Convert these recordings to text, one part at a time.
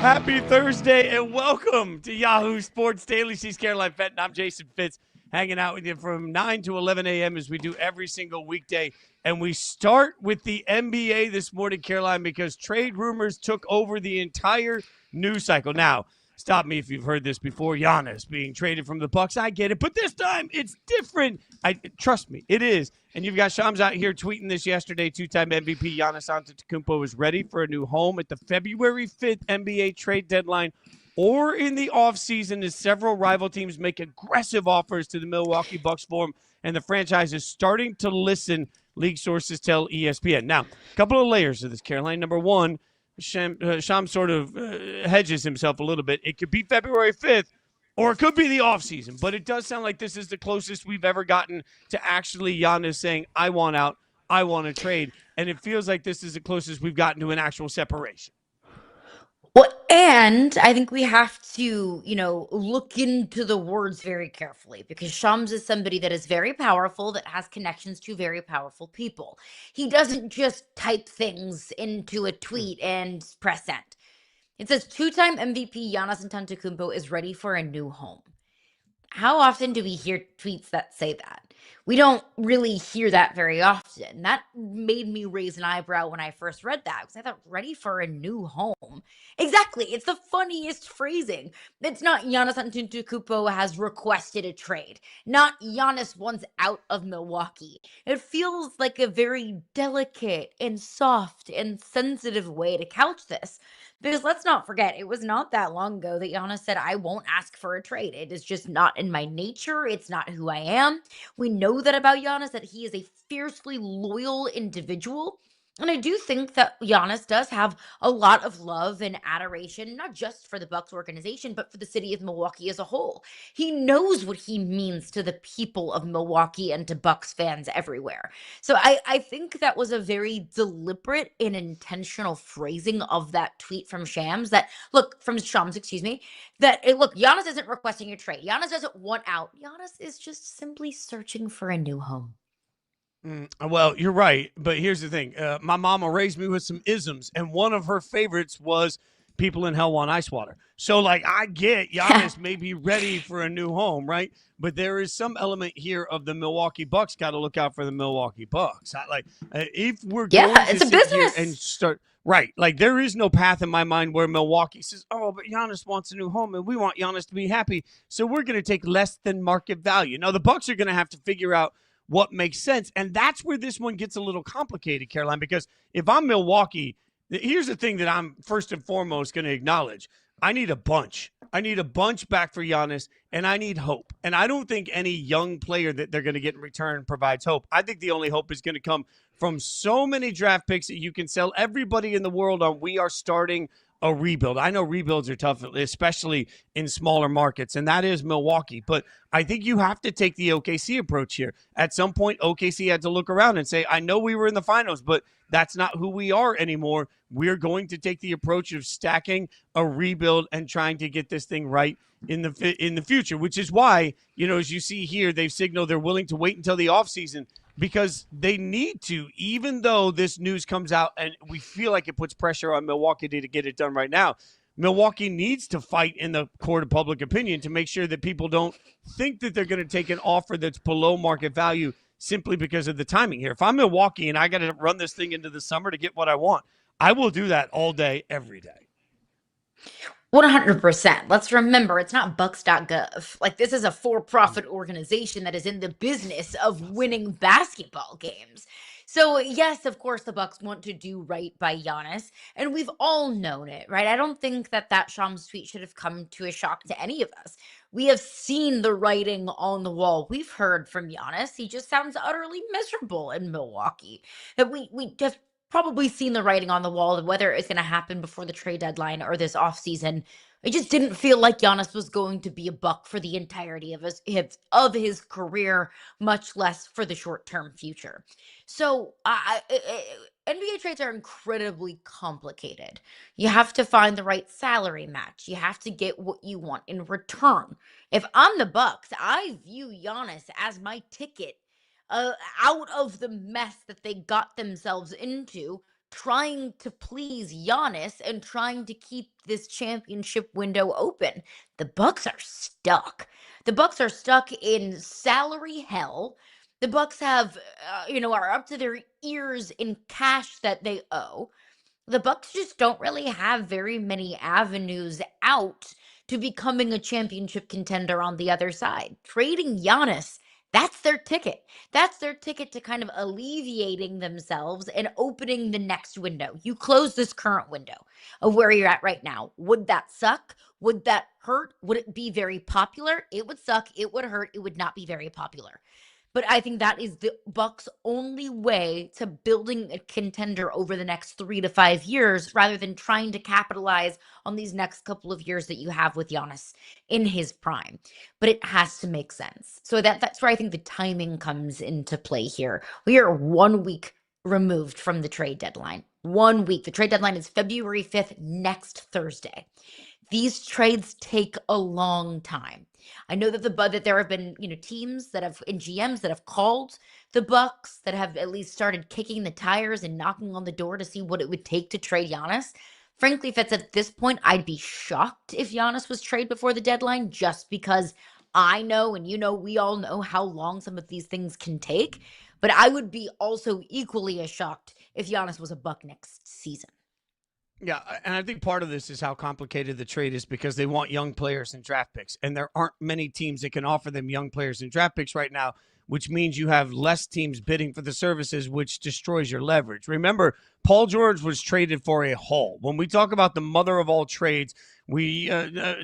Happy Thursday and welcome to Yahoo Sports Daily. She's Caroline Fenton. I'm Jason Fitz, hanging out with you from 9 to 11 a.m. as we do every single weekday. And we start with the NBA this morning, Caroline, because trade rumors took over the entire news cycle. Now, stop me if you've heard this before. Giannis being traded from the Bucks. I get it, but this time it's different. Trust me, it is. And you've got Shams out here tweeting this yesterday. Two-time MVP Giannis Antetokounmpo is ready for a new home at the February 5th NBA trade deadline or in the offseason as several rival teams make aggressive offers to the Milwaukee Bucks for him. And the franchise is starting to listen, league sources tell ESPN. Now, a couple of layers of this, Caroline. Number one, Sham sort of hedges himself a little bit. It could be February 5th, or it could be the offseason. But it does sound like this is the closest we've ever gotten to actually Giannis saying, I want out, I want to trade. And it feels like this is the closest we've gotten to an actual separation. Well, and I think we have to, look into the words very carefully because Shams is somebody that is very powerful, that has connections to very powerful people. He doesn't just type things into a tweet and press send. It says two-time MVP Giannis Antetokounmpo is ready for a new home. How often do we hear tweets that say that? We don't really hear that very often. That made me raise an eyebrow when I first read that because I thought, ready for a new home. Exactly. It's the funniest phrasing. It's not Giannis Antetokounmpo has requested a trade. Not Giannis wants out of Milwaukee. It feels like a very delicate and soft and sensitive way to couch this. Because let's not forget, it was not that long ago that Giannis said, I won't ask for a trade. It is just not in my nature. It's not who I am. We know that about Giannis, that he is a fiercely loyal individual. And I do think that Giannis does have a lot of love and adoration, not just for the Bucks organization, but for the city of Milwaukee as a whole. He knows what he means to the people of Milwaukee and to Bucks fans everywhere. So I think that was a very deliberate and intentional phrasing of that tweet from Shams from Shams, excuse me, look, Giannis isn't requesting a trade. Giannis doesn't want out. Giannis is just simply searching for a new home. Well, you're right, but here's the thing. My mama raised me with some isms, and one of her favorites was people in hell want ice water. So, I get Giannis may be ready for a new home, right? But there is some element here of the Milwaukee Bucks got to look out for the Milwaukee Bucks. If we're going to it's a sit business. here and start – right. There is no path in my mind where Milwaukee says, oh, but Giannis wants a new home, and we want Giannis to be happy, so we're going to take less than market value. Now, the Bucks are going to have to figure out what makes sense. And that's where this one gets a little complicated, Caroline, because if I'm Milwaukee, here's the thing that I'm first and foremost going to acknowledge. I need a bunch. I need a bunch back for Giannis, and I need hope. And I don't think any young player that they're going to get in return provides hope. I think the only hope is going to come from so many draft picks that you can sell everybody in the world on we are starting a rebuild. I know rebuilds are tough, especially in smaller markets, and that is Milwaukee. But I think you have to take the OKC approach here. At some point, OKC had to look around and say, I know we were in the finals, but that's not who we are anymore. We're going to take the approach of stacking a rebuild and trying to get this thing right in the future, which is why, as you see here, they've signaled they're willing to wait until the offseason because they need to, even though this news comes out and we feel like it puts pressure on Milwaukee to get it done right now. Milwaukee needs to fight in the court of public opinion to make sure that people don't think that they're going to take an offer that's below market value simply because of the timing here. If I'm Milwaukee and I got to run this thing into the summer to get what I want, I will do that all day, every day. 100%. Let's remember, it's not Bucks.gov. This is a for-profit organization that is in the business of winning basketball games. So, yes, of course, the Bucks want to do right by Giannis, and we've all known it, right? I don't think that Shams tweet should have come to a shock to any of us. We have seen the writing on the wall. We've heard from Giannis. He just sounds utterly miserable in Milwaukee. That we have probably seen the writing on the wall, whether it's going to happen before the trade deadline or this offseason. It just didn't feel like Giannis was going to be a Buck for the entirety of his career, much less for the short-term future. So NBA trades are incredibly complicated. You have to find the right salary match. You have to get what you want in return. If I'm the Bucks, I view Giannis as my ticket out of the mess that they got themselves into trying to please Giannis and trying to keep this championship window open. The Bucks are stuck. The Bucks are stuck in salary hell. The Bucks have, are up to their ears in cash that they owe. The Bucks just don't really have very many avenues out to becoming a championship contender on the other side. Trading Giannis, that's their ticket. That's their ticket to kind of alleviating themselves and opening the next window. You close this current window of where you're at right now. Would that suck? Would that hurt? Would it be very popular? It would suck. It would hurt. It would not be very popular. But I think that is the Bucks' only way to building a contender over the next 3 to 5 years, rather than trying to capitalize on these next couple of years that you have with Giannis in his prime. But it has to make sense. So that's where I think the timing comes into play here. We are 1 week removed from the trade deadline. 1 week. The trade deadline is February 5th, next Thursday. These trades take a long time. I know that there have been, teams that have, and GMs that have called the Bucks, that have at least started kicking the tires and knocking on the door to see what it would take to trade Giannis. Frankly, if it's at this point, I'd be shocked if Giannis was traded before the deadline, just because I know, and we all know how long some of these things can take. But I would be also equally as shocked if Giannis was a Buck next season. Yeah, and I think part of this is how complicated the trade is, because they want young players and draft picks, and there aren't many teams that can offer them young players and draft picks right now, which means you have less teams bidding for the services, which destroys your leverage. Remember, Paul George was traded for a haul. When we talk about the mother of all trades, we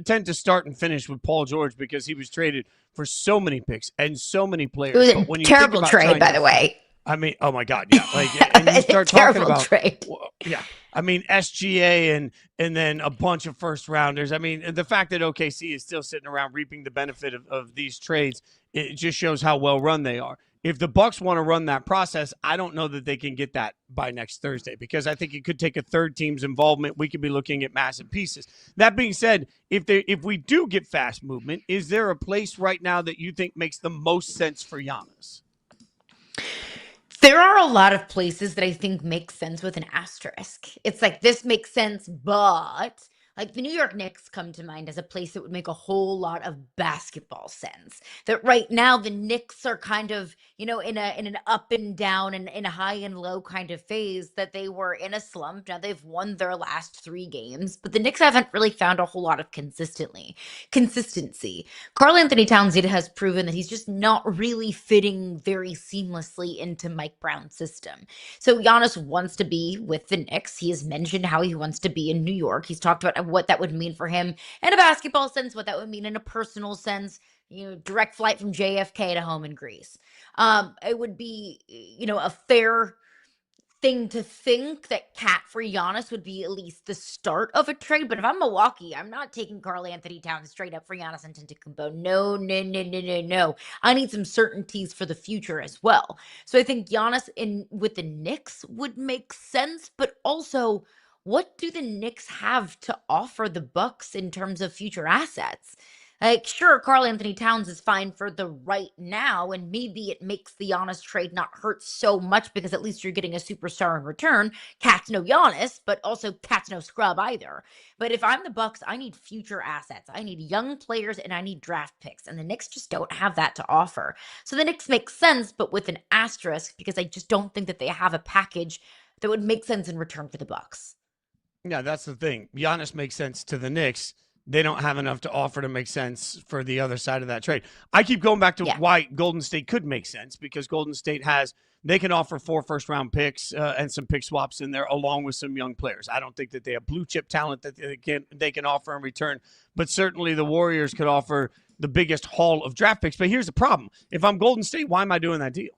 tend to start and finish with Paul George, because he was traded for so many picks and so many players. It was a terrible trade, by the way. I mean, oh my God, yeah. And you start talking about trade. Yeah. I mean, SGA and then a bunch of first rounders. I mean, the fact that OKC is still sitting around reaping the benefit of these trades, it just shows how well run they are. If the Bucks want to run that process, I don't know that they can get that by next Thursday, because I think it could take a third team's involvement. We could be looking at massive pieces. That being said, if we do get fast movement, is there a place right now that you think makes the most sense for Giannis? There are a lot of places that I think make sense with an asterisk. It's like, this makes sense, but like the New York Knicks come to mind as a place that would make a whole lot of basketball sense. That right now the Knicks are kind of, in an up and down and in a high and low kind of phase, that they were in a slump. Now they've won their last 3 games, but the Knicks haven't really found a whole lot of consistency. Karl Anthony Towns has proven that he's just not really fitting very seamlessly into Mike Brown's system. So Giannis wants to be with the Knicks. He has mentioned how he wants to be in New York. He's talked about what that would mean for him in a basketball sense, what that would mean in a personal sense, direct flight from JFK to home in Greece. It would be, a fair thing to think that Cat for Giannis would be at least the start of a trade. But if I'm Milwaukee, I'm not taking Karl Anthony Towns straight up for Giannis Antetokounmpo. No. I need some certainties for the future as well. So I think Giannis with the Knicks would make sense, but also, what do the Knicks have to offer the Bucks in terms of future assets? Like, sure, Karl Anthony Towns is fine for the right now, and maybe it makes the Giannis trade not hurt so much, because at least you're getting a superstar in return. Cat's no Giannis, but also Cat's no scrub either. But if I'm the Bucks, I need future assets. I need young players, and I need draft picks, and the Knicks just don't have that to offer. So the Knicks make sense, but with an asterisk, because I just don't think that they have a package that would make sense in return for the Bucks. Yeah, that's the thing. Giannis makes sense to the Knicks. They don't have enough to offer to make sense for the other side of that trade. I keep going back to why Golden State could make sense, because Golden State they can offer 4 first-round picks and some pick swaps in there, along with some young players. I don't think that they have blue-chip talent that they can offer in return, but certainly the Warriors could offer the biggest haul of draft picks. But here's the problem. If I'm Golden State, why am I doing that deal?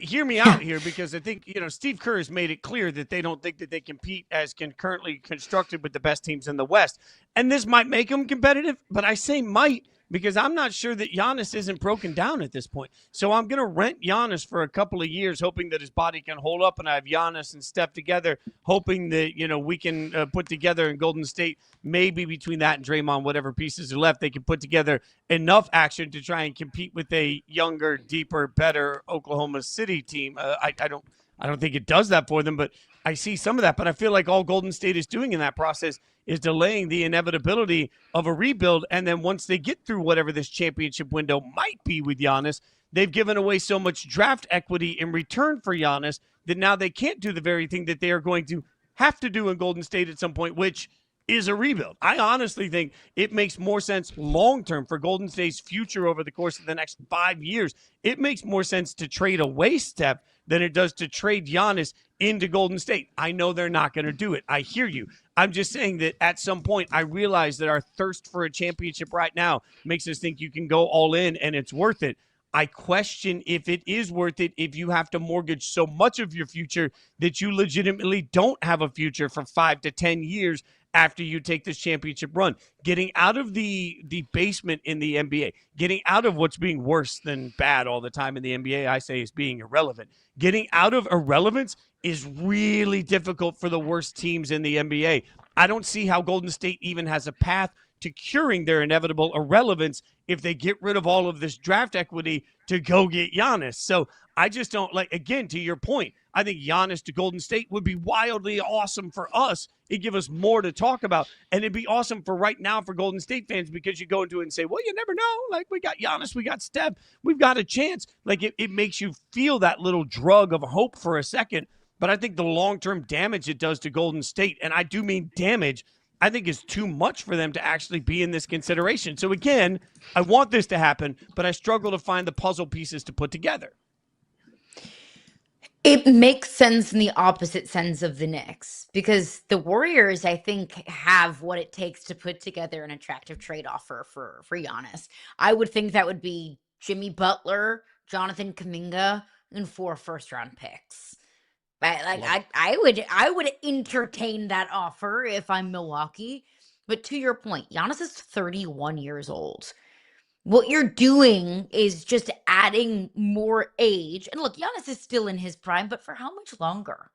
Hear me out here, because I think, Steve Kerr has made it clear that they don't think that they compete as currently constructed with the best teams in the West. And this might make them competitive, but I say might, because I'm not sure that Giannis isn't broken down at this point. So I'm going to rent Giannis for a couple of years, hoping that his body can hold up, and I have Giannis and Steph together, hoping that, we can put together in Golden State, maybe between that and Draymond, whatever pieces are left, they can put together enough action to try and compete with a younger, deeper, better Oklahoma City team. I don't think it does that for them, but I see some of that, but I feel like all Golden State is doing in that process is delaying the inevitability of a rebuild. And then once they get through whatever this championship window might be with Giannis, they've given away so much draft equity in return for Giannis that now they can't do the very thing that they are going to have to do in Golden State at some point, which is a rebuild. I honestly think it makes more sense long term for Golden State's future over the course of the next 5 years. It makes more sense to trade away Steph than it does to trade Giannis into Golden State. I know they're not going to do it. I hear you. I'm just saying that at some point, I realize that our thirst for a championship right now makes us think you can go all in and it's worth it. I question if it is worth it if you have to mortgage so much of your future that you legitimately don't have a future for 5 to 10 years after you take this championship run. Getting out of the basement in the NBA, getting out of what's being worse than bad all the time in the NBA, I say is being irrelevant. Getting out of irrelevance is really difficult for the worst teams in the NBA. I don't see how Golden State even has a path to curing their inevitable irrelevance if they get rid of all of this draft equity to go get Giannis. So I just don't like, again, to your point, I think Giannis to Golden State would be wildly awesome for us. It'd give us more to talk about. And it'd be awesome for right now for Golden State fans because you go into it and say, well, you never know. Like, we got Giannis, we got Steph, we've got a chance. Like, it makes you feel that little drug of hope for a second. But I think the long-term damage it does to Golden State, and I do mean damage, I think is too much for them to actually be in this consideration. So again, I want this to happen, but I struggle to find the puzzle pieces to put together. It makes sense in the opposite sense of the Knicks because the Warriors, I think, have what it takes to put together an attractive trade offer for Giannis. I would think that would be Jimmy Butler, Jonathan Kuminga, and 4 first-round picks. I would entertain that offer if I'm Milwaukee. But to your point, Giannis is 31 years old. What you're doing is just adding more age. And look, Giannis is still in his prime, but for how much longer?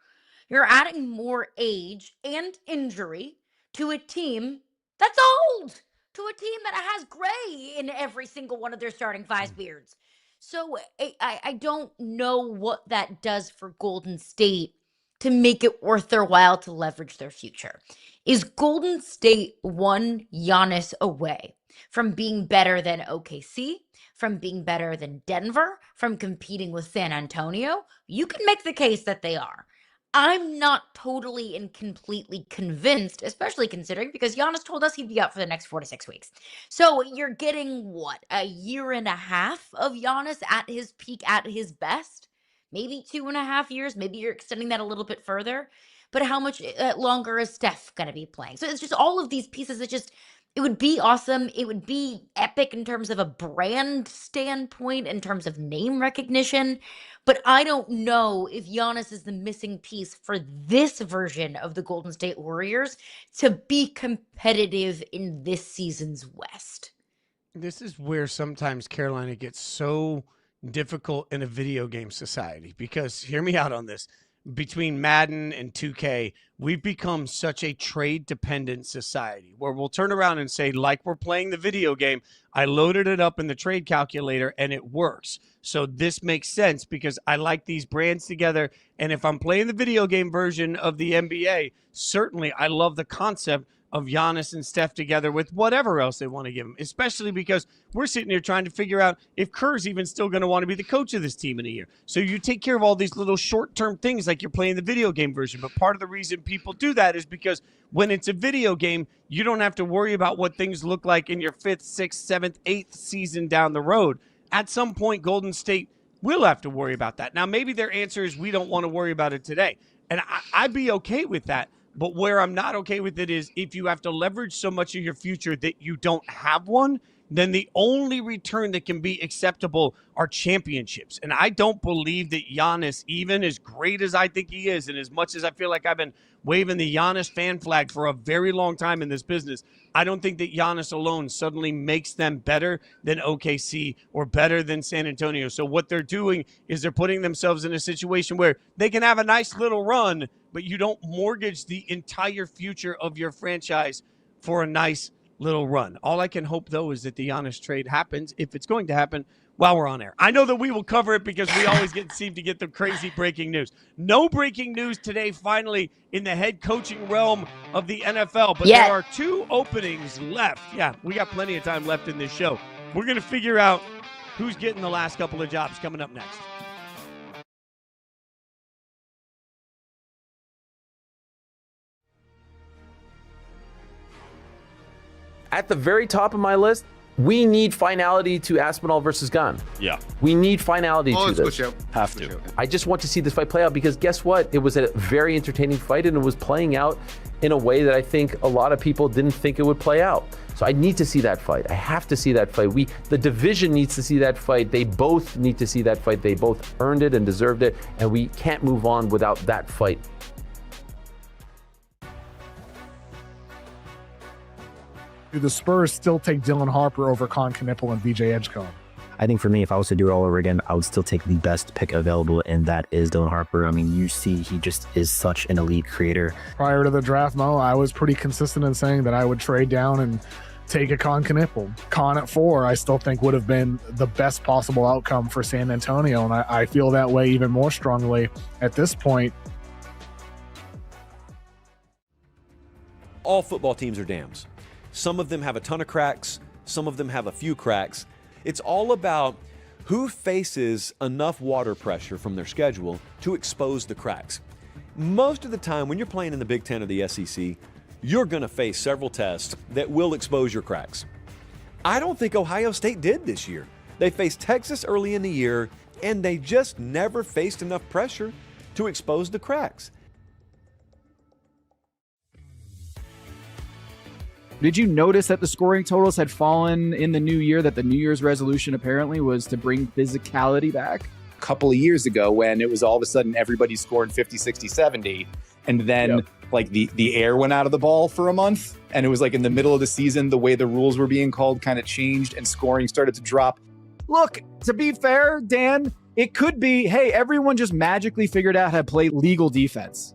You're adding more age and injury to a team that's old, to a team that has gray in every single one of their starting 5 beards. So I don't know what that does for Golden State to make it worth their while to leverage their future. Is Golden State one Giannis away from being better than OKC, from being better than Denver, from competing with San Antonio? You can make the case that they are. I'm not totally and completely convinced, especially considering because Giannis told us he'd be out for the next 4 to 6 weeks. So you're getting what, a year and a half of Giannis at his peak, at his best? Maybe 2.5 years. Maybe you're extending that a little bit further. But how much longer is Steph going to be playing? So it's just all of these pieces. It would be awesome. It would be epic in terms of a brand standpoint, in terms of name recognition. But I don't know if Giannis is the missing piece for this version of the Golden State Warriors to be competitive in this season's West. This is where sometimes Carolina gets so difficult in a video game society because, hear me out on this, between Madden and 2K, we've become such a trade-dependent society where we'll turn around and say, like we're playing the video game, I loaded it up in the trade calculator and it works. So this makes sense because I like these brands together. And if I'm playing the video game version of the NBA, certainly I love the concept of Giannis and Steph together with whatever else they want to give him, especially because we're sitting here trying to figure out if Kerr's even still going to want to be the coach of this team in a year. So you take care of all these little short-term things like you're playing the video game version. But part of the reason people do that is because when it's a video game, you don't have to worry about what things look like in your 5th, 6th, 7th, 8th season down the road. At some point, Golden State will have to worry about that. Now, maybe their answer is we don't want to worry about it today. And I'd be okay with that. But where I'm not okay with it is if you have to leverage so much of your future that you don't have one, then the only return that can be acceptable are championships. And I don't believe that Giannis, even as great as I think he is, and as much as I feel like I've been waving the Giannis fan flag for a very long time in this business, I don't think that Giannis alone suddenly makes them better than OKC or better than San Antonio. So what they're doing is they're putting themselves in a situation where they can have a nice little run, but you don't mortgage the entire future of your franchise for a nice little run. All I can hope, though, is that the Giannis trade happens, if it's going to happen, while we're on air. I know that we will cover it because we always seem to get the crazy breaking news. No breaking news today, finally, in the head coaching realm of the NFL. But there are 2 openings left. Yeah, we got plenty of time left in this show. We're going to figure out who's getting the last couple of jobs coming up next. At the very top of my list, we need finality to Aspinall versus Gunn. Yeah. We need finality to this. Have to. I just want to see this fight play out because guess what? It was a very entertaining fight and it was playing out in a way that I think a lot of people didn't think it would play out. So I need to see that fight. I have to see that fight. The division needs to see that fight. They both need to see that fight. They both earned it and deserved it, and we can't move on without that fight. Do the Spurs still take Dylan Harper over Con Knippel and VJ Edgecombe? I think for me, if I was to do it all over again, I would still take the best pick available, and that is Dylan Harper. I mean, you see, he just is such an elite creator. Prior to the draft, Mo, I was pretty consistent in saying that I would trade down and take a Con Knippel. Con at 4, I still think would have been the best possible outcome for San Antonio, and I feel that way even more strongly at this point. All football teams are dams. Some of them have a ton of cracks. Some of them have a few cracks. It's all about who faces enough water pressure from their schedule to expose the cracks. Most of the time when you're playing in the Big Ten or the SEC, you're going to face several tests that will expose your cracks. I don't think Ohio State did this year. They faced Texas early in the year, and they just never faced enough pressure to expose the cracks. Did you notice that the scoring totals had fallen in the new year, that the New Year's resolution apparently was to bring physicality back? A couple of years ago when it was all of a sudden everybody scored 50, 60, 70, and then like the air went out of the ball for a month, and it was like in the middle of the season, the way the rules were being called kind of changed and scoring started to drop. Look, to be fair, Dan, it could be, hey, everyone just magically figured out how to play legal defense.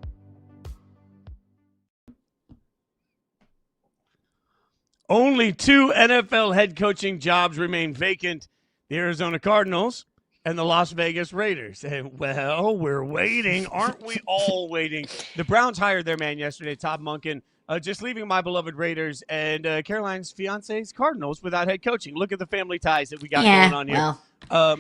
Only 2 NFL head coaching jobs remain vacant: the Arizona Cardinals and the Las Vegas Raiders. And, well, we're waiting. Aren't we all waiting? The Browns hired their man yesterday, Todd Monken, just leaving my beloved Raiders and Caroline's fiance's Cardinals without head coaching. Look at the family ties that we got going on here. Well,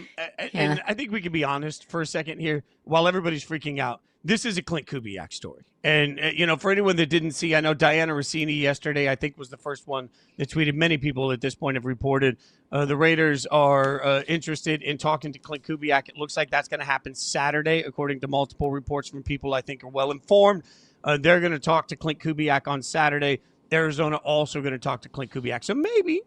and I think we can be honest for a second here while everybody's freaking out. This is a Clint Kubiak story. And, for anyone that didn't see, I know Diana Rossini yesterday, I think, was the first one that tweeted. Many people at this point have reported the Raiders are interested in talking to Clint Kubiak. It looks like that's going to happen Saturday, according to multiple reports from people I think are well informed. They're going to talk to Clint Kubiak on Saturday. Arizona also going to talk to Clint Kubiak. So maybe,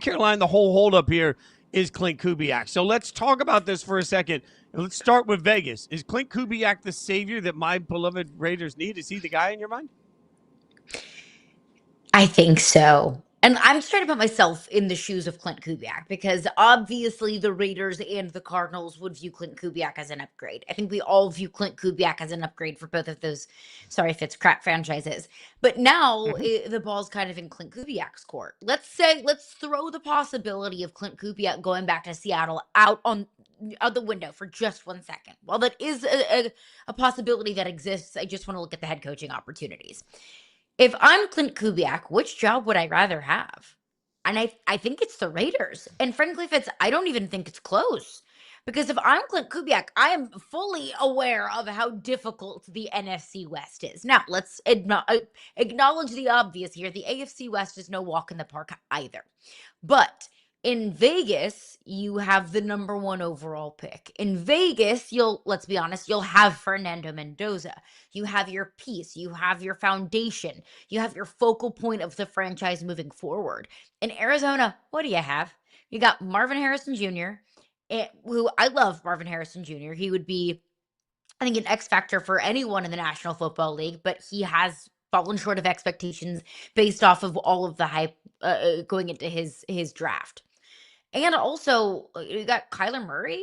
Caroline, the whole holdup here is Clint Kubiak. So let's talk about this for a second. Let's start with Vegas. Is Clint Kubiak the savior that my beloved Raiders need? Is he the guy in your mind? I think so. And I'm trying to put myself in the shoes of Clint Kubiak because obviously the Raiders and the Cardinals would view Clint Kubiak as an upgrade. I think we all view Clint Kubiak as an upgrade for both of those, sorry if it's crap franchises. But now the ball's kind of in Clint Kubiak's court. Let's throw the possibility of Clint Kubiak going back to Seattle out the window for just 1 second. While that is a possibility that exists, I just want to look at the head coaching opportunities. If I'm Clint Kubiak, which job would I rather have? And I think it's the Raiders. And frankly, I don't even think it's close. Because if I'm Clint Kubiak, I am fully aware of how difficult the NFC West is. Now, let's acknowledge the obvious here. The AFC West is no walk in the park either. But in Vegas, you have the number 1 overall pick. In Vegas, let's be honest, you'll have Fernando Mendoza. You have your piece. You have your foundation. You have your focal point of the franchise moving forward. In Arizona, what do you have? You got Marvin Harrison Jr., who I love Marvin Harrison Jr. He would be, I think, an X factor for anyone in the National Football League, but he has fallen short of expectations based off of all of the hype going into his draft. And also, you got Kyler Murray.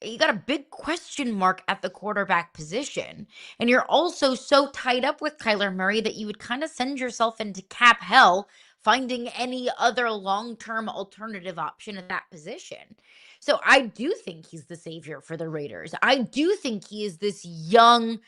You got a big question mark at the quarterback position. And you're also so tied up with Kyler Murray that you would kind of send yourself into cap hell finding any other long-term alternative option at that position. So I do think he's the savior for the Raiders. I do think he is this young,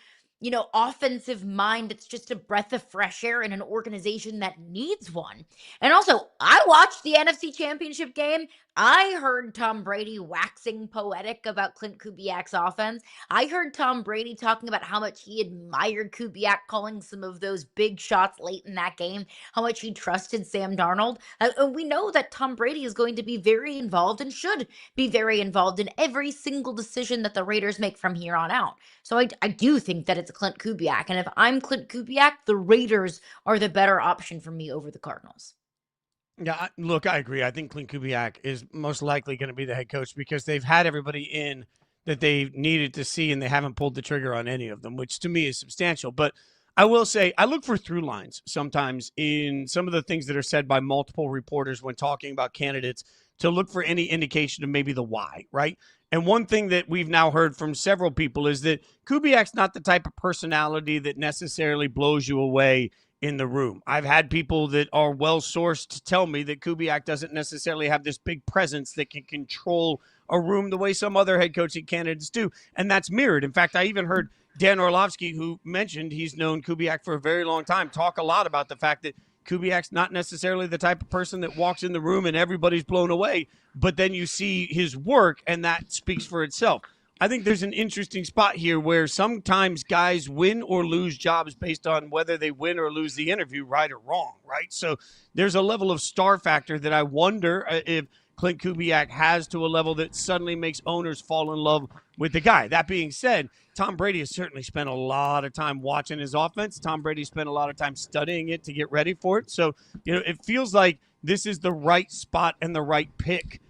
offensive mind that's just a breath of fresh air in an organization that needs one. And also, I watched the NFC Championship game. I heard Tom Brady waxing poetic about Clint Kubiak's offense. I heard Tom Brady talking about how much he admired Kubiak calling some of those big shots late in that game, how much he trusted Sam Darnold. We know that Tom Brady is going to be very involved and should be very involved in every single decision that the Raiders make from here on out. So I do think that it's Clint Kubiak. And if I'm Clint Kubiak, the Raiders are the better option for me over the Cardinals. Yeah, look, I agree. I think Clint Kubiak is most likely going to be the head coach because they've had everybody in that they needed to see, and they haven't pulled the trigger on any of them, which to me is substantial. But I will say I look for through lines sometimes in some of the things that are said by multiple reporters when talking about candidates to look for any indication of maybe the why, right? And one thing that we've now heard from several people is that Kubiak's not the type of personality that necessarily blows you away in the room. I've had people that are well-sourced tell me that Kubiak doesn't necessarily have this big presence that can control a room the way some other head coaching candidates do. And that's mirrored. In fact, I even heard Dan Orlovsky, who mentioned he's known Kubiak for a very long time, talk a lot about the fact that Kubiak's not necessarily the type of person that walks in the room and everybody's blown away, but then you see his work and that speaks for itself. I think there's an interesting spot here where sometimes guys win or lose jobs based on whether they win or lose the interview, right or wrong, right? So there's a level of star factor that I wonder if Clint Kubiak has to a level that suddenly makes owners fall in love with the guy. That being said, Tom Brady has certainly spent a lot of time watching his offense. Tom Brady spent a lot of time studying it to get ready for it. So, it feels like this is the right spot and the right pick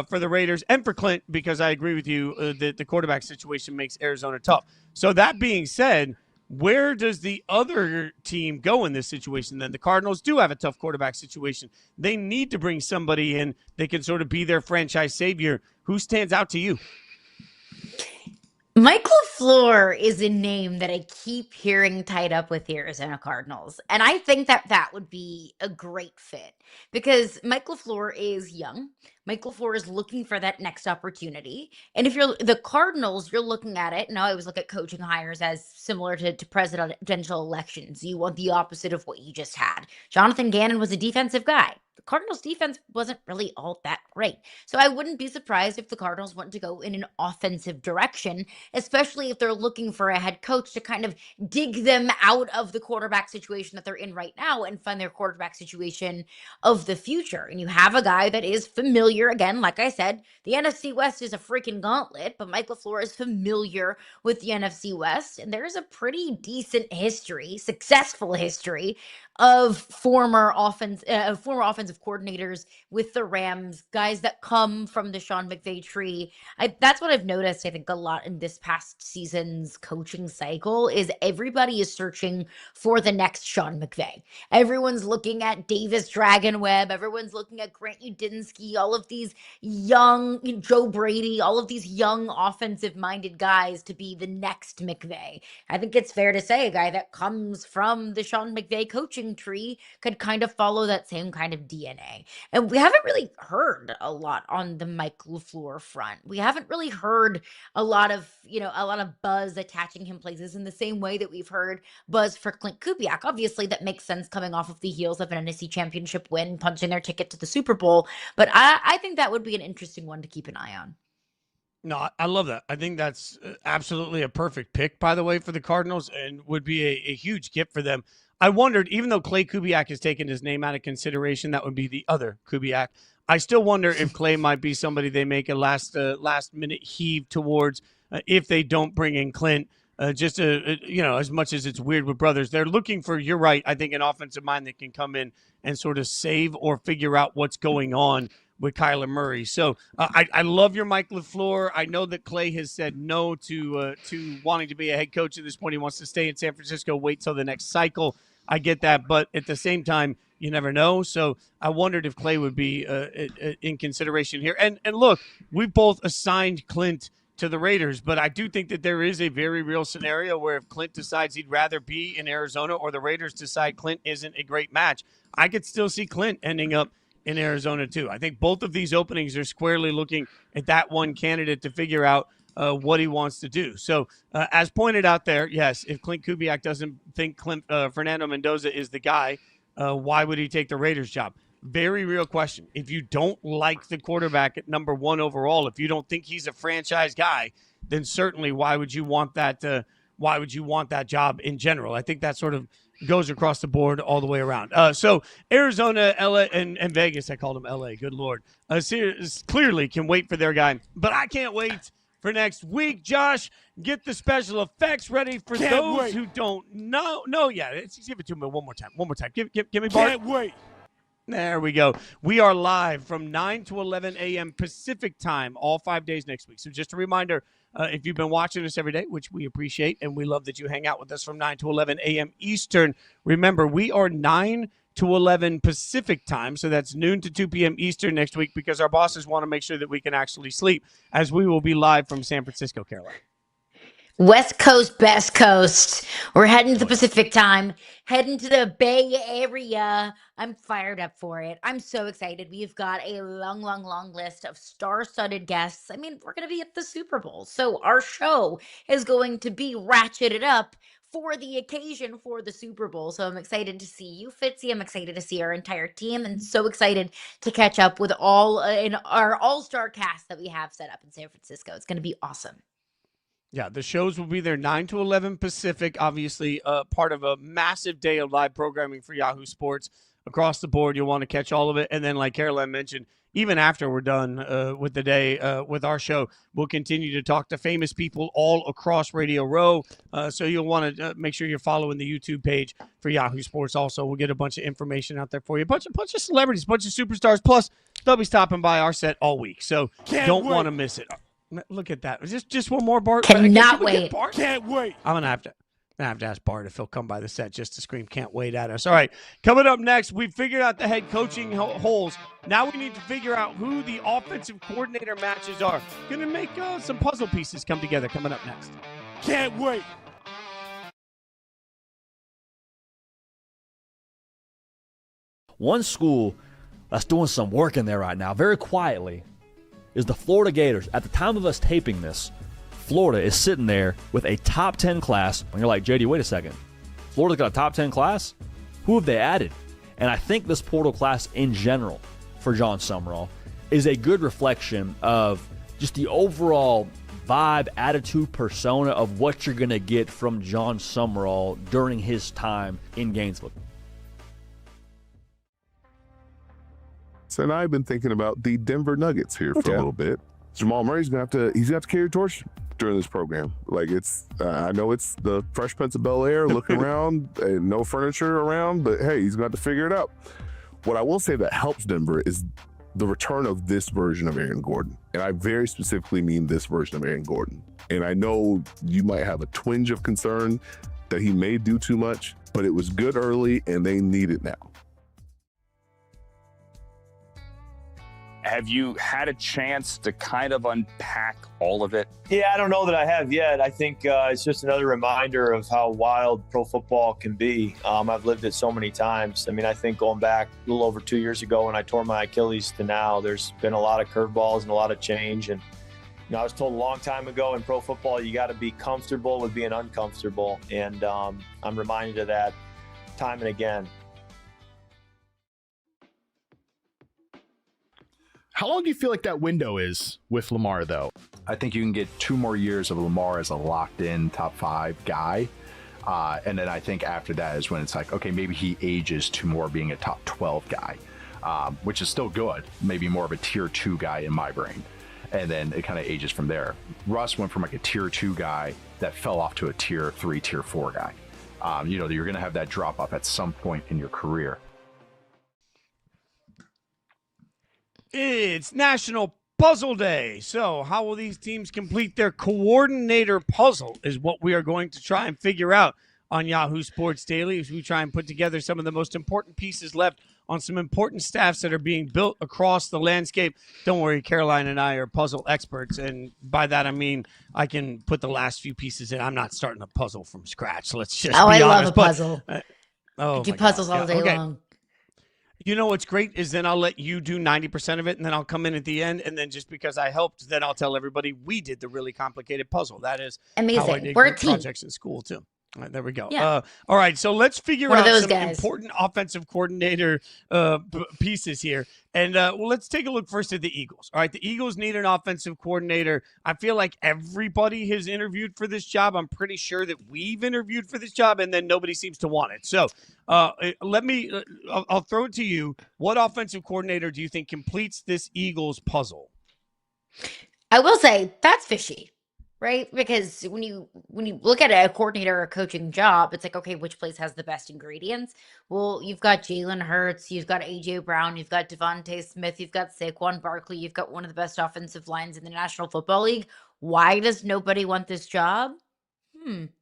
for the Raiders and for Clint, because I agree with you that the quarterback situation makes Arizona tough. So that being said, where does the other team go in this situation then? The Cardinals do have a tough quarterback situation. They need to bring somebody in that can sort of be their franchise savior. Who stands out to you? Mike LaFleur is a name that I keep hearing tied up with the Arizona Cardinals. And I think that that would be a great fit because Mike LaFleur is young. Mike LaFleur is looking for that next opportunity. And if you're the Cardinals, you're looking at it. Now, I always look at coaching hires as similar to presidential elections. You want the opposite of what you just had. Jonathan Gannon was a defensive guy. The Cardinals defense wasn't really all that great. So I wouldn't be surprised if the Cardinals want to go in an offensive direction, especially if they're looking for a head coach to kind of dig them out of the quarterback situation that they're in right now and find their quarterback situation of the future. And you have a guy that is familiar. Again, like I said, the NFC West is a freaking gauntlet, but Mike LaFleur is familiar with the NFC West. And there's a pretty decent history, successful history of former offensive coordinators with the Rams, guys that come from the Sean McVay tree. That's what I've noticed, I think, a lot in this past season's coaching cycle is everybody is searching for the next Sean McVay. Everyone's looking at Davis Dragon Webb. Everyone's looking at Grant Udinski, all of these young, Joe Brady, all of these young offensive-minded guys to be the next McVay. I think it's fair to say a guy that comes from the Sean McVay coaching tree could kind of follow that same kind of DNA. And we haven't really heard a lot on the Mike LaFleur front. We haven't really heard a lot of buzz attaching him places in the same way that we've heard buzz for Clint Kubiak. Obviously, that makes sense coming off of the heels of an NFC Championship win, punching their ticket to the Super Bowl. But I think that would be an interesting one to keep an eye on. No, I love that. I think that's absolutely a perfect pick, by the way, for the Cardinals and would be a huge gift for them. I wondered, even though Clay Kubiak has taken his name out of consideration, that would be the other Kubiak. I still wonder if Clay might be somebody they make a last minute heave towards if they don't bring in Clint. As much as it's weird with brothers, they're looking for, you're right, I think an offensive mind that can come in and sort of save or figure out what's going on with Kyler Murray. So I love your Mike LaFleur. I know that Clay has said no to wanting to be a head coach at this point. He wants to stay in San Francisco, wait till the next cycle. I get that, but at the same time, you never know. So I wondered if Clay would be in consideration here. And look, we both assigned Clint to the Raiders. But I do think that there is a very real scenario where if Clint decides he'd rather be in Arizona or the Raiders decide Clint isn't a great match, I could still see Clint ending up in Arizona too. I think both of these openings are squarely looking at that one candidate to figure out what he wants to do. So as pointed out there, yes, if Clint Kubiak doesn't think Fernando Mendoza is the guy, why would he take the Raiders job? Very real question. If you don't like the quarterback at number 1 overall, if you don't think he's a franchise guy, then certainly why would you want that? Why would you want that job in general? I think that sort of goes across the board all the way around. So Arizona, LA, and Vegas, I called them LA. Good Lord. Clearly can wait for their guy, but I can't wait for next week. Josh, get the special effects ready for those who don't know. No, yeah, give it to me one more time. Give me Bart. Can't wait. There we go. We are live from 9 to 11 a.m. Pacific time all 5 days next week. So just a reminder, if you've been watching us every day, which we appreciate, and we love that you hang out with us from 9 to 11 a.m. Eastern, remember, we are 9 to 11 Pacific time, so that's noon to 2 p.m. Eastern next week because our bosses want to make sure that we can actually sleep as we will be live from San Francisco, Caroline. West Coast, Best Coast. We're heading to the Pacific time, heading to the Bay Area. I'm fired up for it. I'm so excited. We've got a long list of star-studded guests. I mean, we're going to be at the Super Bowl, so our show is going to be ratcheted up for the occasion for the Super Bowl. So I'm excited to see you, Fitzy. I'm excited to see our entire team, and so excited to catch up with all in our all-star cast that we have set up in San Francisco. It's going to be awesome. Yeah, the shows will be there 9 to 11 Pacific, obviously part of a massive day of live programming for Yahoo Sports across the board. You'll want to catch all of it. And then, like Caroline mentioned, even after we're done with the day with our show, we'll continue to talk to famous people all across Radio Row. So you'll want to make sure you're following the YouTube page for Yahoo Sports. Also, we'll get a bunch of information out there for you. A bunch of celebrities, a bunch of superstars. Plus, they'll be stopping by our set all week. So don't want to miss it. Look at that. Just one more, Bart. Cannot wait. Bart? Can't wait. I'm going to have to ask Bart if he'll come by the set just to scream "can't wait" at us. All right, coming up next, we've figured out the head coaching holes. Now we need to figure out who the offensive coordinator matches are. Going to make some puzzle pieces come together coming up next. Can't wait. One school that's doing some work in there right now, very quietly, is the Florida Gators. At the time of us taping this, Florida is sitting there with a top 10 class. And you're like, JD, wait a second. Florida's got a top 10 class? Who have they added? And I think this portal class in general for John Summerall is a good reflection of just the overall vibe, attitude, persona of what you're going to get from John Summerall during his time in Gainesville. So now I've been thinking about the Denver Nuggets here for a little bit. Jamal Murray's gonna have to carry a torch during this program. Like I know it's the Fresh Prince of Bel-Air looking around and no furniture around, but hey, he's gonna have to figure it out. What I will say that helps Denver is the return of this version of Aaron Gordon. And I very specifically mean this version of Aaron Gordon. And I know you might have a twinge of concern that he may do too much, but it was good early and they need it now. Have you had a chance to kind of unpack all of it? Yeah, I don't know that I have yet. I think it's just another reminder of how wild pro football can be. I've lived it so many times. I mean, I think going back a little over 2 years ago when I tore my Achilles to now, there's been a lot of curveballs and a lot of change. And I was told a long time ago in pro football, you got to be comfortable with being uncomfortable. And I'm reminded of that time and again. How long do you feel like that window is with Lamar, though? I think you can get 2 more years of Lamar as a locked-in top 5 guy. And then I think after that is when it's like, okay, maybe he ages to more being a top 12 guy, which is still good. Maybe more of a tier 2 guy in my brain. And then it kind of ages from there. Russ went from like a tier 2 guy that fell off to a tier 3, tier 4 guy. You're going to have that drop off at some point in your career. It's National Puzzle Day. So how will these teams complete their coordinator puzzle is what we are going to try and figure out on Yahoo Sports Daily as we try and put together some of the most important pieces left on some important staffs that are being built across the landscape. Don't worry, Caroline and I are puzzle experts, and by that I mean I can put the last few pieces in. I'm not starting a puzzle from scratch. Let's just be honest. Love a puzzle. I do puzzles all day long. You know what's great is then I'll let you do 90% of it, and then I'll come in at the end, and then just because I helped, then I'll tell everybody we did the really complicated puzzle. That is amazing. How I did We're a team. projects in school too. All right, there we go. Yeah. All right, so let's figure One of out those some guys. important offensive coordinator pieces here. And well, let's take a look first at the Eagles. All right, the Eagles need an offensive coordinator. I feel like everybody has interviewed for this job. I'm pretty sure that we've interviewed for this job, and then nobody seems to want it. So I'll throw it to you. What offensive coordinator do you think completes this Eagles puzzle? I will say that's fishy, right? Because when you look at a coordinator or a coaching job, it's like, okay, which place has the best ingredients? Well, you've got Jalen Hurts, you've got AJ Brown, you've got Devontae Smith, you've got Saquon Barkley, you've got one of the best offensive lines in the National Football League. Why does nobody want this job?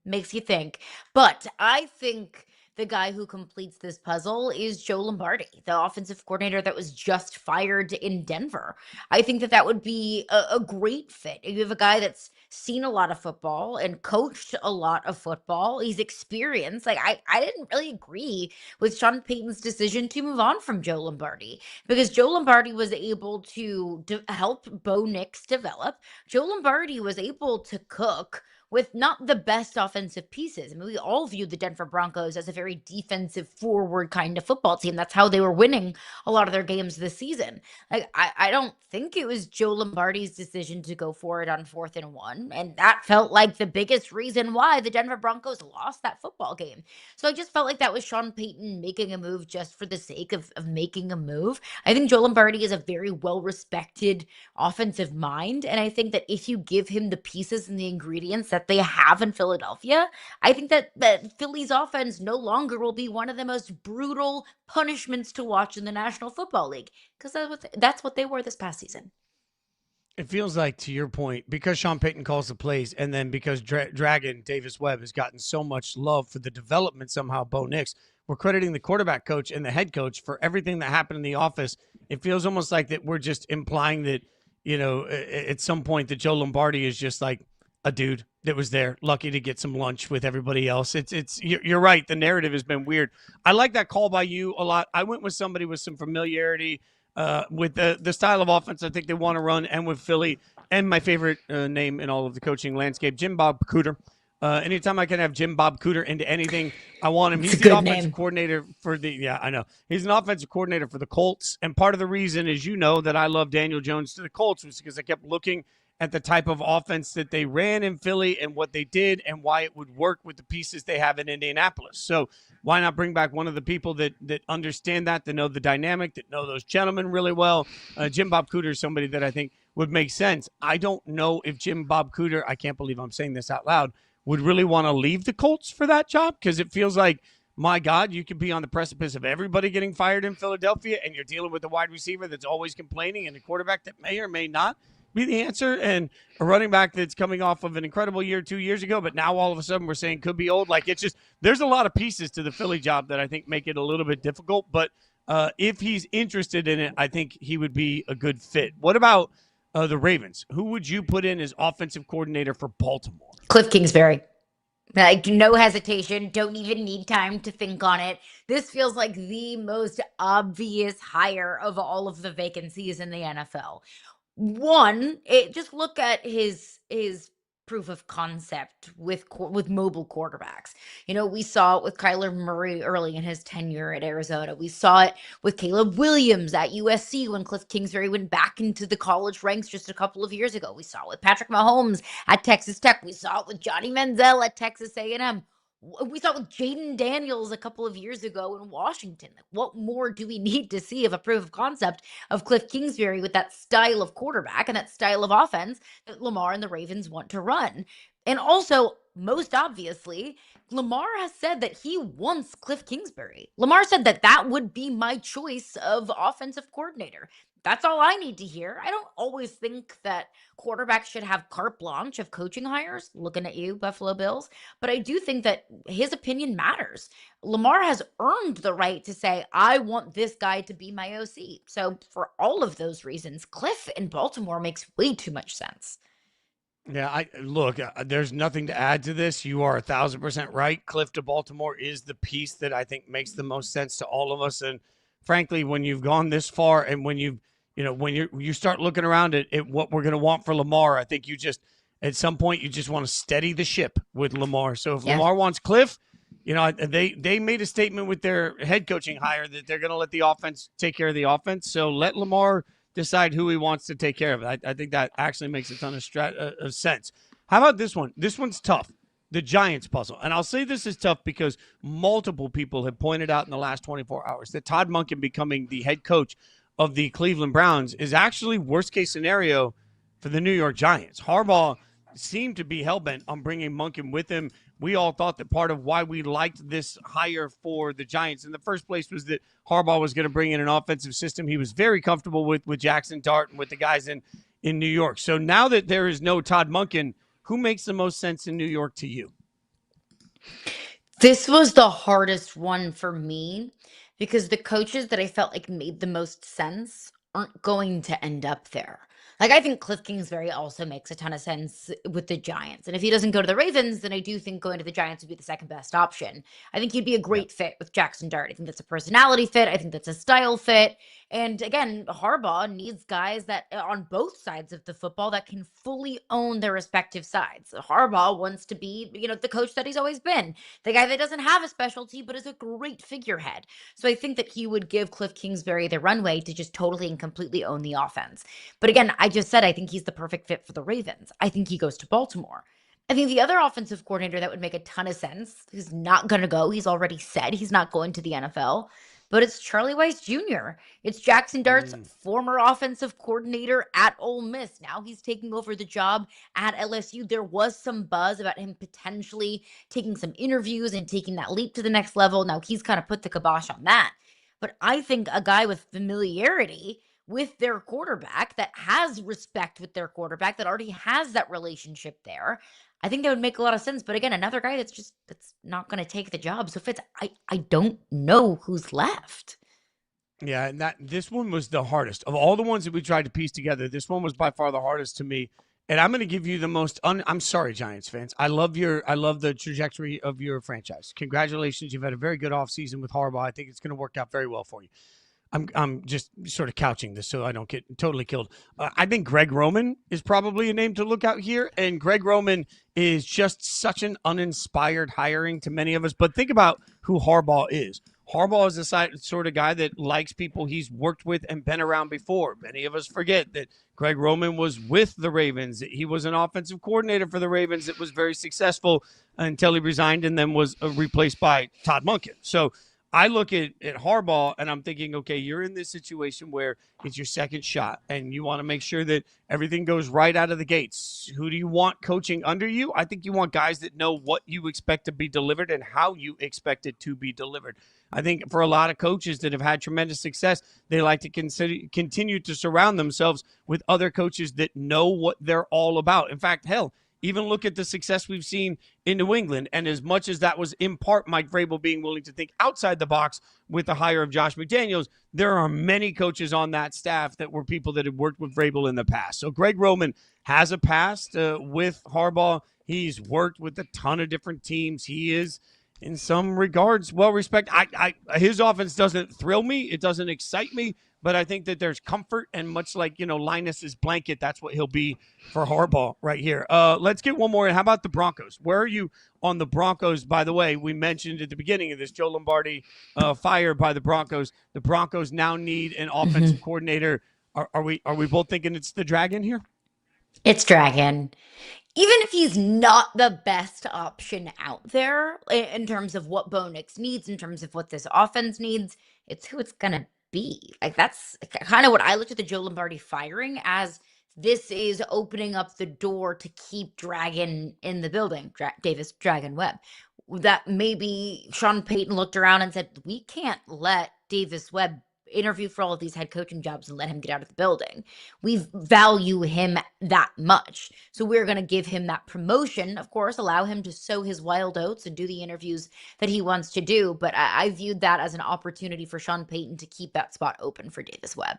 Makes you think. But I think the guy who completes this puzzle is Joe Lombardi, the offensive coordinator that was just fired in Denver. I think that would be a great fit. You have a guy that's seen a lot of football and coached a lot of football. He's experienced. Like I didn't really agree with Sean Payton's decision to move on from Joe Lombardi because Joe Lombardi was able to help Bo Nix develop. Joe Lombardi was able to cook with not the best offensive pieces. I mean, we all viewed the Denver Broncos as a very defensive forward kind of football team. That's how they were winning a lot of their games this season. Like, I don't think it was Joe Lombardi's decision to go for it on 4th and 1. And that felt like the biggest reason why the Denver Broncos lost that football game. So I just felt like that was Sean Payton making a move just for the sake of making a move. I think Joe Lombardi is a very well-respected offensive mind. And I think that if you give him the pieces and the ingredients that they have in Philadelphia, I think that Philly's offense no longer will be one of the most brutal punishments to watch in the National Football League because that's what they were this past season. It feels like, to your point, because Sean Payton calls the plays, and then because Dragon Davis Webb has gotten so much love for the development somehow, Bo Nix, we're crediting the quarterback coach and the head coach for everything that happened in the office. It feels almost like that we're just implying that, at some point that Joe Lombardi is just like a dude that was there, lucky to get some lunch with everybody else. You're right. The narrative has been weird. I like that call by you a lot. I went with somebody with some familiarity with the style of offense I think they want to run, and with Philly, and my favorite name in all of the coaching landscape, Jim Bob Cooter. Anytime I can have Jim Bob Cooter into anything, I want him. He's the offensive coordinator for I know. He's an offensive coordinator for the Colts, and part of the reason is, that I love Daniel Jones to the Colts was because I kept looking at the type of offense that they ran in Philly and what they did and why it would work with the pieces they have in Indianapolis. So why not bring back one of the people that understand that know the dynamic, that know those gentlemen really well? Jim Bob Cooter is somebody that I think would make sense. I don't know if Jim Bob Cooter, I can't believe I'm saying this out loud, would really want to leave the Colts for that job, because it feels like, my God, you could be on the precipice of everybody getting fired in Philadelphia, and you're dealing with a wide receiver that's always complaining and a quarterback that may or may not be the answer, and a running back that's coming off of an incredible year 2 years ago, but now all of a sudden we're saying could be old. Like, it's just, there's a lot of pieces to the Philly job that I think make it a little bit difficult, but if he's interested in it, I think he would be a good fit. What about the Ravens? Who would you put in as offensive coordinator for Baltimore? Cliff Kingsbury. Like, no hesitation, don't even need time to think on it. This feels like the most obvious hire of all of the vacancies in the NFL. One, just look at his proof of concept with mobile quarterbacks. We saw it with Kyler Murray early in his tenure at Arizona. We saw it with Caleb Williams at USC when Cliff Kingsbury went back into the college ranks just a couple of years ago. We saw it with Patrick Mahomes at Texas Tech. We saw it with Johnny Manziel at Texas A&M. We saw it with Jaden Daniels a couple of years ago in Washington. Like, what more do we need to see of a proof of concept of Cliff Kingsbury with that style of quarterback and that style of offense that Lamar and the Ravens want to run? And also, most obviously, Lamar has said that he wants Cliff Kingsbury. Lamar said that would be my choice of offensive coordinator. That's all I need to hear. I don't always think that quarterbacks should have carte blanche of coaching hires, looking at you, Buffalo Bills, but I do think that his opinion matters. Lamar has earned the right to say, I want this guy to be my OC. So for all of those reasons, Cliff in Baltimore makes way too much sense. Yeah, there's nothing to add to this. You are 1,000% right. Cliff to Baltimore is the piece that I think makes the most sense to all of us. And frankly, when you've gone this far and when you start looking around at what we're going to want for Lamar, I think at some point you just want to steady the ship with Lamar. So if Lamar wants Cliff, they made a statement with their head coaching hire that they're going to let the offense take care of the offense. So let Lamar decide who he wants to take care of. I think that actually makes a ton of sense. How about this one? This one's tough. The Giants puzzle. And I'll say this is tough because multiple people have pointed out in the last 24 hours that Todd Monken becoming the head coach of the Cleveland Browns is actually worst case scenario for the New York Giants. Harbaugh seemed to be hellbent on bringing Monken with him. We all thought that part of why we liked this hire for the Giants in the first place was that Harbaugh was going to bring in an offensive system he was very comfortable with Jackson Dart and with the guys in New York. So now that there is no Todd Monken, who makes the most sense in New York to you? This was the hardest one for me because the coaches that I felt like made the most sense aren't going to end up there. Like, I think Cliff Kingsbury also makes a ton of sense with the Giants. And if he doesn't go to the Ravens, then I do think going to the Giants would be the second best option. I think he'd be a great fit with Jackson Dart. I think that's a personality fit. I think that's a style fit. And again, Harbaugh needs guys that on both sides of the football that can fully own their respective sides. Harbaugh wants to be, the coach that he's always been, the guy that doesn't have a specialty, but is a great figurehead. So I think that he would give Cliff Kingsbury the runway to just totally and completely own the offense. But again, I just said I think he's the perfect fit for the Ravens. I think he goes to Baltimore. I think the other offensive coordinator that would make a ton of sense, who's not going to go, he's already said he's not going to the NFL, but it's Charlie Weiss Jr. It's Jackson Dart's former offensive coordinator at Ole Miss. Now he's taking over the job at LSU. There was some buzz about him potentially taking some interviews and taking that leap to the next level. Now he's kind of put the kibosh on that. But I think a guy with familiarity with their quarterback, that has respect with their quarterback, that already has that relationship there, I think that would make a lot of sense. But again, another guy that's not going to take the job. So I don't know who's left. Yeah, and this one was the hardest of all the ones that we tried to piece together. This one was by far the hardest to me. And I'm going to give you the most. I'm sorry, Giants fans. I love the trajectory of your franchise. Congratulations, you've had a very good offseason with Harbaugh. I think it's going to work out very well for you. I'm just sort of couching this so I don't get totally killed. I think Greg Roman is probably a name to look out here, and Greg Roman is just such an uninspired hiring to many of us. But think about who Harbaugh is. Harbaugh is the sort of guy that likes people he's worked with and been around before. Many of us forget that Greg Roman was with the Ravens. He was an offensive coordinator for the Ravens that was very successful until he resigned and then was replaced by Todd Monken. So I look at Harbaugh and I'm thinking, okay, you're in this situation where it's your second shot and you want to make sure that everything goes right out of the gates. Who do you want coaching under you? I think you want guys that know what you expect to be delivered and how you expect it to be delivered. I think for a lot of coaches that have had tremendous success, they like to continue to surround themselves with other coaches that know what they're all about. In fact, hell, even look at the success we've seen in New England. And as much as that was in part Mike Vrabel being willing to think outside the box with the hire of Josh McDaniels, there are many coaches on that staff that were people that had worked with Vrabel in the past. So Greg Roman has a past with Harbaugh. He's worked with a ton of different teams. He is, in some regards, well-respected. His offense doesn't thrill me. It doesn't excite me. But I think that there's comfort, and much like, Linus's blanket, that's what he'll be for Harbaugh right here. Let's get one more. How about the Broncos? Where are you on the Broncos? By the way, we mentioned at the beginning of this, Joe Lombardi fired by the Broncos. The Broncos now need an offensive coordinator. Are we both thinking it's the Dragon here? It's Dragon. Even if he's not the best option out there in terms of what Bo Nix needs, in terms of what this offense needs, it's who it's going to be. Like, that's kind of what I looked at the Joe Lombardi firing as. This is opening up the door to keep Dragon in the building, Davis Dragon Webb. That maybe Sean Payton looked around and said, we can't let Davis Webb interview for all of these head coaching jobs and let him get out of the building. We value him that much. So we're going to give him that promotion, of course, allow him to sow his wild oats and do the interviews that he wants to do. But I viewed that as an opportunity for Sean Payton to keep that spot open for Davis Webb.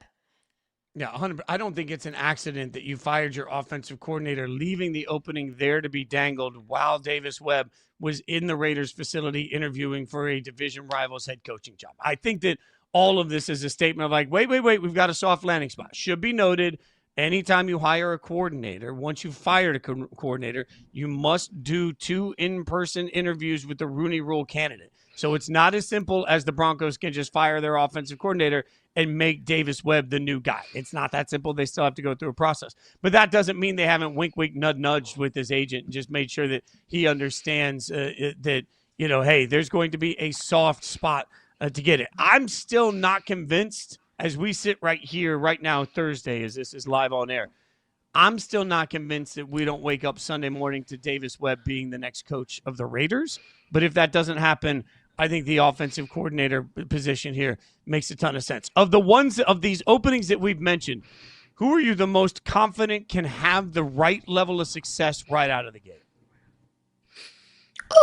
Yeah, 100%. I don't think it's an accident that you fired your offensive coordinator, leaving the opening there to be dangled while Davis Webb was in the Raiders facility interviewing for a division rival's head coaching job. I think that all of this is a statement of like, wait, we've got a soft landing spot. Should be noted, anytime you hire a coordinator, once you've fired a coordinator, you must do 2 in-person interviews with the Rooney Rule candidate. So it's not as simple as the Broncos can just fire their offensive coordinator and make Davis Webb the new guy. It's not that simple. They still have to go through a process. But that doesn't mean they haven't wink, nudged with his agent and just made sure that he understands that, hey, there's going to be a soft spot to get it. I'm still not convinced, as we sit right here, right now, Thursday, as this is live on air, I'm still not convinced that we don't wake up Sunday morning to Davis Webb being the next coach of the Raiders. But if that doesn't happen, I think the offensive coordinator position here makes a ton of sense. Of these openings that we've mentioned, who are you the most confident can have the right level of success right out of the gate?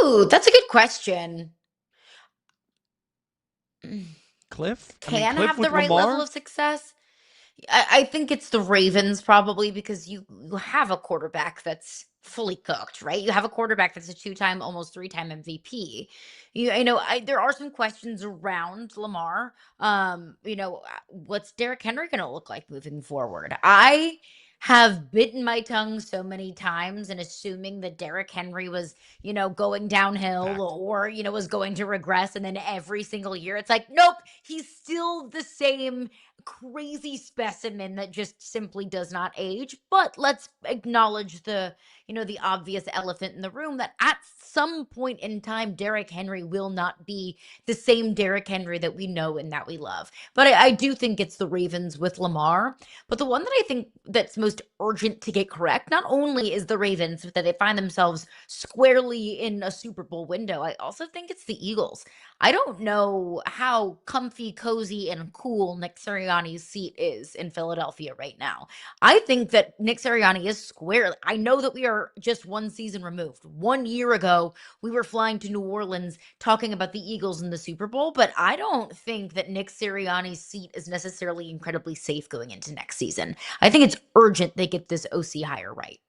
Ooh, that's a good question. Cliff? Can Cliff have with the right Lamar? level of success? I think it's the Ravens probably, because you have a quarterback that's fully cooked, right? You have a quarterback that's a 2-time, almost 3-time MVP. There are some questions around Lamar. What's Derrick Henry going to look like moving forward? I have bitten my tongue so many times and assuming that Derrick Henry was, going downhill or, was going to regress. And then every single year it's like, nope, he's still the same crazy specimen that just simply does not age. But let's acknowledge the obvious elephant in the room that at some point in time, Derrick Henry will not be the same Derrick Henry that we know and that we love. But I do think it's the Ravens with Lamar. But the one that I think that's most urgent to get correct, not only is the Ravens that they find themselves squarely in a Super Bowl window, I also think it's the Eagles. I don't know how comfy, cozy, and cool Nick Sirianni's seat is in Philadelphia right now. I think that Nick Sirianni is squarely. I know that we are just one season removed. 1 year ago, we were flying to New Orleans talking about the Eagles in the Super Bowl, but I don't think that Nick Sirianni's seat is necessarily incredibly safe going into next season. I think it's urgent they get this OC hire right.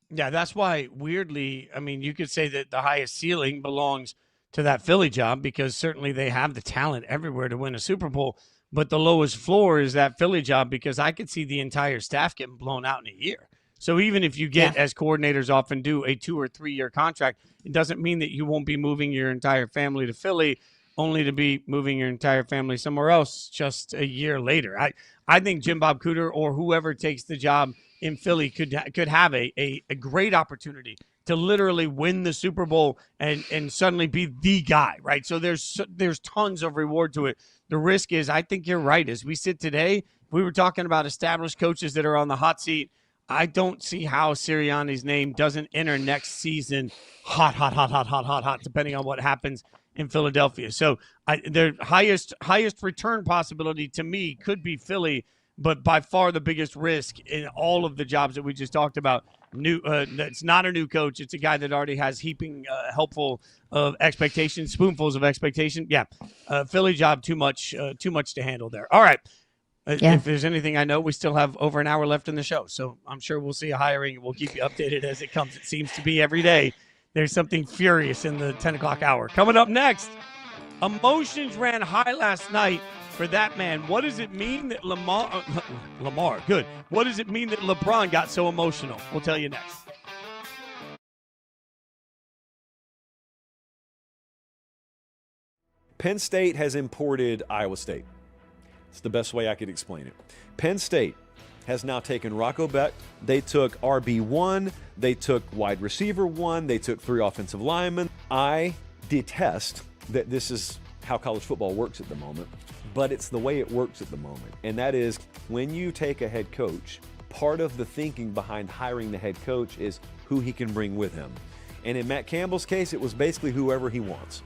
Yeah, that's why, weirdly, you could say that the highest ceiling belongs to that Philly job because certainly they have the talent everywhere to win a Super Bowl. But the lowest floor is that Philly job because I could see the entire staff getting blown out in a year. So even if you get, as coordinators often do, a 2 or 3 year contract, it doesn't mean that you won't be moving your entire family to Philly only to be moving your entire family somewhere else just a year later. I think Jim Bob Cooter or whoever takes the job in Philly could have a great opportunity to literally win the Super Bowl and suddenly be the guy, right? So there's tons of reward to it. The risk is, I think you're right. As we sit today, we were talking about established coaches that are on the hot seat. I don't see how Sirianni's name doesn't enter next season hot, depending on what happens in Philadelphia. So their highest return possibility to me could be Philly, but by far the biggest risk in all of the jobs that we just talked about. It's not a new coach. It's a guy that already has heaping helpful of expectations, spoonfuls of expectation. Yeah, Philly job too much to handle there. All right. If there's anything I know, we still have over an hour left in the show, so I'm sure we'll see a hiring. We'll keep you updated as it comes. It seems to be every day. There's something furious in the 10 o'clock hour. Coming up next, emotions ran high last night for that man. What does it mean that Lamar, good. What does it mean that LeBron got so emotional? We'll tell you next. Penn State has imported Iowa State. It's the best way I could explain it. Penn State has now taken Rocco Beck. They took RB1. They took wide receiver 1. They took 3 offensive linemen. I detest that this is how college football works at the moment, but it's the way it works at the moment. And that is when you take a head coach, part of the thinking behind hiring the head coach is who he can bring with him. And in Matt Campbell's case, it was basically whoever he wants.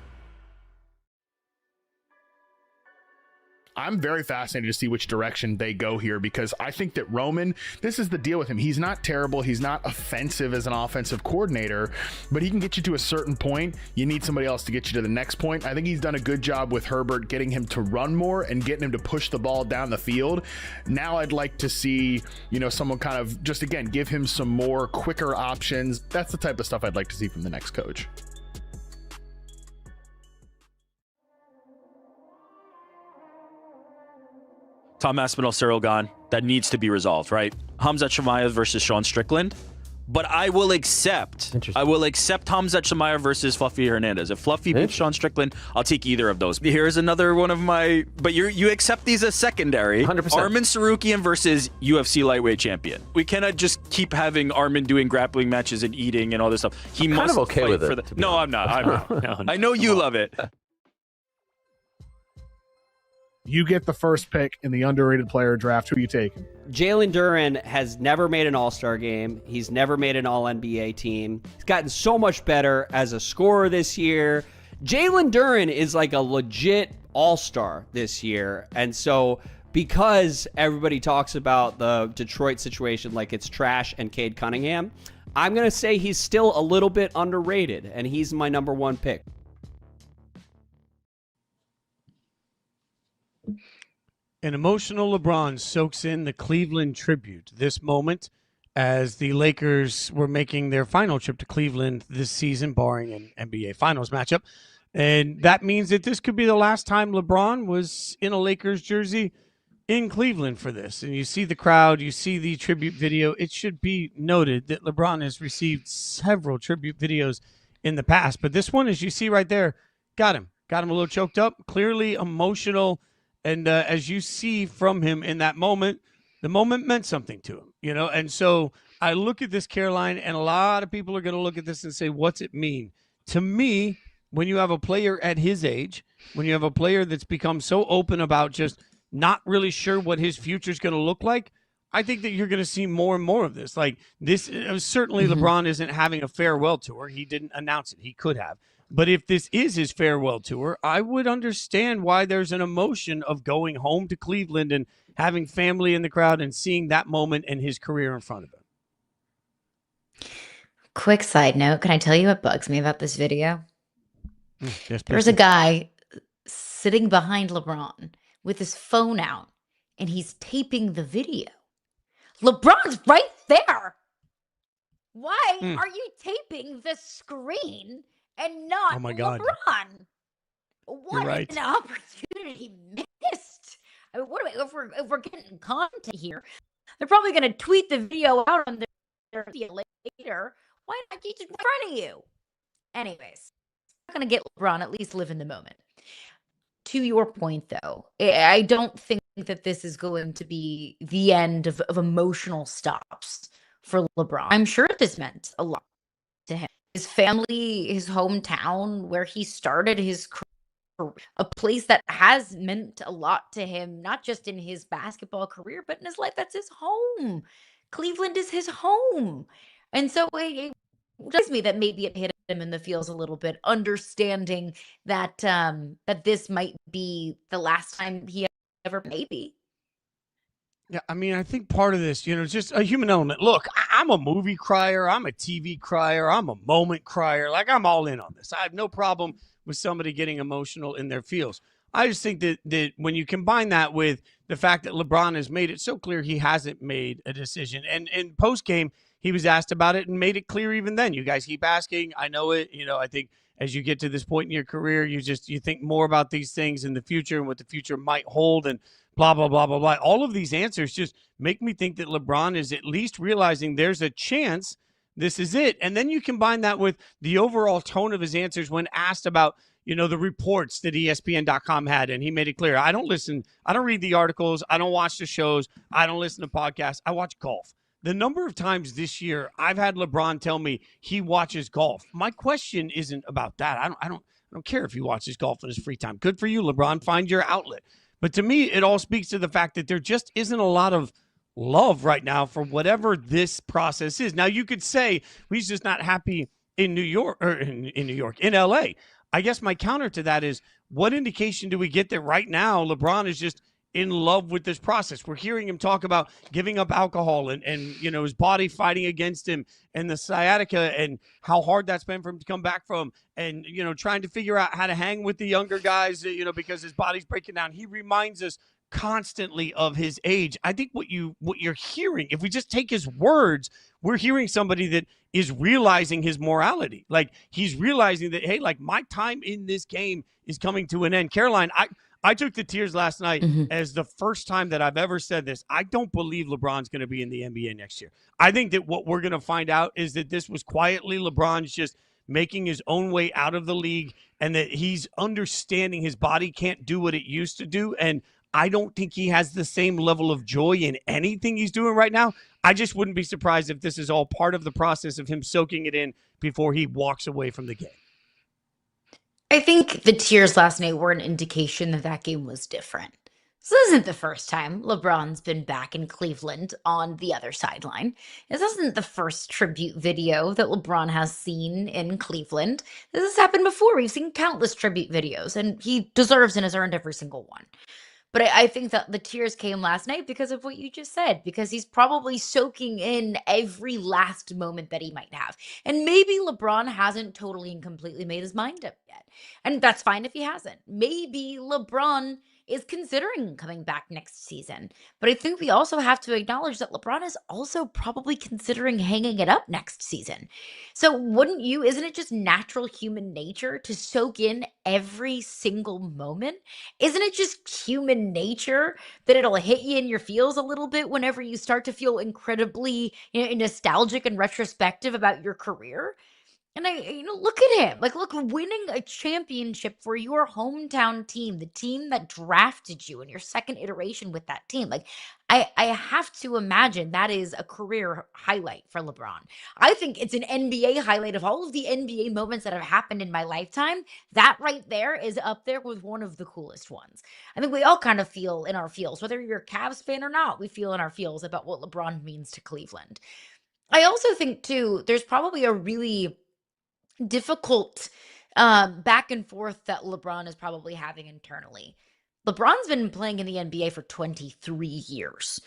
I'm very fascinated to see which direction they go here, because I think that Roman, this is the deal with him. He's not terrible. He's not offensive as an offensive coordinator, but he can get you to a certain point. You need somebody else to get you to the next point. I think he's done a good job with Herbert, getting him to run more and getting him to push the ball down the field. Now I'd like to see, someone kind of just, again, give him some more quicker options. That's the type of stuff I'd like to see from the next coach. Tom Aspinall, Cyril Gahn, that needs to be resolved, right? Hamzat Shemaev versus Sean Strickland. But I will accept Hamzat Shemaev versus Fluffy Hernandez. If Fluffy beats Sean Strickland, I'll take either of those. Here's another one of my, but you accept these as secondary. 100%. Armin Sarukian versus UFC lightweight champion. We cannot just keep having Armin doing grappling matches and eating and all this stuff. I'm kind of okay with it. No, I'm not. No, I know you love it. You get the first pick in the underrated player draft. Who are you taking? Jalen Duren has never made an All-Star game. He's never made an All-NBA team. He's gotten so much better as a scorer this year. Jalen Duren is like a legit All-Star this year. And so because everybody talks about the Detroit situation like it's trash and Cade Cunningham, I'm going to say he's still a little bit underrated, and he's my number one pick. An emotional LeBron soaks in the Cleveland tribute this moment as the Lakers were making their final trip to Cleveland this season, barring an NBA Finals matchup. And that means that this could be the last time LeBron was in a Lakers jersey in Cleveland for this. And you see the crowd, you see the tribute video. It should be noted that LeBron has received several tribute videos in the past. But this one, as you see right there, got him a little choked up, clearly emotional. And as you see from him in that moment, the moment meant something to him, And so I look at this, Caroline, and a lot of people are going to look at this and say, what's it mean? To me, when you have a player at his age, when you have a player that's become so open about just not really sure what his future is going to look like, I think that you're going to see more and more of this. Like this, certainly LeBron isn't having a farewell tour. He didn't announce it. He could have. But if this is his farewell tour, I would understand why there's an emotion of going home to Cleveland and having family in the crowd and seeing that moment and his career in front of him. Quick side note, can I tell you what bugs me about this video? Yes, There's a guy sitting behind LeBron with his phone out, and he's taping the video. LeBron's right there. Why are you taping the screen and not Oh my God. LeBron? What right. an opportunity missed. I mean, if we're getting content here, they're probably going to tweet the video out on their later. Why not keep it in front of you? Anyways, I'm not going to get LeBron, at least live in the moment. To your point, though, I don't think that this is going to be the end of emotional stops for LeBron. I'm sure this meant a lot to him. His family, his hometown, where he started his career, a place that has meant a lot to him, not just in his basketball career, but in his life. That's his home. Cleveland is his home. And so it does me that maybe it hit him in the feels a little bit, understanding that that this might be the last time he ever, maybe. Yeah, I mean, I think part of this, it's just a human element. Look, I'm a movie crier. I'm a TV crier. I'm a moment crier. Like, I'm all in on this. I have no problem with somebody getting emotional in their feels. I just think that when you combine that with the fact that LeBron has made it so clear he hasn't made a decision, and in post-game, he was asked about it and made it clear even then. You guys keep asking. I know it. I think as you get to this point in your career, you think more about these things in the future and what the future might hold and blah, blah, blah, blah, blah. All of these answers just make me think that LeBron is at least realizing there's a chance this is it. And then you combine that with the overall tone of his answers when asked about, the reports that ESPN.com had. And he made it clear. I don't listen. I don't read the articles. I don't watch the shows. I don't listen to podcasts. I watch golf. The number of times this year I've had LeBron tell me he watches golf. My question isn't about that. I don't care if he watches golf in his free time. Good for you, LeBron. Find your outlet. But to me, it all speaks to the fact that there just isn't a lot of love right now for whatever this process is. Now, you could say he's just not happy in New York or in LA. I guess my counter to that is, what indication do we get that right now LeBron is just in love with this process. We're hearing him talk about giving up alcohol and his body fighting against him and the sciatica and how hard that's been for him to come back from, and trying to figure out how to hang with the younger guys, because his body's breaking down. He reminds us constantly of his age. I think what you're hearing, if we just take his words, we're hearing somebody that is realizing his morality. Like, he's realizing that, hey, like, my time in this game is coming to an end. Caroline, I took the tears last night as the first time that I've ever said this. I don't believe LeBron's going to be in the NBA next year. I think that what we're going to find out is that this was quietly LeBron's just making his own way out of the league, and that he's understanding his body can't do what it used to do. And I don't think he has the same level of joy in anything he's doing right now. I just wouldn't be surprised if this is all part of the process of him soaking it in before he walks away from the game. I think the tears last night were an indication that that game was different. This isn't the first time LeBron's been back in Cleveland on the other sideline. This isn't the first tribute video that LeBron has seen in Cleveland. This has happened before. We've seen countless tribute videos, and he deserves and has earned every single one. But I think that the tears came last night because of what you just said, because he's probably soaking in every last moment that he might have. And maybe LeBron hasn't totally and completely made his mind up yet. And that's fine if he hasn't. Maybe LeBron is considering coming back next season. But I think we also have to acknowledge that LeBron is also probably considering hanging it up next season. So isn't it just natural human nature to soak in every single moment? Isn't it just human nature that it'll hit you in your feels a little bit whenever you start to feel incredibly nostalgic and retrospective about your career? And look at him. Like, look, winning a championship for your hometown team, the team that drafted you in your second iteration with that team. Like, I have to imagine that is a career highlight for LeBron. I think it's an NBA highlight of all of the NBA moments that have happened in my lifetime. That right there is up there with one of the coolest ones. I think we all kind of feel in our feels, whether you're a Cavs fan or not, we feel in our feels about what LeBron means to Cleveland. I also think, too, there's probably a really difficult back and forth that LeBron is probably having internally. LeBron's been playing in the NBA for 23 years.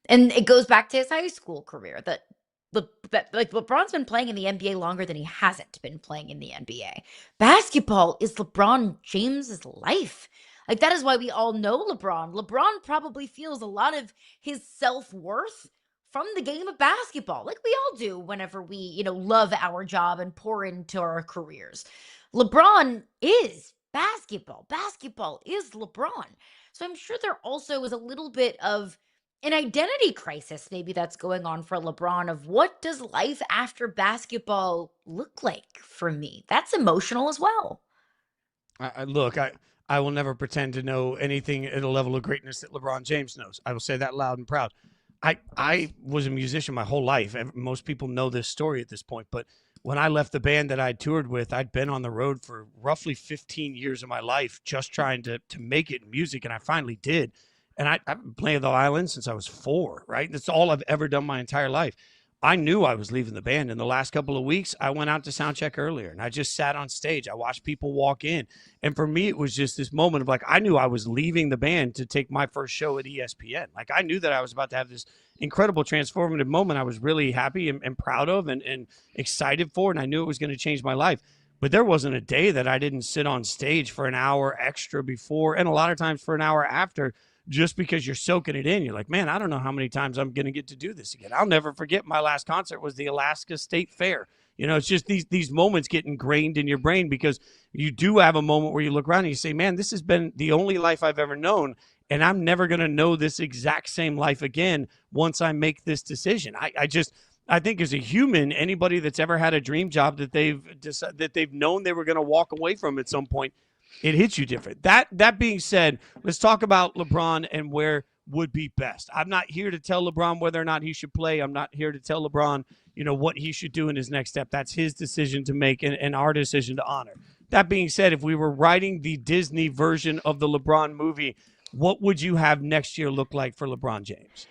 And it goes back to his high school career that LeBron's been playing in the NBA longer than he hasn't been playing in the NBA. Basketball is LeBron James's life. Like, that is why we all know LeBron. LeBron probably feels a lot of his self-worth from the game of basketball, like we all do whenever we, love our job and pour into our careers. LeBron is basketball. Basketball is LeBron. So I'm sure there also is a little bit of an identity crisis maybe that's going on for LeBron of what does life after basketball look like for me? That's emotional as well. I will never pretend to know anything at a level of greatness that LeBron James knows. I will say that loud and proud. I was a musician my whole life. Most people know this story at this point, but when I left the band that I toured with, I'd been on the road for roughly 15 years of my life just trying to make it in music, and I finally did. And I've been playing the violin since I was 4, right? That's all I've ever done my entire life. I knew I was leaving the band. In the last couple of weeks, I went out to sound check earlier, and I just sat on stage. I watched people walk in. And for me, it was just this moment of, like, I knew I was leaving the band to take my first show at ESPN. Like, I knew that I was about to have this incredible transformative moment I was really happy and proud of and excited for, and I knew it was going to change my life. But there wasn't a day that I didn't sit on stage for an hour extra before, and a lot of times for an hour after, just because you're soaking it in. You're like, man, I don't know how many times I'm going to get to do this again. I'll never forget my last concert was the Alaska State Fair. It's just these moments get ingrained in your brain because you do have a moment where you look around and you say, man, this has been the only life I've ever known, and I'm never going to know this exact same life again once I make this decision. I think as a human, anybody that's ever had a dream job that they've known they were going to walk away from at some point, it hits you different. That being said, let's talk about LeBron and where would be best. I'm not here to tell LeBron whether or not he should play. I'm not here to tell LeBron, what he should do in his next step. That's his decision to make and our decision to honor. That being said, if we were writing the Disney version of the LeBron movie, what would you have next year look like for LeBron James?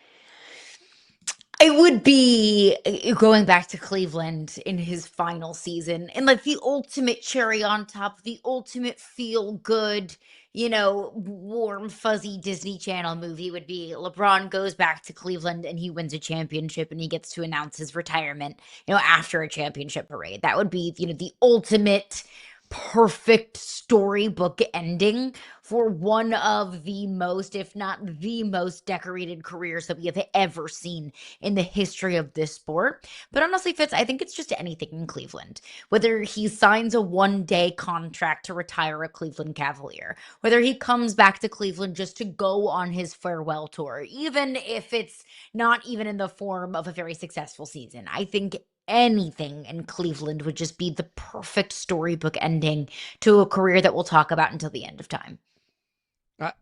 It would be going back to Cleveland in his final season and like the ultimate cherry on top, the ultimate feel good, warm, fuzzy Disney Channel movie would be LeBron goes back to Cleveland and he wins a championship and he gets to announce his retirement, after a championship parade. That would be, the ultimate perfect storybook ending for one of the most, if not the most decorated careers that we have ever seen in the history of this sport. But honestly, Fitz, I think it's just anything in Cleveland. Whether he signs a one-day contract to retire a Cleveland Cavalier, whether he comes back to Cleveland just to go on his farewell tour, even if it's not even in the form of a very successful season. I think anything in Cleveland would just be the perfect storybook ending to a career that we'll talk about until the end of time.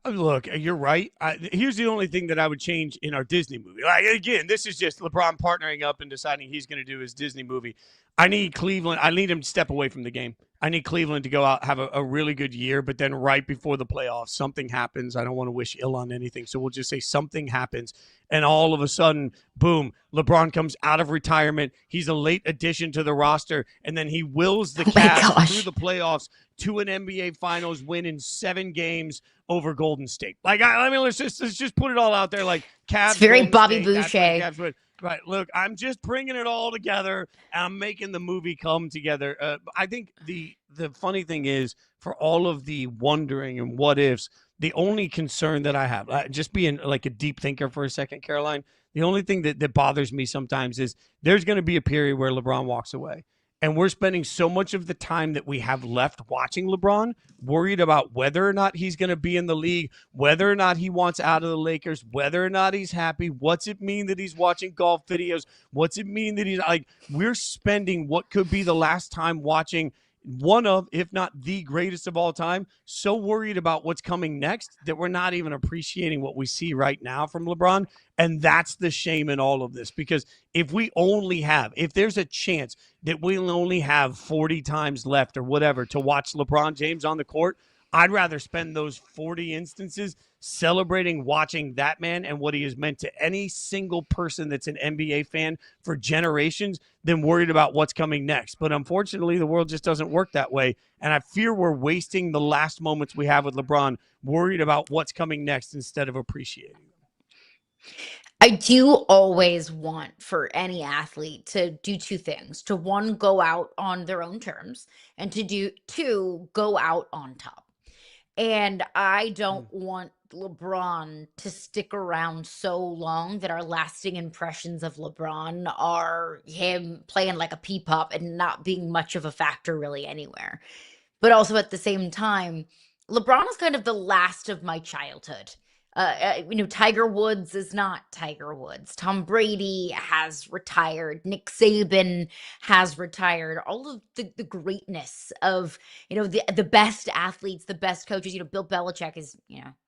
Look, you're right. Here's the only thing that I would change in our Disney movie. Again, this is just LeBron partnering up and deciding he's going to do his Disney movie. I need Cleveland. I need him to step away from the game. I need Cleveland to go out, have a really good year, but then right before the playoffs, something happens. I don't want to wish ill on anything, so we'll just say something happens, and all of a sudden, boom, LeBron comes out of retirement. He's a late addition to the roster, and then he wills the Cavs through the playoffs to an NBA Finals win in 7 games over Golden State. I mean, let's just put it all out there. Like, Cavs, it's very Golden Bobby State, Boucher. Cavs win. Right. Look, I'm just bringing it all together, and I'm making the movie come together. I think the funny thing is, for all of the wondering and what ifs, the only concern that I have, just being like a deep thinker for a second, Caroline, the only thing that bothers me sometimes is there's going to be a period where LeBron walks away. And we're spending so much of the time that we have left watching LeBron worried about whether or not he's going to be in the league, whether or not he wants out of the Lakers, whether or not he's happy. What's it mean that he's watching golf videos? What's it mean that he's we're spending what could be the last time watching one of, if not the greatest of all time, so worried about what's coming next that we're not even appreciating what we see right now from LeBron. And that's the shame in all of this, because if there's a chance that we'll only have 40 times left or whatever to watch LeBron James on the court, I'd rather spend those 40 instances celebrating watching that man and what he has meant to any single person that's an NBA fan for generations than worried about what's coming next. But unfortunately, the world just doesn't work that way. And I fear we're wasting the last moments we have with LeBron worried about what's coming next instead of appreciating them. I do always want for any athlete to do 2 things. To, 1, go out on their own terms, and to 2, go out on top. And I don't want LeBron to stick around so long that our lasting impressions of LeBron are him playing like a pee-pop and not being much of a factor really anywhere. But also at the same time, LeBron is kind of the last of my childhood. Tiger Woods is not Tiger Woods. Tom Brady has retired. Nick Saban has retired. All of the greatness of, the best athletes, the best coaches. Bill Belichick is,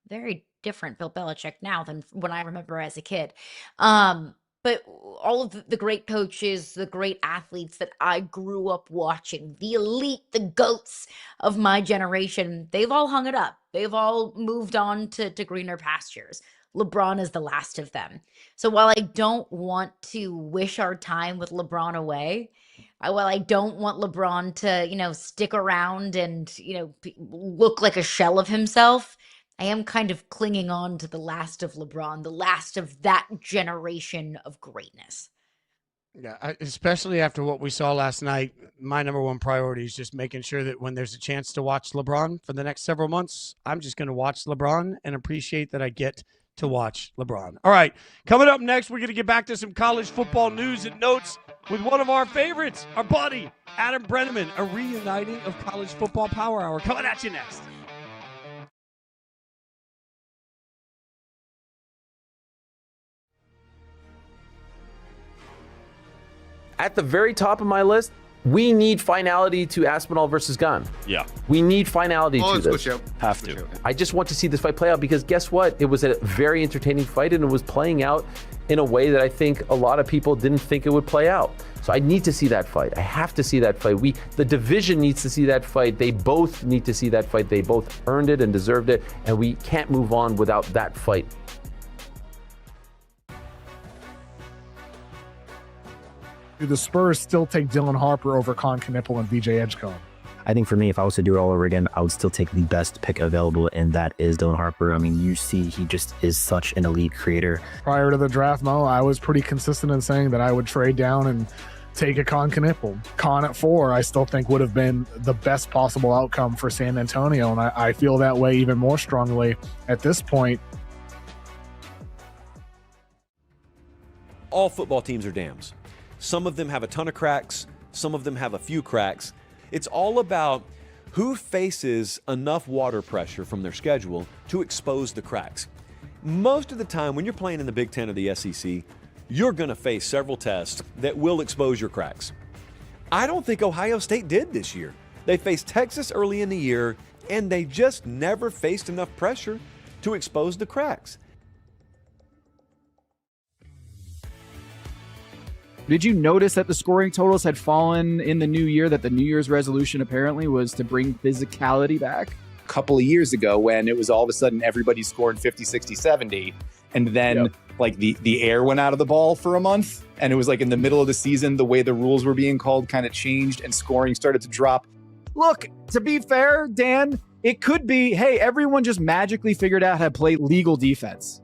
very different Bill Belichick now than when I remember as a kid. But all of the great coaches, the great athletes that I grew up watching, the elite, the GOATs of my generation, they've all hung it up. They've all moved on to greener pastures. LeBron is the last of them. So while I don't want to wish our time with LeBron away, while I don't want LeBron to, stick around and, look like a shell of himself, I am kind of clinging on to the last of LeBron, the last of that generation of greatness. Yeah, especially after what we saw last night, my number one priority is just making sure that when there's a chance to watch LeBron for the next several months, I'm just going to watch LeBron and appreciate that I get to watch LeBron. All right, coming up next, we're going to get back to some college football news and notes with one of our favorites, our buddy, Adam Breneman, a reuniting of college football power hour. Coming at you next. At the very top of my list, we need finality to Aspinall versus Gunn. Yeah. We need finality to this. Have to. I just want to see this fight play out because guess what? It was a very entertaining fight and it was playing out in a way that I think a lot of people didn't think it would play out. So I need to see that fight. I have to see that fight. The division needs to see that fight. They both need to see that fight. They both earned it and deserved it, and we can't move on without that fight. Do the Spurs still take Dylan Harper over Con Knippel and VJ Edgecombe? I think for me, if I was to do it all over again, I would still take the best pick available, and that is Dylan Harper. I mean, you see he just is such an elite creator. Prior to the draft, Mo, I was pretty consistent in saying that I would trade down and take a Knipple. Con at 4, I still think would have been the best possible outcome for San Antonio, and I feel that way even more strongly at this point. All football teams are dams. Some of them have a ton of cracks. Some of them have a few cracks. It's all about who faces enough water pressure from their schedule to expose the cracks. Most of the time when you're playing in the Big Ten or the SEC, you're going to face several tests that will expose your cracks. I don't think Ohio State did this year. They faced Texas early in the year, and they just never faced enough pressure to expose the cracks. Did you notice that the scoring totals had fallen in the new year, that the New Year's resolution apparently was to bring physicality back? A couple of years ago when it was all of a sudden everybody scored 50, 60, 70, and then like the air went out of the ball for a month, and it was like in the middle of the season, the way the rules were being called kind of changed and scoring started to drop. Look, to be fair, Dan, it could be, hey, everyone just magically figured out how to play legal defense.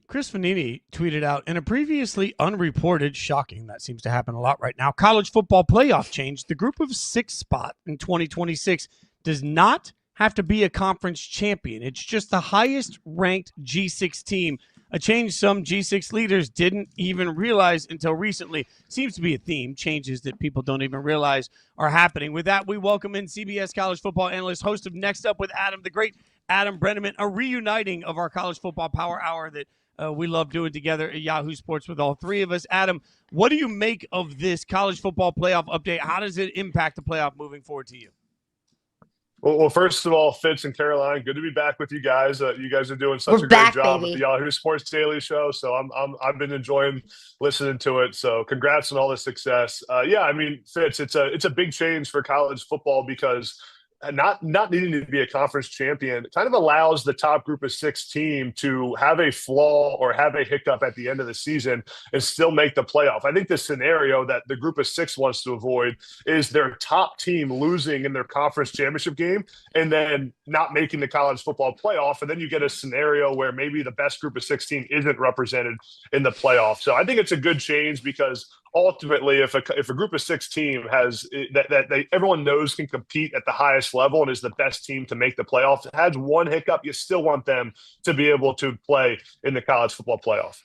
Chris Vanini tweeted out, in a previously unreported, shocking, that seems to happen a lot right now, college football playoff change, the group of 6 spot in 2026 does not have to be a conference champion. It's just the highest ranked G6 team, a change some G6 leaders didn't even realize until recently. Seems to be a theme, changes that people don't even realize are happening. With that, we welcome in CBS college football analyst, host of Next Up with Adam, the great Adam Breneman, a reuniting of our college football power hour that we love doing together at Yahoo Sports with all three of us. Adam, what do you make of this college football playoff update? How does it impact the playoff moving forward to you? Well, first of all, Fitz and Caroline, good to be back with you guys. You guys are doing such a back, great job baby. with the Yahoo Sports Daily Show. So I've been enjoying listening to it. So congrats on all the success. Yeah, I mean, Fitz, it's a big change for college football because not needing to be a conference champion kind of allows the top group of 6 team to have a flaw or have a hiccup at the end of the season and still make the playoff. I think the scenario that the group of 6 wants to avoid is their top team losing in their conference championship game and then not making the college football playoff. And then you get a scenario where maybe the best group of 6 team isn't represented in the playoff. So I think it's a good change because ultimately, if a group of 6 team has that everyone knows can compete at the highest level and is the best team to make the playoffs, it has one hiccup, you still want them to be able to play in the college football playoff.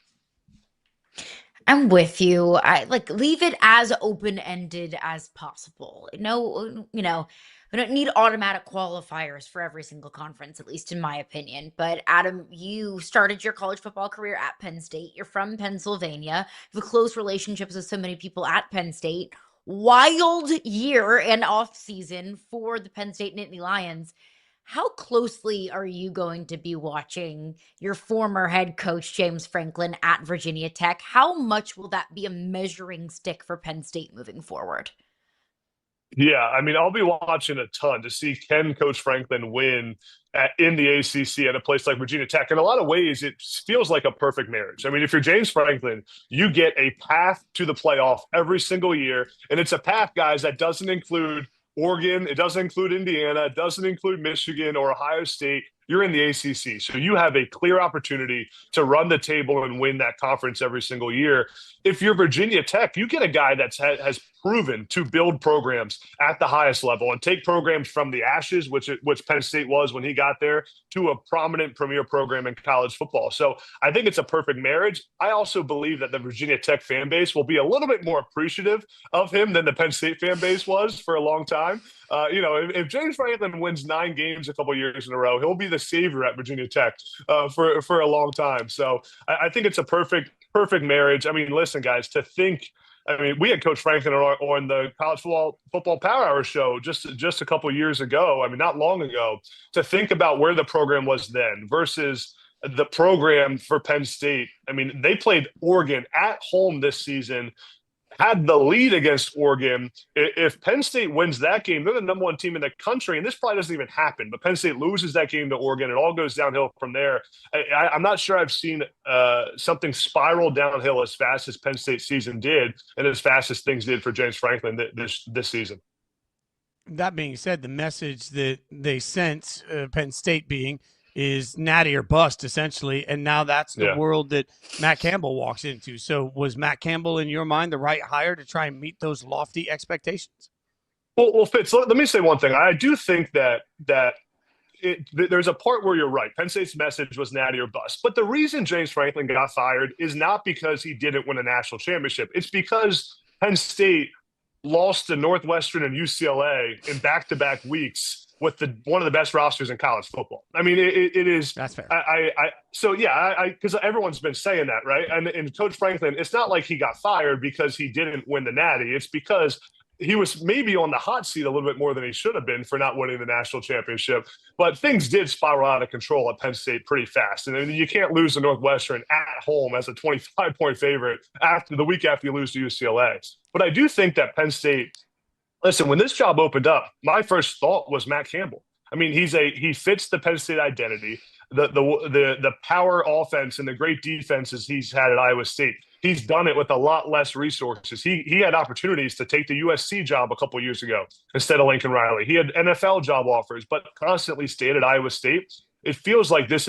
I'm with you. I leave it as open-ended as possible. No, we don't need automatic qualifiers for every single conference, at least in my opinion. But Adam, you started your college football career at Penn State. You're from Pennsylvania. You have close relationships with so many people at Penn State. Wild year and off season for the Penn State Nittany Lions. How closely are you going to be watching your former head coach, James Franklin, at Virginia Tech? How much will that be a measuring stick for Penn State moving forward? Yeah, I mean, I'll be watching a ton to see can Coach Franklin win in the ACC at a place like Virginia Tech. In a lot of ways, it feels like a perfect marriage. I mean, if you're James Franklin, you get a path to the playoff every single year, and it's a path, guys, that doesn't include Oregon, it doesn't include Indiana, it doesn't include Michigan or Ohio State. You're in the ACC, so you have a clear opportunity to run the table and win that conference every single year. If you're Virginia Tech, you get a guy that has proven to build programs at the highest level and take programs from the ashes, which Penn State was when he got there, to a prominent premier program in college football. So I think it's a perfect marriage. I also believe that the Virginia Tech fan base will be a little bit more appreciative of him than the Penn State fan base was for a long time. If James Franklin wins 9 games a couple years in a row, he'll be the savior at Virginia Tech for a long time. So I think it's a perfect marriage. I mean, listen, guys, we had Coach Franklin on the College Football Power Hour show just a couple years ago. I mean, not long ago. To think about where the program was then versus the program for Penn State. I mean, they played Oregon at home this season. had the lead against Oregon. If Penn State wins that game, they're the number one team in the country, and this probably doesn't even happen. But Penn State loses that game to Oregon, it all goes downhill from there. I'm not sure I've seen something spiral downhill as fast as Penn State season did, and as fast as things did for James Franklin this season. That being said, the message that they sent, Penn State being, is natty or bust, essentially, and now that's the world that Matt Campbell walks into. So was Matt Campbell, in your mind, the right hire to try and meet those lofty expectations? Well, Fitz, let me say one thing. I do think that there's a part where you're right. Penn State's message was natty or bust. But the reason James Franklin got fired is not because he didn't win a national championship. It's because Penn State lost to Northwestern and UCLA in back-to-back weeks with one of the best rosters in college football. I mean, it is. That's fair. Because everyone's been saying that, right? And Coach Franklin, it's not like he got fired because he didn't win the Natty. It's because he was maybe on the hot seat a little bit more than he should have been for not winning the national championship. But things did spiral out of control at Penn State pretty fast. And you can't lose to Northwestern at home as a 25-point favorite the week after you lose to UCLA. But I do think that Penn State, listen, when this job opened up, my first thought was Matt Campbell. I mean, he fits the Penn State identity, the power offense and the great defenses he's had at Iowa State. He's done it with a lot less resources. He had opportunities to take the USC job a couple of years ago instead of Lincoln Riley. He had NFL job offers, but constantly stayed at Iowa State. It feels like this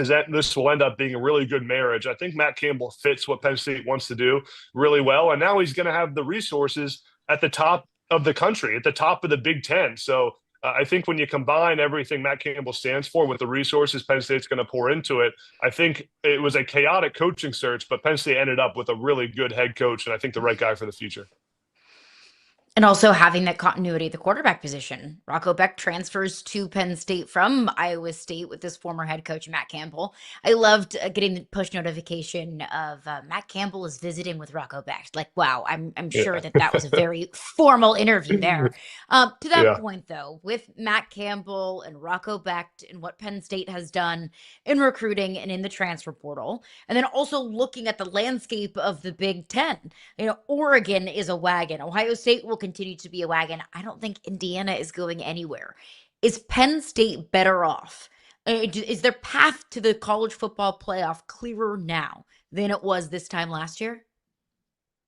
will end up being a really good marriage. I think Matt Campbell fits what Penn State wants to do really well, and now he's going to have the resources at the top of the country, at the top of the Big Ten. So I think when you combine everything Matt Campbell stands for with the resources Penn State's going to pour into it, I think it was a chaotic coaching search, but Penn State ended up with a really good head coach, and I think the right guy for the future. And also having that continuity at the quarterback position. Rocco Beck transfers to Penn State from Iowa State with his former head coach, Matt Campbell. I loved getting the push notification of Matt Campbell is visiting with Rocco Beck. Like, wow, I'm sure that was a very formal interview there. To that point, though, with Matt Campbell and Rocco Beck and what Penn State has done in recruiting and in the transfer portal, and then also looking at the landscape of the Big Ten, Oregon is a wagon. Ohio State will continue to be a wagon. I don't think Indiana is going anywhere. Is Penn State better off? Is their path to the college football playoff clearer now than it was this time last year?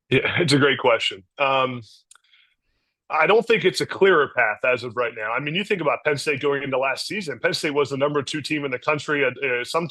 Yeah, it's a great question. I don't think it's a clearer path as of right now. I mean, you think about Penn State going into last season. Penn State was the number 2 team in the country. Some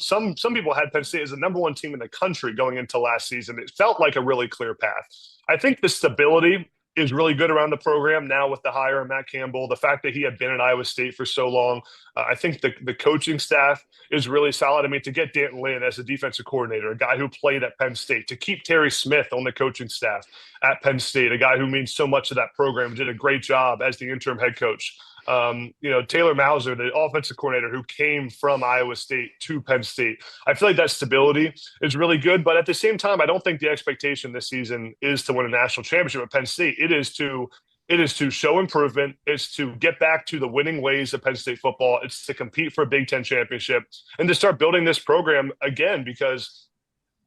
people had Penn State as the number 1 team in the country going into last season. It felt like a really clear path. I think the stability is really good around the program now with the hire of Matt Campbell. The fact that he had been at Iowa State for so long, I think the coaching staff is really solid. I mean, to get Danton Lynn as a defensive coordinator, a guy who played at Penn State, to keep Terry Smith on the coaching staff at Penn State, a guy who means so much to that program, did a great job as the interim head coach. Taylor Mauser, the offensive coordinator who came from Iowa State to Penn State. I feel like that stability is really good, but at the same time, I don't think the expectation this season is to win a national championship at Penn State. It is to show improvement. It's to get back to the winning ways of Penn State football. It's to compete for a Big Ten championship and to start building this program again, because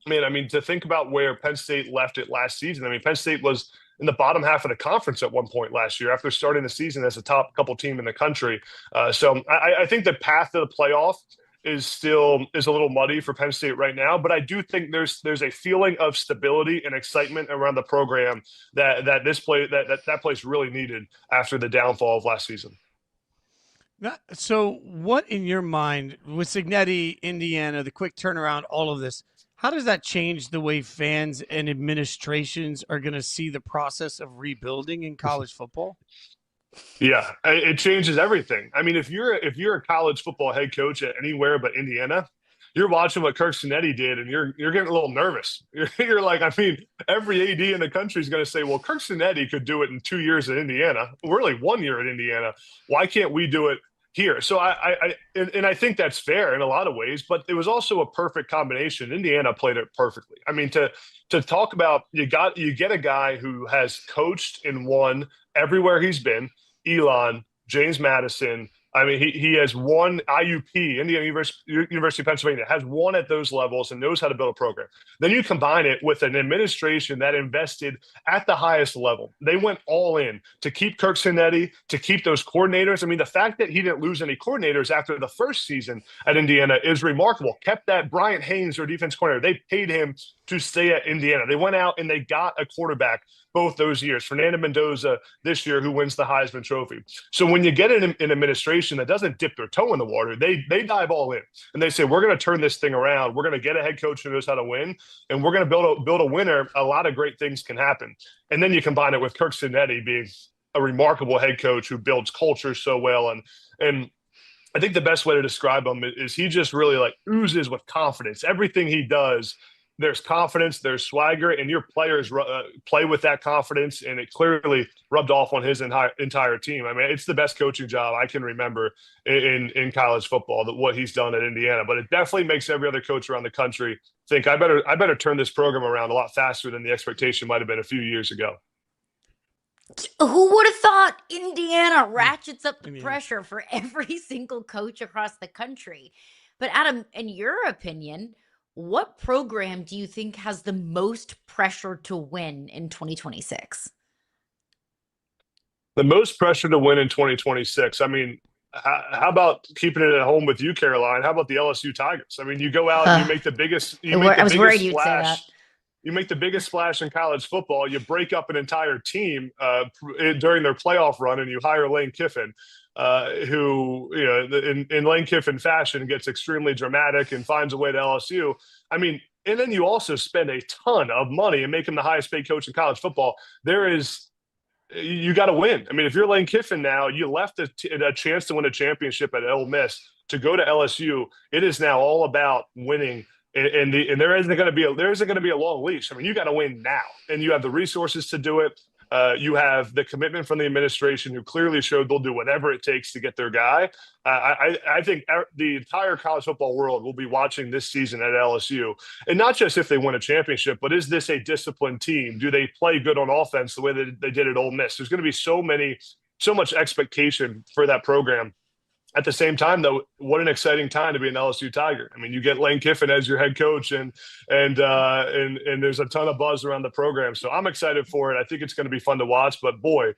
to think about where Penn State left it last season. Penn State was in the bottom half of the conference at one point last year after starting the season as a top couple team in the country. So I think the path to the playoff is a little muddy for Penn State right now, but I do think there's a feeling of stability and excitement around the program that place really needed after the downfall of last season. So what in your mind with Cignetti, Indiana, the quick turnaround, all of this, how does that change the way fans and administrations are going to see the process of rebuilding in college football? Yeah, it changes everything. I mean, if you're a college football head coach at anywhere but Indiana, you're watching what Kirk Cignetti did, and you're getting a little nervous. You're like, every AD in the country is going to say, well, Kirk Cignetti could do it in 2 years at Indiana, really 1 year at Indiana. Why can't we do it here? So I think that's fair in a lot of ways, but it was also a perfect combination. Indiana played it perfectly. To talk about, you get a guy who has coached and won everywhere he's been, Elon, James Madison, I mean, he has won IUP, Indiana University of Pennsylvania, has won at those levels and knows how to build a program. Then you combine it with an administration that invested at the highest level. They went all in to keep Kirk Cinetti, to keep those coordinators. I mean, the fact that he didn't lose any coordinators after the first season at Indiana is remarkable. Kept that Bryant Haynes, their defense coordinator. They paid him to stay at Indiana. They went out and they got a quarterback both those years. Fernando Mendoza this year, who wins the Heisman Trophy. So when you get an administration that doesn't dip their toe in the water, they dive all in and they say, we're going to turn this thing around. We're going to get a head coach who knows how to win, and we're going to build a winner. A lot of great things can happen. And then you combine it with Kirk Cinetti being a remarkable head coach who builds culture so well. And I think the best way to describe him is he just really like oozes with confidence. Everything he does, there's confidence, there's swagger, and your players play with that confidence, and it clearly rubbed off on his entire team. I mean, it's the best coaching job I can remember in college football, what he's done at Indiana. But it definitely makes every other coach around the country think, I better turn this program around a lot faster than the expectation might have been a few years ago. Who would have thought Indiana ratchets up the pressure for every single coach across the country? But Adam, in your opinion, what program do you think has the most pressure to win in 2026? The most pressure to win in 2026. I mean, how about keeping it at home with you, Caroline? How about the LSU Tigers? I mean, you go out and you make the biggest. I was worried you'd say that. You make the biggest splash in college football. You break up an entire team during their playoff run, and you hire Lane Kiffin, who, in Lane Kiffin fashion, gets extremely dramatic and finds a way to LSU. I mean, and then you also spend a ton of money and make him the highest paid coach in college football. You got to win. I mean, if you're Lane Kiffin now, you left a chance to win a championship at Ole Miss to go to LSU. It is now all about winning. And there isn't going to be a long leash. I mean, you got to win now, and you have the resources to do it. You have the commitment from the administration, who clearly showed they'll do whatever it takes to get their guy. I think the entire college football world will be watching this season at LSU, and not just if they win a championship, but is this a disciplined team? Do they play good on offense the way that they did at Ole Miss? There's going to be so much expectation for that program. At the same time, though, what an exciting time to be an LSU Tiger. I mean, you get Lane Kiffin as your head coach, and there's a ton of buzz around the program. So I'm excited for it. I think it's going to be fun to watch. But boy,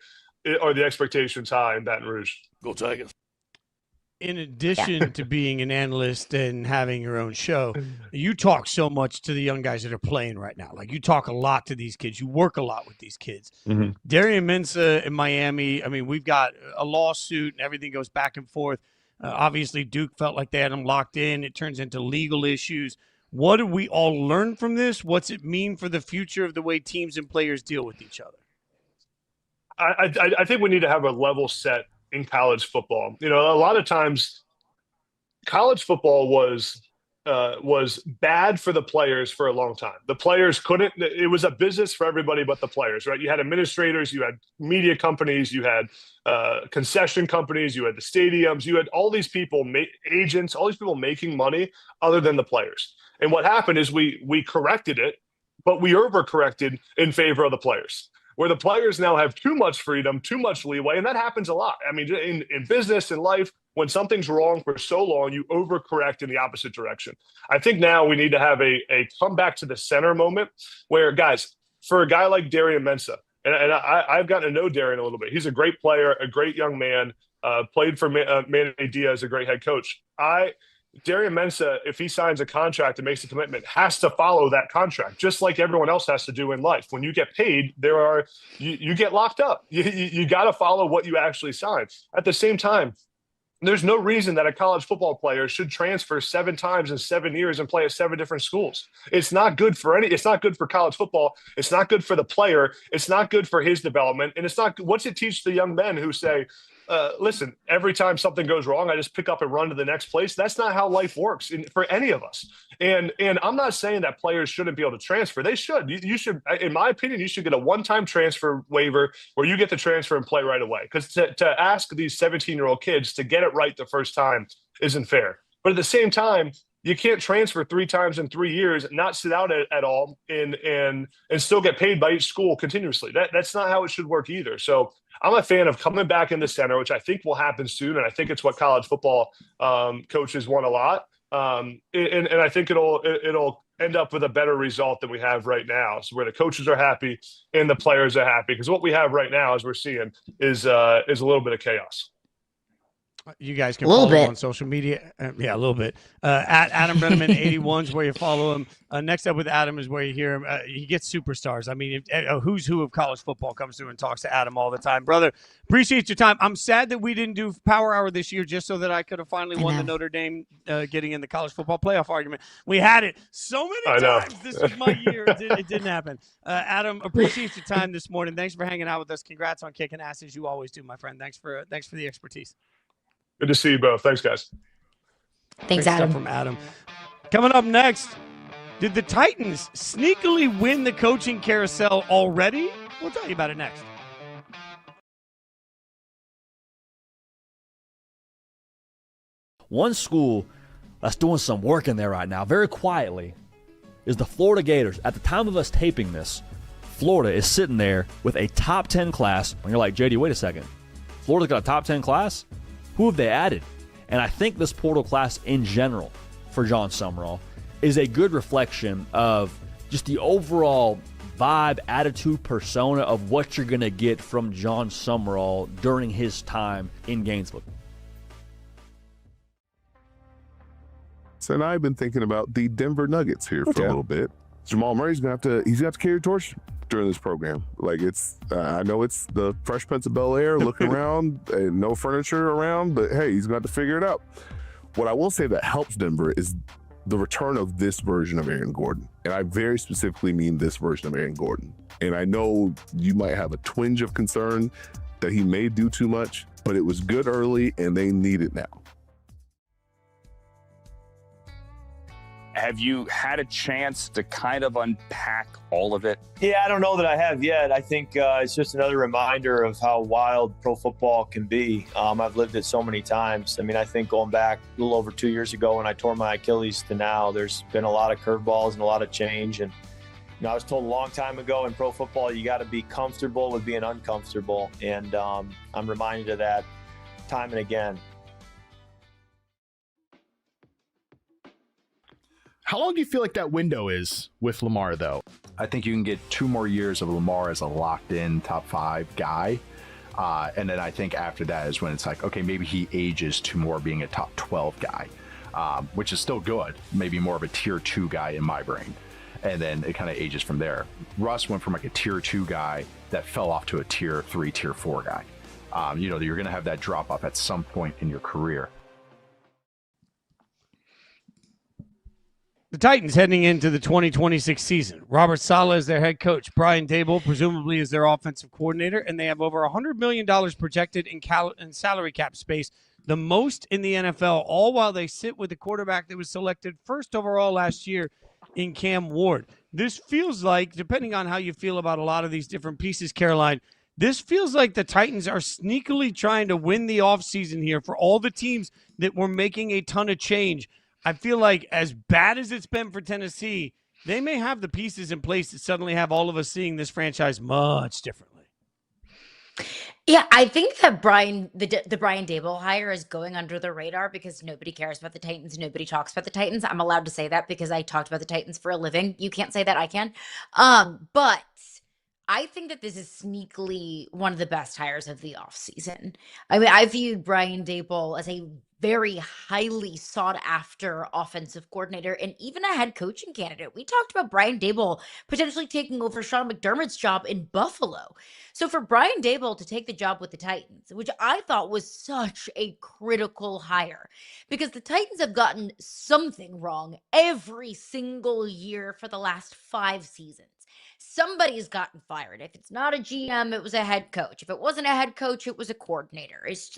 are the expectations high in Baton Rouge. Go Tigers. In addition to being an analyst and having your own show, you talk so much to the young guys that are playing right now. Like, you talk a lot to these kids. You work a lot with these kids. Mm-hmm. Darian Mensah in Miami, I mean, we've got a lawsuit and everything goes back and forth. Obviously, Duke felt like they had him locked in. It turns into legal issues. What do we all learn from this? What's it mean for the future of the way teams and players deal with each other? I think we need to have a level set in college football. A lot of times college football was bad for the players for a long time. The players it was a business for everybody but the players, right? You had administrators, you had media companies, you had concession companies, you had the stadiums, you had all these people, agents, all these people making money other than the players. And what happened is we corrected it, but we overcorrected in favor of the players, where the players now have too much freedom, too much leeway. And that happens a lot. I mean, in business and life, when something's wrong for so long, you overcorrect in the opposite direction. I think now we need to have a come back to the center moment where, guys, for a guy like Darian Mensah, and I've gotten to know Darian a little bit. He's a great player, a great young man, played for Manny Diaz, a great head coach. Darian Mensah, if he signs a contract and makes a commitment, has to follow that contract, just like everyone else has to do in life. When you get paid, you get locked up. You got to follow what you actually sign. At the same time, there's no reason that a college football player should transfer 7 times in 7 years and play at 7 different schools. It's not good for it's not good for college football. It's not good for the player. It's not good for his development. And what's it teach the young men who say, listen, every time something goes wrong, I just pick up and run to the next place. That's not how life works for any of us. And I'm not saying that players shouldn't be able to transfer. They should. You should, in my opinion, you should get a one-time transfer waiver where you get to transfer and play right away. Because to ask these 17-year-old kids to get it right the first time isn't fair. But at the same time, you can't transfer 3 times in 3 years, not sit out at all, and still get paid by each school continuously. That's not how it should work either. So I'm a fan of coming back in the center, which I think will happen soon, and I think it's what college football coaches want a lot. And I think it'll end up with a better result than we have right now. So where the coaches are happy and the players are happy, because what we have right now, as we're seeing, is a little bit of chaos. You guys can follow him on social media. Yeah, a little bit. At Adam Breneman 81 is where you follow him. Next up with Adam is where you hear him. He gets superstars. I mean, a who's who of college football comes through and talks to Adam all the time. Brother, appreciate your time. I'm sad that we didn't do Power Hour this year just so that I could have finally won the Notre Dame getting in the college football playoff argument. We had it so many times. This was my year. It didn't happen. Adam, appreciate your time this morning. Thanks for hanging out with us. Congrats on kicking ass as you always do, my friend. Thanks for the expertise. Good to see you both. Thanks, guys. Thanks, Great Adam. stuff from Adam. Coming up next, did the Titans sneakily win the coaching carousel already? We'll tell you about it next. One school that's doing some work in there right now, very quietly, is the Florida Gators. At the time of us taping this, Florida is sitting there with a top 10 class. And you're like, JD, wait a second. Florida's got a top 10 class? Who have they added? And I think this portal class in general for John Summerall is a good reflection of just the overall vibe, attitude, persona of what you're going to get from John Summerall during his time in Gainesville. And I've been thinking about the Denver Nuggets here for a little bit. Jamal Murray's gonna have to carry a torch during this program. Like I know it's the Fresh Prince of Bel-Air looking around and no furniture around, but hey, he's gonna have to figure it out. What I will say that helps Denver is the return of this version of Aaron Gordon. And I very specifically mean this version of Aaron Gordon. And I know you might have a twinge of concern that he may do too much, but it was good early and they need it now. Have you had a chance to kind of unpack all of it? Yeah, I don't know that I have yet. I think it's just another reminder of how wild pro football can be. I've lived it so many times. I mean, I think going back a little over 2 years ago when I tore my Achilles to now, there's been a lot of curveballs and a lot of change. And I was told a long time ago in pro football, you got to be comfortable with being uncomfortable. And I'm reminded of that time and again. How long do you feel like that window is with Lamar, though? I think you can get 2 more years of Lamar as a locked-in top 5 guy. And then I think after that is when it's like, okay, maybe he ages to more being a top 12 guy, which is still good. Maybe more of a tier 2 guy in my brain. And then it kind of ages from there. Russ went from like a tier 2 guy that fell off to a tier 3, tier 4 guy. You're going to have that drop off at some point in your career. The Titans heading into the 2026 season. Robert Saleh is their head coach. Brian Daboll presumably is their offensive coordinator, and they have over $100 million projected in salary cap space, the most in the NFL, all while they sit with the quarterback that was selected first overall last year in Cam Ward. This feels like, depending on how you feel about a lot of these different pieces, Caroline, this feels like the Titans are sneakily trying to win the offseason here for all the teams that were making a ton of change. I feel like as bad as it's been for Tennessee, they may have the pieces in place to suddenly have all of us seeing this franchise much differently. Yeah, I think that the Brian Daboll hire is going under the radar because nobody cares about the Titans. Nobody talks about the Titans. I'm allowed to say that because I talked about the Titans for a living. You can't say that. I can. But I think that this is sneakily one of the best hires of the offseason. I mean, I viewed Brian Daboll as a very highly sought after offensive coordinator and even a head coaching candidate. We talked about Brian Daboll potentially taking over Sean McDermott's job in Buffalo. So for Brian Daboll to take the job with the Titans, which I thought was such a critical hire, because the Titans have gotten something wrong every single year for the last 5 seasons. Somebody's gotten fired. If it's not a GM, it was a head coach. If it wasn't a head coach, it was a coordinator. It's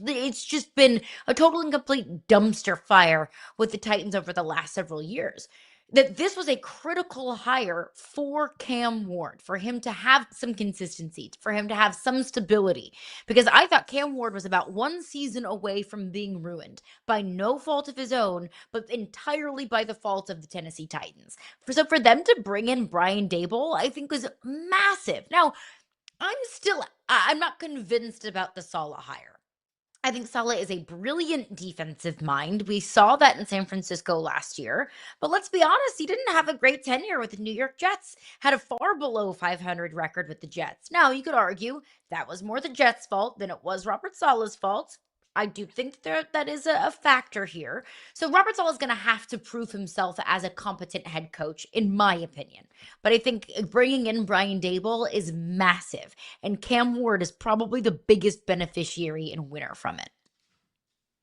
just been a total and complete dumpster fire with the Titans over the last several years. That this was a critical hire for Cam Ward, for him to have some consistency, for him to have some stability, because I thought Cam Ward was about 1 season away from being ruined by no fault of his own, but entirely by the fault of the Tennessee Titans. So for them to bring in Brian Daboll, I think was massive. Now, I'm not convinced about the Saleh hire. I think Saleh is a brilliant defensive mind. We saw that in San Francisco last year. But let's be honest, he didn't have a great tenure with the New York Jets, had a far below 500 record with the Jets. Now, you could argue that was more the Jets' fault than it was Robert Saleh's fault. I do think that is a factor here. So Robert Saleh is going to have to prove himself as a competent head coach, in my opinion. But I think bringing in Brian Daboll is massive, and Cam Ward is probably the biggest beneficiary and winner from it.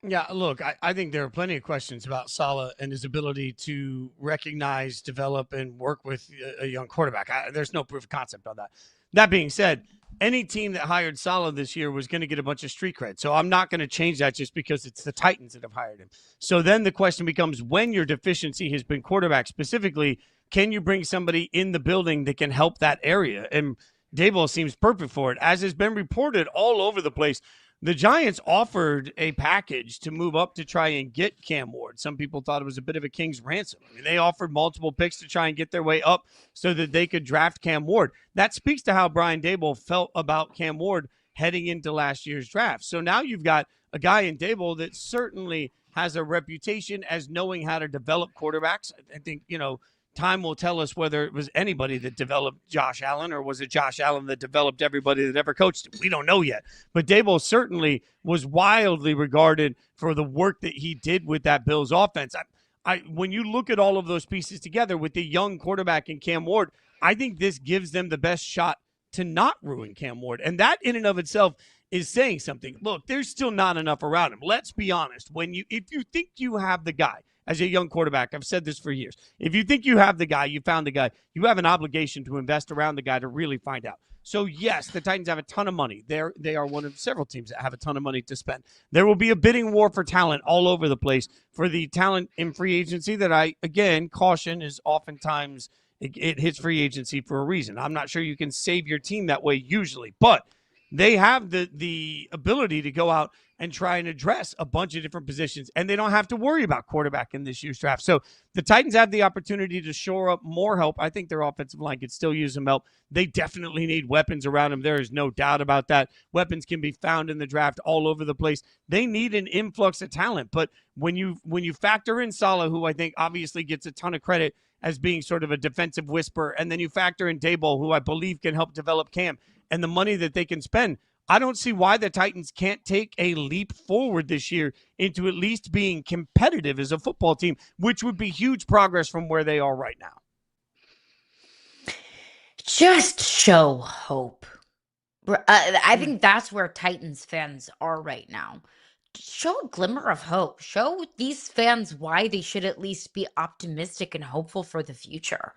Yeah, look, I think there are plenty of questions about Saleh and his ability to recognize, develop, and work with a young quarterback. There's no proof of concept on that. That being said, any team that hired Saleh this year was going to get a bunch of street cred. So I'm not going to change that just because it's the Titans that have hired him. So then the question becomes, when your deficiency has been quarterback specifically, can you bring somebody in the building that can help that area? And Daboll seems perfect for it. As has been reported all over the place, the Giants offered a package to move up to try and get Cam Ward. Some people thought it was a bit of a king's ransom. I mean, they offered multiple picks to try and get their way up so that they could draft Cam Ward. That speaks to how Brian Daboll felt about Cam Ward heading into last year's draft. So now you've got a guy in Daboll that certainly has a reputation as knowing how to develop quarterbacks. I think, time will tell us whether it was anybody that developed Josh Allen or was it Josh Allen that developed everybody that ever coached him. We don't know yet. But Daboll certainly was wildly regarded for the work that he did with that Bills offense. When you look at all of those pieces together with the young quarterback in Cam Ward, I think this gives them the best shot to not ruin Cam Ward. And that in and of itself is saying something. Look, there's still not enough around him. Let's be honest. If you think you have the guy, as a young quarterback, I've said this for years. If you think you have the guy, you found the guy, you have an obligation to invest around the guy to really find out. So, yes, the Titans have a ton of money. They are one of several teams that have a ton of money to spend. There will be a bidding war for talent all over the place for the talent in free agency that I, again, caution is oftentimes it hits free agency for a reason. I'm not sure you can save your team that way usually, but they have the ability to go out and try and address a bunch of different positions, and they don't have to worry about quarterback in this year's draft. So the Titans have the opportunity to shore up more help. I think their offensive line could still use some help. They definitely need weapons around them. There is no doubt about that. Weapons can be found in the draft all over the place. They need an influx of talent, but when you factor in Saleh, who I think obviously gets a ton of credit as being sort of a defensive whisperer, and then you factor in Daboll, who I believe can help develop Cam, and the money that they can spend, I don't see why the Titans can't take a leap forward this year into at least being competitive as a football team, which would be huge progress from where they are right now. Just show hope. I think that's where Titans fans are right now. Show a glimmer of hope. Show these fans why they should at least be optimistic and hopeful for the future.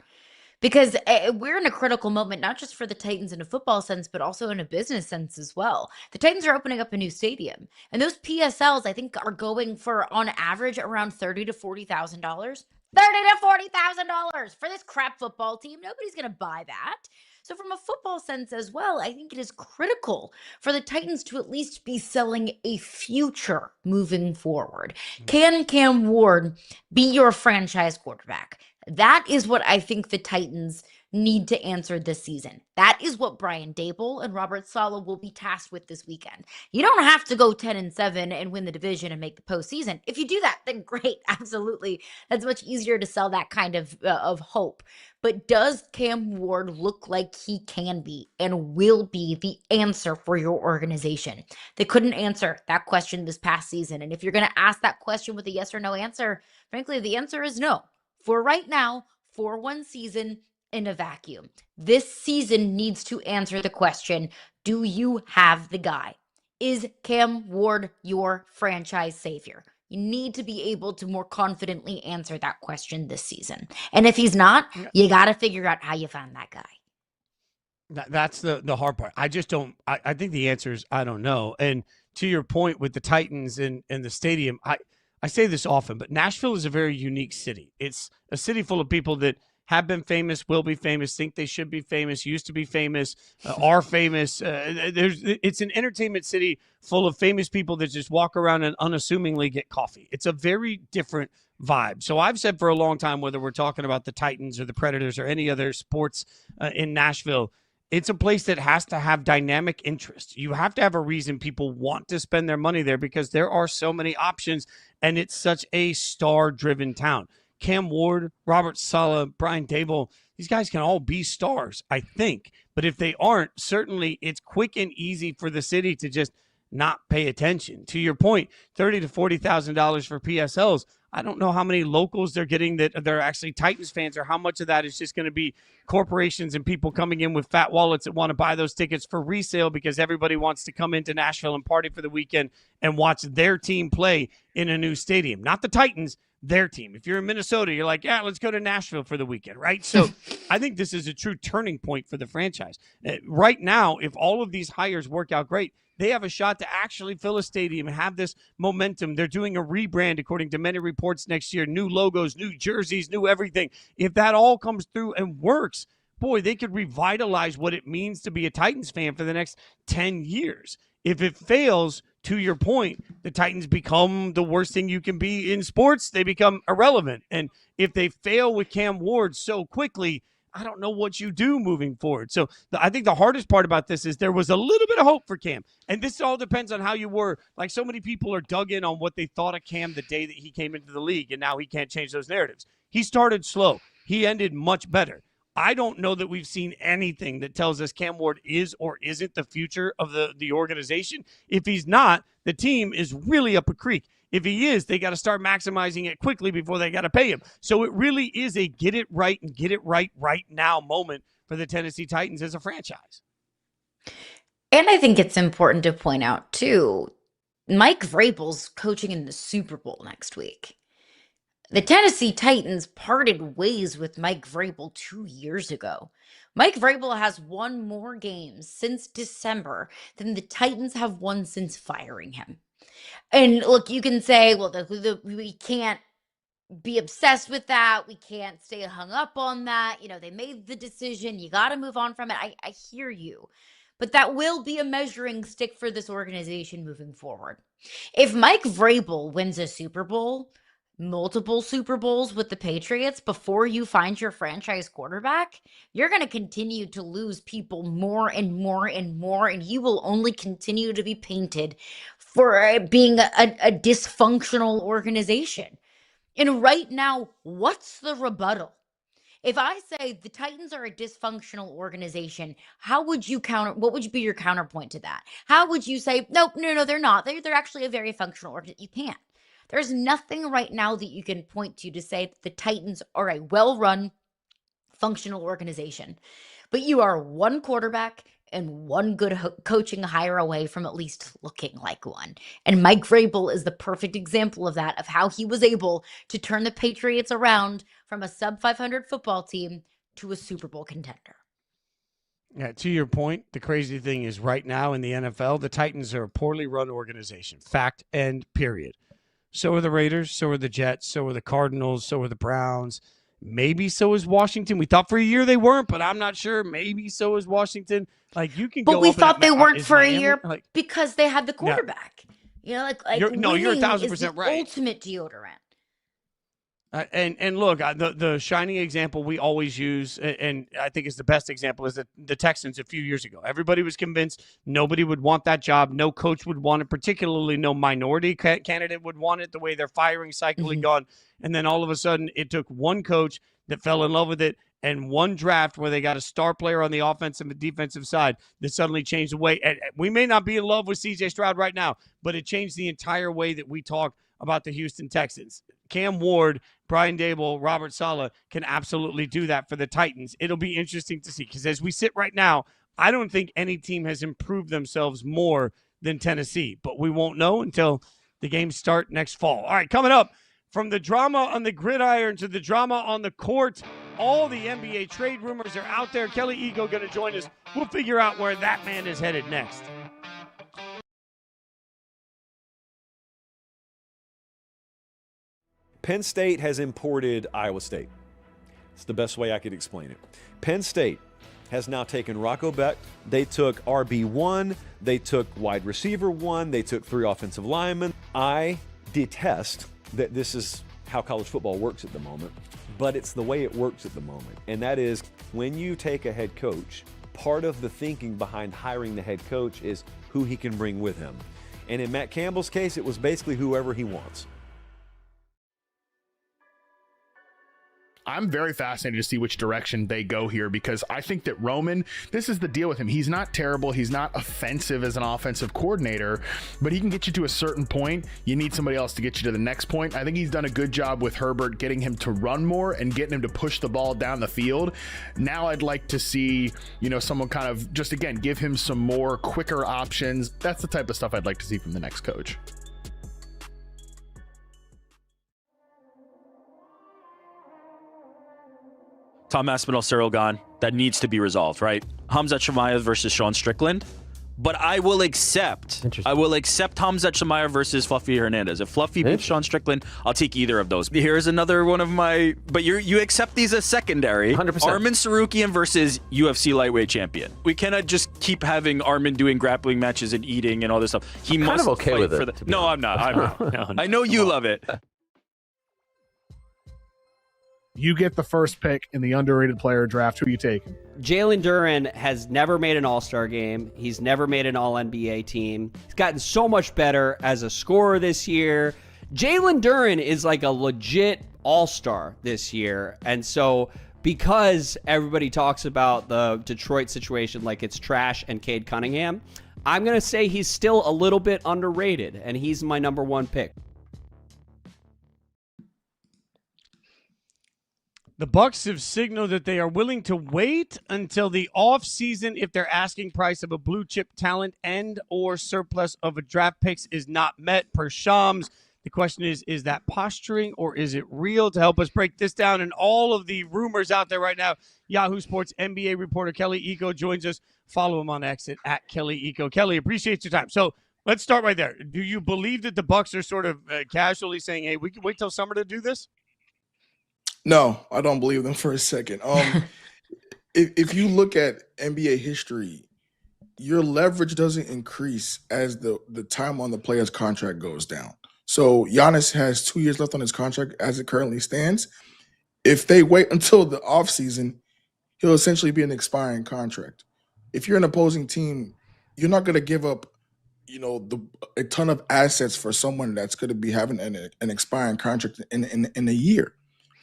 Because we're in a critical moment, not just for the Titans in a football sense, but also in a business sense as well. The Titans are opening up a new stadium, and those PSLs, I think, are going for, on average, around $30,000 to $40,000. $30,000 to $40,000 for this crap football team. Nobody's going to buy that. So from a football sense as well, I think it is critical for the Titans to at least be selling a future moving forward. Can Cam Ward be your franchise quarterback? That is what I think the Titans need to answer this season. That is what Brian Daboll and Robert Saleh will be tasked with this weekend. You don't have to go 10-7 and win the division and make the postseason. If you do that, then great, absolutely. That's much easier to sell that kind of hope. But does Cam Ward look like he can be and will be the answer for your organization? They couldn't answer that question this past season. And if you're going to ask that question with a yes or no answer, frankly, the answer is no. For right now, for one season in a vacuum. This season needs to answer the question, do you have the guy? Is Cam Ward your franchise savior? You need to be able to more confidently answer that question this season. And if he's not, you got to figure out how you found that guy. That's the hard part. I just don't – I think the answer is I don't know. And to your point with the Titans and the stadium, I say this often, but Nashville is a very unique city. It's a city full of people that have been famous, will be famous, think they should be famous, used to be famous, are famous. It's an entertainment city full of famous people that just walk around and unassumingly get coffee. It's a very different vibe. So I've said for a long time, whether we're talking about the Titans or the Predators or any other sports in Nashville, it's a place that has to have dynamic interest. You have to have a reason people want to spend their money there because there are so many options, and it's such a star-driven town. Cam Ward, Robert Saleh, Brian Dable, these guys can all be stars, I think. But if they aren't, certainly it's quick and easy for the city to just not pay attention. To your point, $30,000 to $40,000 for PSLs. I don't know how many locals they're getting that they're actually Titans fans, or how much of that is just going to be corporations and people coming in with fat wallets that want to buy those tickets for resale because everybody wants to come into Nashville and party for the weekend and watch their team play in a new stadium. Not the Titans, their team. If you're in Minnesota, you're like, yeah, let's go to Nashville for the weekend, right? So I think this is a true turning point for the franchise. Right now, if all of these hires work out great, they have a shot to actually fill a stadium and have this momentum. They're doing a rebrand, according to many reports, next year. New logos, new jerseys, new everything. If that all comes through and works, boy, they could revitalize what it means to be a Titans fan for the next 10 years. If it fails, to your point, the Titans become the worst thing you can be in sports. They become irrelevant. And if they fail with Cam Ward so quickly, I don't know what you do moving forward. So I think the hardest part about this is there was a little bit of hope for Cam. And this all depends on how you were. Like, so many people are dug in on what they thought of Cam the day that he came into the league, and now he can't change those narratives. He started slow. He ended much better. I don't know that we've seen anything that tells us Cam Ward is or isn't the future of the organization. If he's not, the team is really up a creek. If he is, they got to start maximizing it quickly before they got to pay him. So it really is a get it right and get it right now moment for the Tennessee Titans as a franchise. And I think it's important to point out, too, Mike Vrabel's coaching in the Super Bowl next week. The Tennessee Titans parted ways with Mike Vrabel 2 years ago. Mike Vrabel has won more games since December than the Titans have won since firing him. And look, you can say, well, we can't be obsessed with that. We can't stay hung up on that. You know, they made the decision. You got to move on from it. I hear you. But that will be a measuring stick for this organization moving forward. If Mike Vrabel wins a Super Bowl, multiple Super Bowls with the Patriots before you find your franchise quarterback, you're going to continue to lose people more and more and more, and you will only continue to be painted for being a dysfunctional organization. And right now, what's the rebuttal? If I say the Titans are a dysfunctional organization, how would you counter? What would be your counterpoint to that? How would you say, nope, no, they're not. They're actually a very functional organization. You can't. There's nothing right now that you can point to say that the Titans are a well-run, functional organization. But you are one quarterback and one good coaching hire away from at least looking like one. And Mike Vrabel is the perfect example of that, of how he was able to turn the Patriots around from a sub-500 football team to a Super Bowl contender. Yeah, to your point, the crazy thing is right now in the NFL, the Titans are a poorly run organization. Fact and period. So are the Raiders, so are the Jets, so are the Cardinals, so are the Browns. Maybe so is Washington. We thought for a year they weren't, but I'm not sure. Maybe so is Washington. Like, you can go. But we thought they weren't for Miami, a year because they had the quarterback. You know, you're 1,000% right. Ultimate deodorant. And look, the shining example we always use, and I think is the best example, is the Texans a few years ago. Everybody was convinced nobody would want that job. No coach would want it, particularly no minority candidate would want it, the way their firing cycle had gone. And then all of a sudden, it took one coach that fell in love with it and one draft where they got a star player on the offensive and defensive side that suddenly changed the way. And we may not be in love with C.J. Stroud right now, but it changed the entire way that we talk about the Houston Texans. Cam Ward, Brian Dable, Robert Saleh can absolutely do that for the Titans. It'll be interesting to see, because as we sit right now, I don't think any team has improved themselves more than Tennessee, but we won't know until the games start next fall. All right, coming up, from the drama on the gridiron to the drama on the court, all the NBA trade rumors are out there. Kelly Ego going to join us. We'll figure out where that man is headed next. Penn State has imported Iowa State. It's the best way I could explain it. Penn State has now taken Rocco Beck. They took RB1. They took wide receiver 1. They took 3 offensive linemen. I detest that this is how college football works at the moment, but it's the way it works at the moment. And that is, when you take a head coach part of the thinking behind hiring the head coach is who he can bring with him. And in Matt Campbell's case, it was basically whoever he wants. I'm very fascinated to see which direction they go here, because I think that Roman, this is the deal with him. He's not terrible. He's not offensive as an offensive coordinator, but he can get you to a certain point. You need somebody else to get you to the next point. I think he's done a good job with Herbert, getting him to run more and getting him to push the ball down the field. Now I'd like to see, someone kind of just, again, give him some more quicker options. That's the type of stuff I'd like to see from the next coach. Tom Aspinall, Cyril gone. That needs to be resolved, right? Hamzat Shemaev versus Sean Strickland. But I will accept Hamzat Shemaev versus Fluffy Hernandez. If Fluffy beats Sean Strickland, I'll take either of those. Here's another one of my, but you accept these as secondary. 100%. Armin Sarukian versus UFC lightweight champion. We cannot just keep having Armin doing grappling matches and eating and all this stuff. He I'm must kind of okay fight with for it. No, I'm not. I'm not. No, I know you love it. You get the first pick in the underrated player draft. Who are you taking? Jalen Duren has never made an All-Star game. He's never made an All-NBA team. He's gotten so much better as a scorer this year. Jalen Duren is like a legit All-Star this year. And so because everybody talks about the Detroit situation like it's trash and Cade Cunningham, I'm going to say he's still a little bit underrated, and he's my number one pick. The Bucks have signaled that they are willing to wait until the offseason if their asking price of a blue chip talent and or surplus of a draft picks is not met per Shams. The question is that posturing or is it real? To help us break this down and all of the rumors out there right now, Yahoo Sports NBA reporter Kelly Iko joins us. Follow him on X at Kelly Iko. Kelly, appreciate your time. So let's start right there. Do you believe that the Bucks are sort of casually saying, hey, we can wait till summer to do this? No, I don't believe them for a second. If you look at NBA history, your leverage doesn't increase as the time on the player's contract goes down. So Giannis has 2 years left on his contract as it currently stands. If they wait until the offseason, he'll essentially be an expiring contract. If you're an opposing team, you're not going to give up, a ton of assets for someone that's going to be having an expiring contract in a year.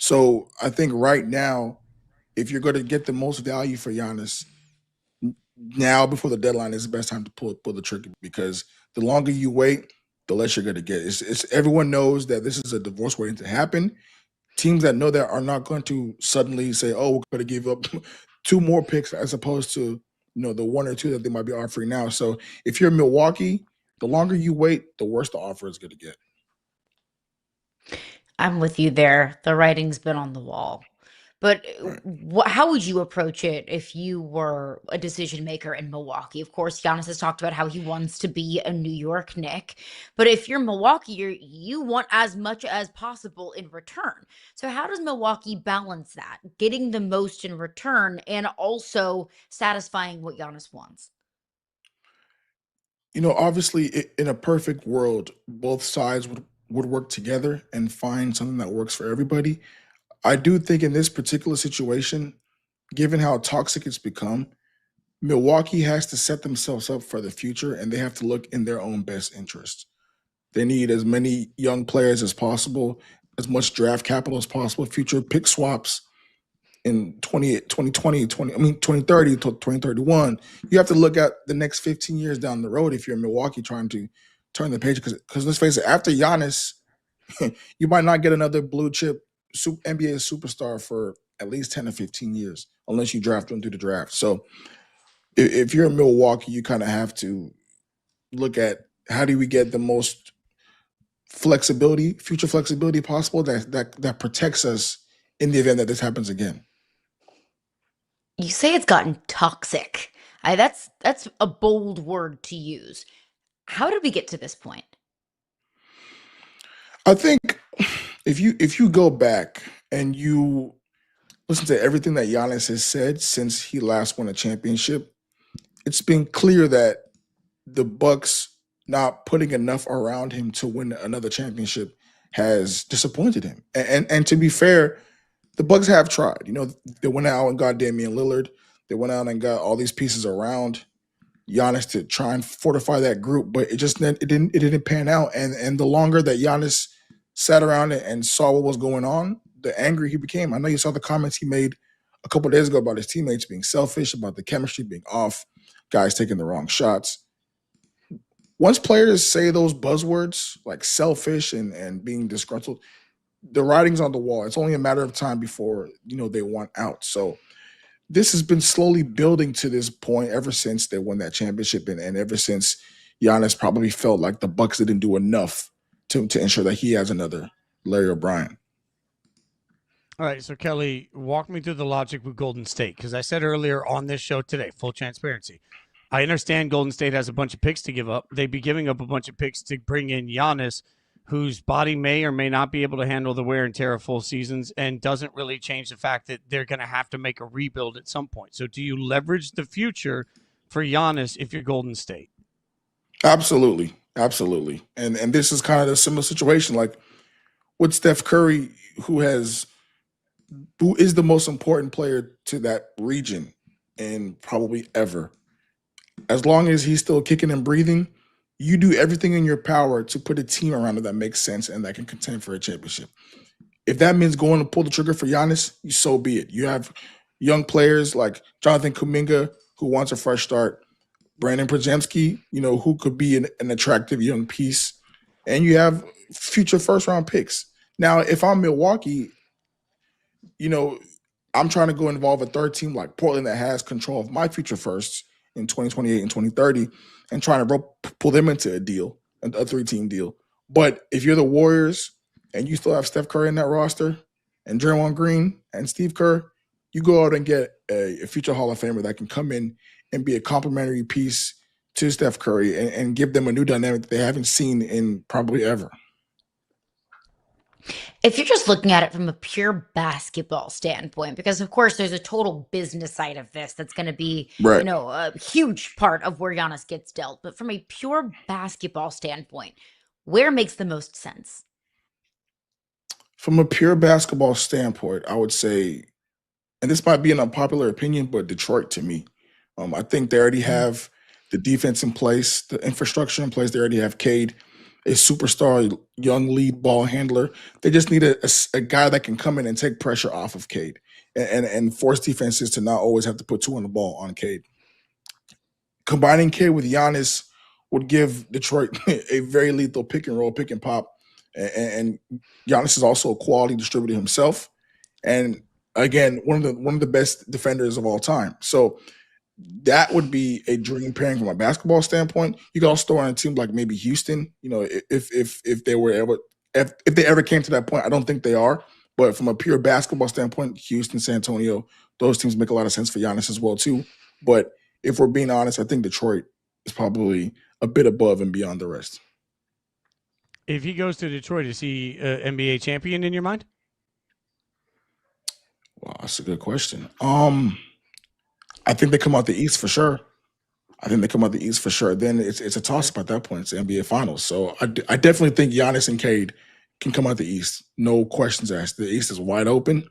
So I think right now, if you're going to get the most value for Giannis, now before the deadline is the best time to pull the trigger, because the longer you wait, the less you're going to get. It's everyone knows that this is a divorce waiting to happen. Teams that know that are not going to suddenly say, "Oh, we're going to give up 2 more picks," as opposed to the 1 or 2 that they might be offering now. So if you're Milwaukee, the longer you wait, the worse the offer is going to get. I'm with you there. The writing's been on the wall. But how would you approach it if you were a decision maker in Milwaukee? Of course, Giannis has talked about how he wants to be a New York Knick. But if you're Milwaukee, you want as much as possible in return. So how does Milwaukee balance that? Getting the most in return and also satisfying what Giannis wants? Obviously, in a perfect world, both sides would work together and find something that works for everybody. I do think in this particular situation, given how toxic it's become, Milwaukee has to set themselves up for the future, and they have to look in their own best interest. They need as many young players as possible, as much draft capital as possible, future pick swaps in 2030 to 2031. You have to look at the next 15 years down the road if you're in Milwaukee trying to turn the page, because let's face it, after Giannis, you might not get another blue chip NBA superstar for at least 10 or 15 years, unless you draft them through the draft. So if you're in Milwaukee, you kind of have to look at how do we get the most flexibility, future flexibility possible that protects us in the event that this happens again. You say it's gotten toxic. That's a bold word to use. How did we get to this point? I think if you go back and you listen to everything that Giannis has said since he last won a championship, it's been clear that the Bucks not putting enough around him to win another championship has disappointed him. And to be fair, the Bucks have tried. They went out and got Damian Lillard. They went out and got all these pieces around Giannis to try and fortify that group, but it didn't pan out. And the longer that Giannis sat around and saw what was going on, the angrier he became. I know you saw the comments he made a couple of days ago about his teammates being selfish, about the chemistry being off, guys taking the wrong shots. Once players say those buzzwords like selfish and being disgruntled, the writing's on the wall. It's only a matter of time before they want out. So this has been slowly building to this point ever since they won that championship, and ever since Giannis probably felt like the Bucks didn't do enough to ensure that he has another Larry O'Brien. All right, so Kelly, walk me through the logic with Golden State, because I said earlier on this show today, full transparency, I understand Golden State has a bunch of picks to give up. They'd be giving up a bunch of picks to bring in Giannis, whose body may or may not be able to handle the wear and tear of full seasons, and doesn't really change the fact that they're going to have to make a rebuild at some point. So do you leverage the future for Giannis if you're Golden State? Absolutely. Absolutely. And this is kind of a similar situation like with Steph Curry, who is the most important player to that region and probably ever. As long as he's still kicking and breathing, you do everything in your power to put a team around it that makes sense and that can contend for a championship. If that means going to pull the trigger for Giannis, so be it. You have young players like Jonathan Kuminga, who wants a fresh start, Brandon Podziemski, who could be an attractive young piece, and you have future first-round picks. Now, if I'm Milwaukee, I'm trying to go involve a third team like Portland that has control of my future firsts in 2028 and 2030 and trying to pull them into a deal, a three-team deal. But if you're the Warriors and you still have Steph Curry in that roster and Draymond Green and Steve Kerr, you go out and get a future Hall of Famer that can come in and be a complementary piece to Steph Curry and give them a new dynamic that they haven't seen in probably ever. If you're just looking at it from a pure basketball standpoint, because of course there's a total business side of this that's going to be, Right. A huge part of where Giannis gets dealt. But from a pure basketball standpoint, where makes the most sense? From a pure basketball standpoint, I would say, and this might be an unpopular opinion, but Detroit to me. I think they already have the defense in place, the infrastructure in place. They already have Cade, a superstar, young lead ball handler. They just need a guy that can come in and take pressure off of Cade and force defenses to not always have to put two on the ball on Cade. Combining Cade with Giannis would give Detroit a very lethal pick and roll, pick and pop. And Giannis is also a quality distributor himself. And again, one of the best defenders of all time. So that would be a dream pairing from a basketball standpoint. You could also throw on a team like maybe Houston. If they ever came to that point, I don't think they are. But from a pure basketball standpoint, Houston, San Antonio, those teams make a lot of sense for Giannis as well too. But if we're being honest, I think Detroit is probably a bit above and beyond the rest. If he goes to Detroit, is he an NBA champion in your mind? Wow, that's a good question. I think they come out the East for sure. Then it's a toss-up at that point. It's the NBA Finals. So I definitely think Giannis and Cade can come out the East. No questions asked. The East is wide open.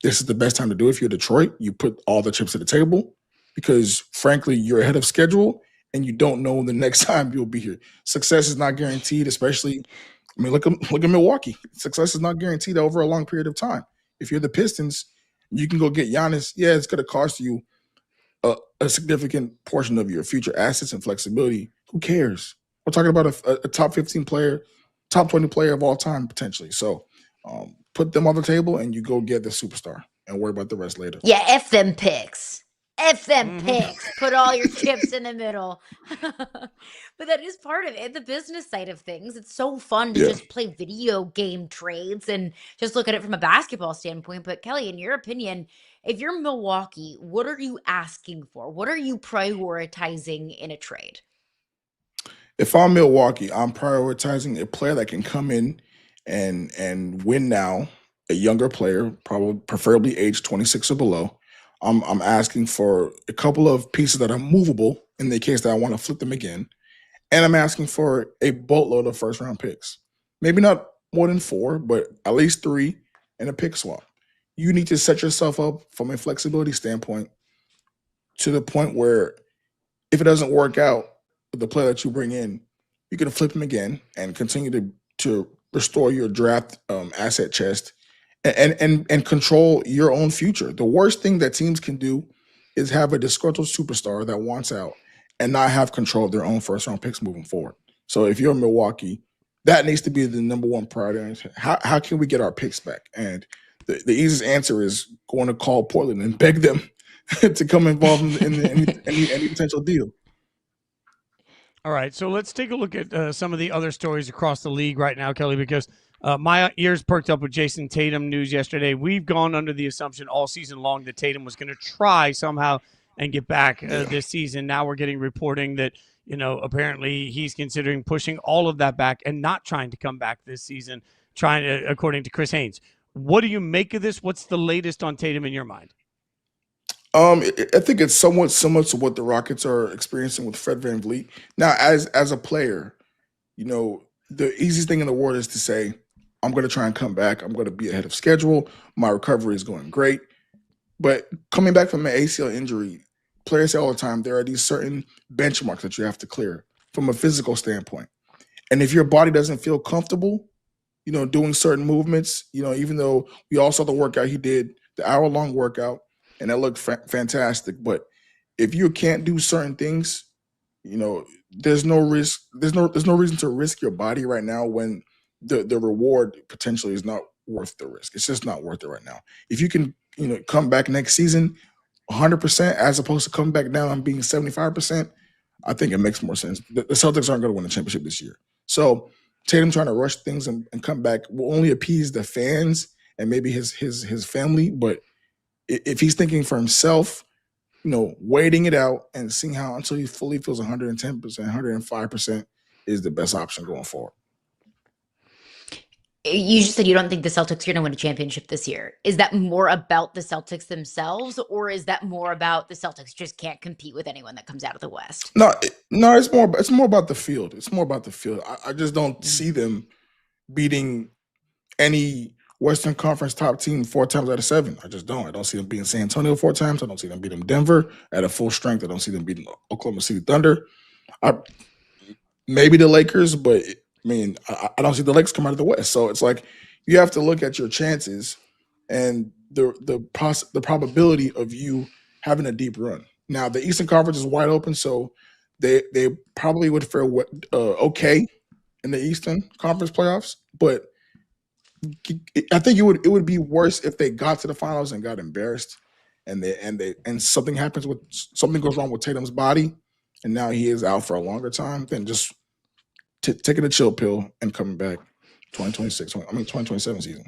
This is the best time to do it. If you're Detroit, you put all the chips at the table because, frankly, you're ahead of schedule and you don't know the next time you'll be here. Success is not guaranteed, especially, look at Milwaukee. Success is not guaranteed over a long period of time. If you're the Pistons, you can go get Giannis. Yeah, it's going to cost you a significant portion of your future assets and flexibility. Who cares? We're talking about a top 15 player, top 20 player of all time, potentially. So put them on the table and you go get the superstar and worry about the rest later. Yeah, F them picks. F them picks. Put all your chips in the middle. But that is part of it, the business side of things. It's so fun to just play video game trades and just look at it from a basketball standpoint. But Kelly, in your opinion, if you're Milwaukee, what are you asking for? What are you prioritizing in a trade? If I'm Milwaukee, I'm prioritizing a player that can come in and win now, a younger player, probably preferably age 26 or below. I'm asking for a couple of pieces that are movable in the case that I want to flip them again. And I'm asking for a boatload of first-round picks. Maybe not more than 4, but at least 3 and a pick swap. You need to set yourself up from a flexibility standpoint to the point where if it doesn't work out with the player that you bring in, you can flip him again and continue to restore your draft asset chest and control your own future. The worst thing that teams can do is have a disgruntled superstar that wants out and not have control of their own first round picks moving forward. So if you're Milwaukee, that needs to be the number one priority. How can we get our picks back? And the easiest answer is going to call Portland and beg them to come involved in any potential deal. All right, so let's take a look at some of the other stories across the league right now, Kelly, because my ears perked up with Jason Tatum news yesterday. We've gone under the assumption all season long that Tatum was going to try somehow and get back this season. Now we're getting reporting that, apparently he's considering pushing all of that back and not trying to come back this season, according to Chris Haynes. What do you make of this? What's the latest on Tatum in your mind? I think it's somewhat similar to what the Rockets are experiencing with Fred VanVleet. Now, as a player, the easiest thing in the world is to say, I'm going to try and come back. I'm going to be ahead of schedule. My recovery is going great. But coming back from an ACL injury, players say all the time, there are these certain benchmarks that you have to clear from a physical standpoint. And if your body doesn't feel comfortable, doing certain movements, even though we all saw the workout he did, the hour-long workout, and that looked fantastic. But if you can't do certain things, there's no risk. There's no reason to risk your body right now when the reward potentially is not worth the risk. It's just not worth it right now. If you can, come back next season 100% as opposed to coming back down and being 75%, I think it makes more sense. The Celtics aren't going to win the championship this year. So Tatum trying to rush things and come back will only appease the fans and maybe his family, but if he's thinking for himself, waiting it out and seeing how until he fully feels 110%, 105% is the best option going forward. You just said you don't think the Celtics are going to win a championship this year. Is that more about the Celtics themselves, or is that more about the Celtics just can't compete with anyone that comes out of the West? No, it's more about the field. It's more about the field. I just don't see them beating any Western Conference top team 4 times out of 7. I just don't. I don't see them beating San Antonio 4 times. I don't see them beating Denver at a full strength. I don't see them beating Oklahoma City Thunder. Maybe the Lakers, but I don't see the Lakers come out of the West. So it's like you have to look at your chances and the probability of you having a deep run. Now the Eastern Conference is wide open, so they probably would fare okay in the Eastern Conference playoffs, but I think it would be worse if they got to the finals and got embarrassed, and something goes wrong with Tatum's body, and now he is out for a longer time than just taking a chill pill and coming back 2027 season.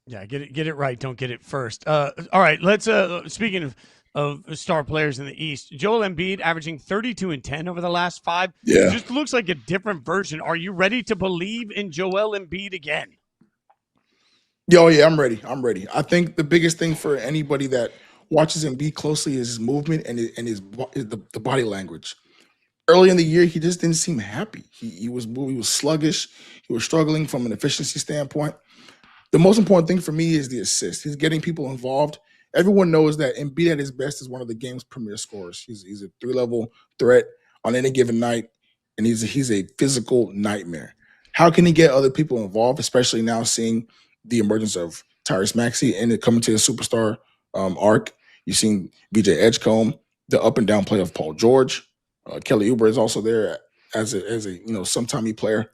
Yeah, get it right. Don't get it first. All right, let's. Speaking of star players in the East, Joel Embiid averaging 32 and 10 over the last 5. Yeah, just looks like a different version. Are you ready to believe in Joel Embiid again? Oh yeah, I'm ready. I think the biggest thing for anybody that watches Embiid closely is his movement and the body language. Early in the year, he just didn't seem happy. He was sluggish. He was struggling from an efficiency standpoint. The most important thing for me is the assist. He's getting people involved. Everyone knows that Embiid at his best is one of the game's premier scorers. He's a 3-level threat on any given night, and he's a physical nightmare. How can he get other people involved, especially now seeing the emergence of Tyrese Maxey and it coming to his superstar arc? You've seen VJ Edgecombe, the up and down play of Paul George. Kelly Oubre is also there as a sometime player.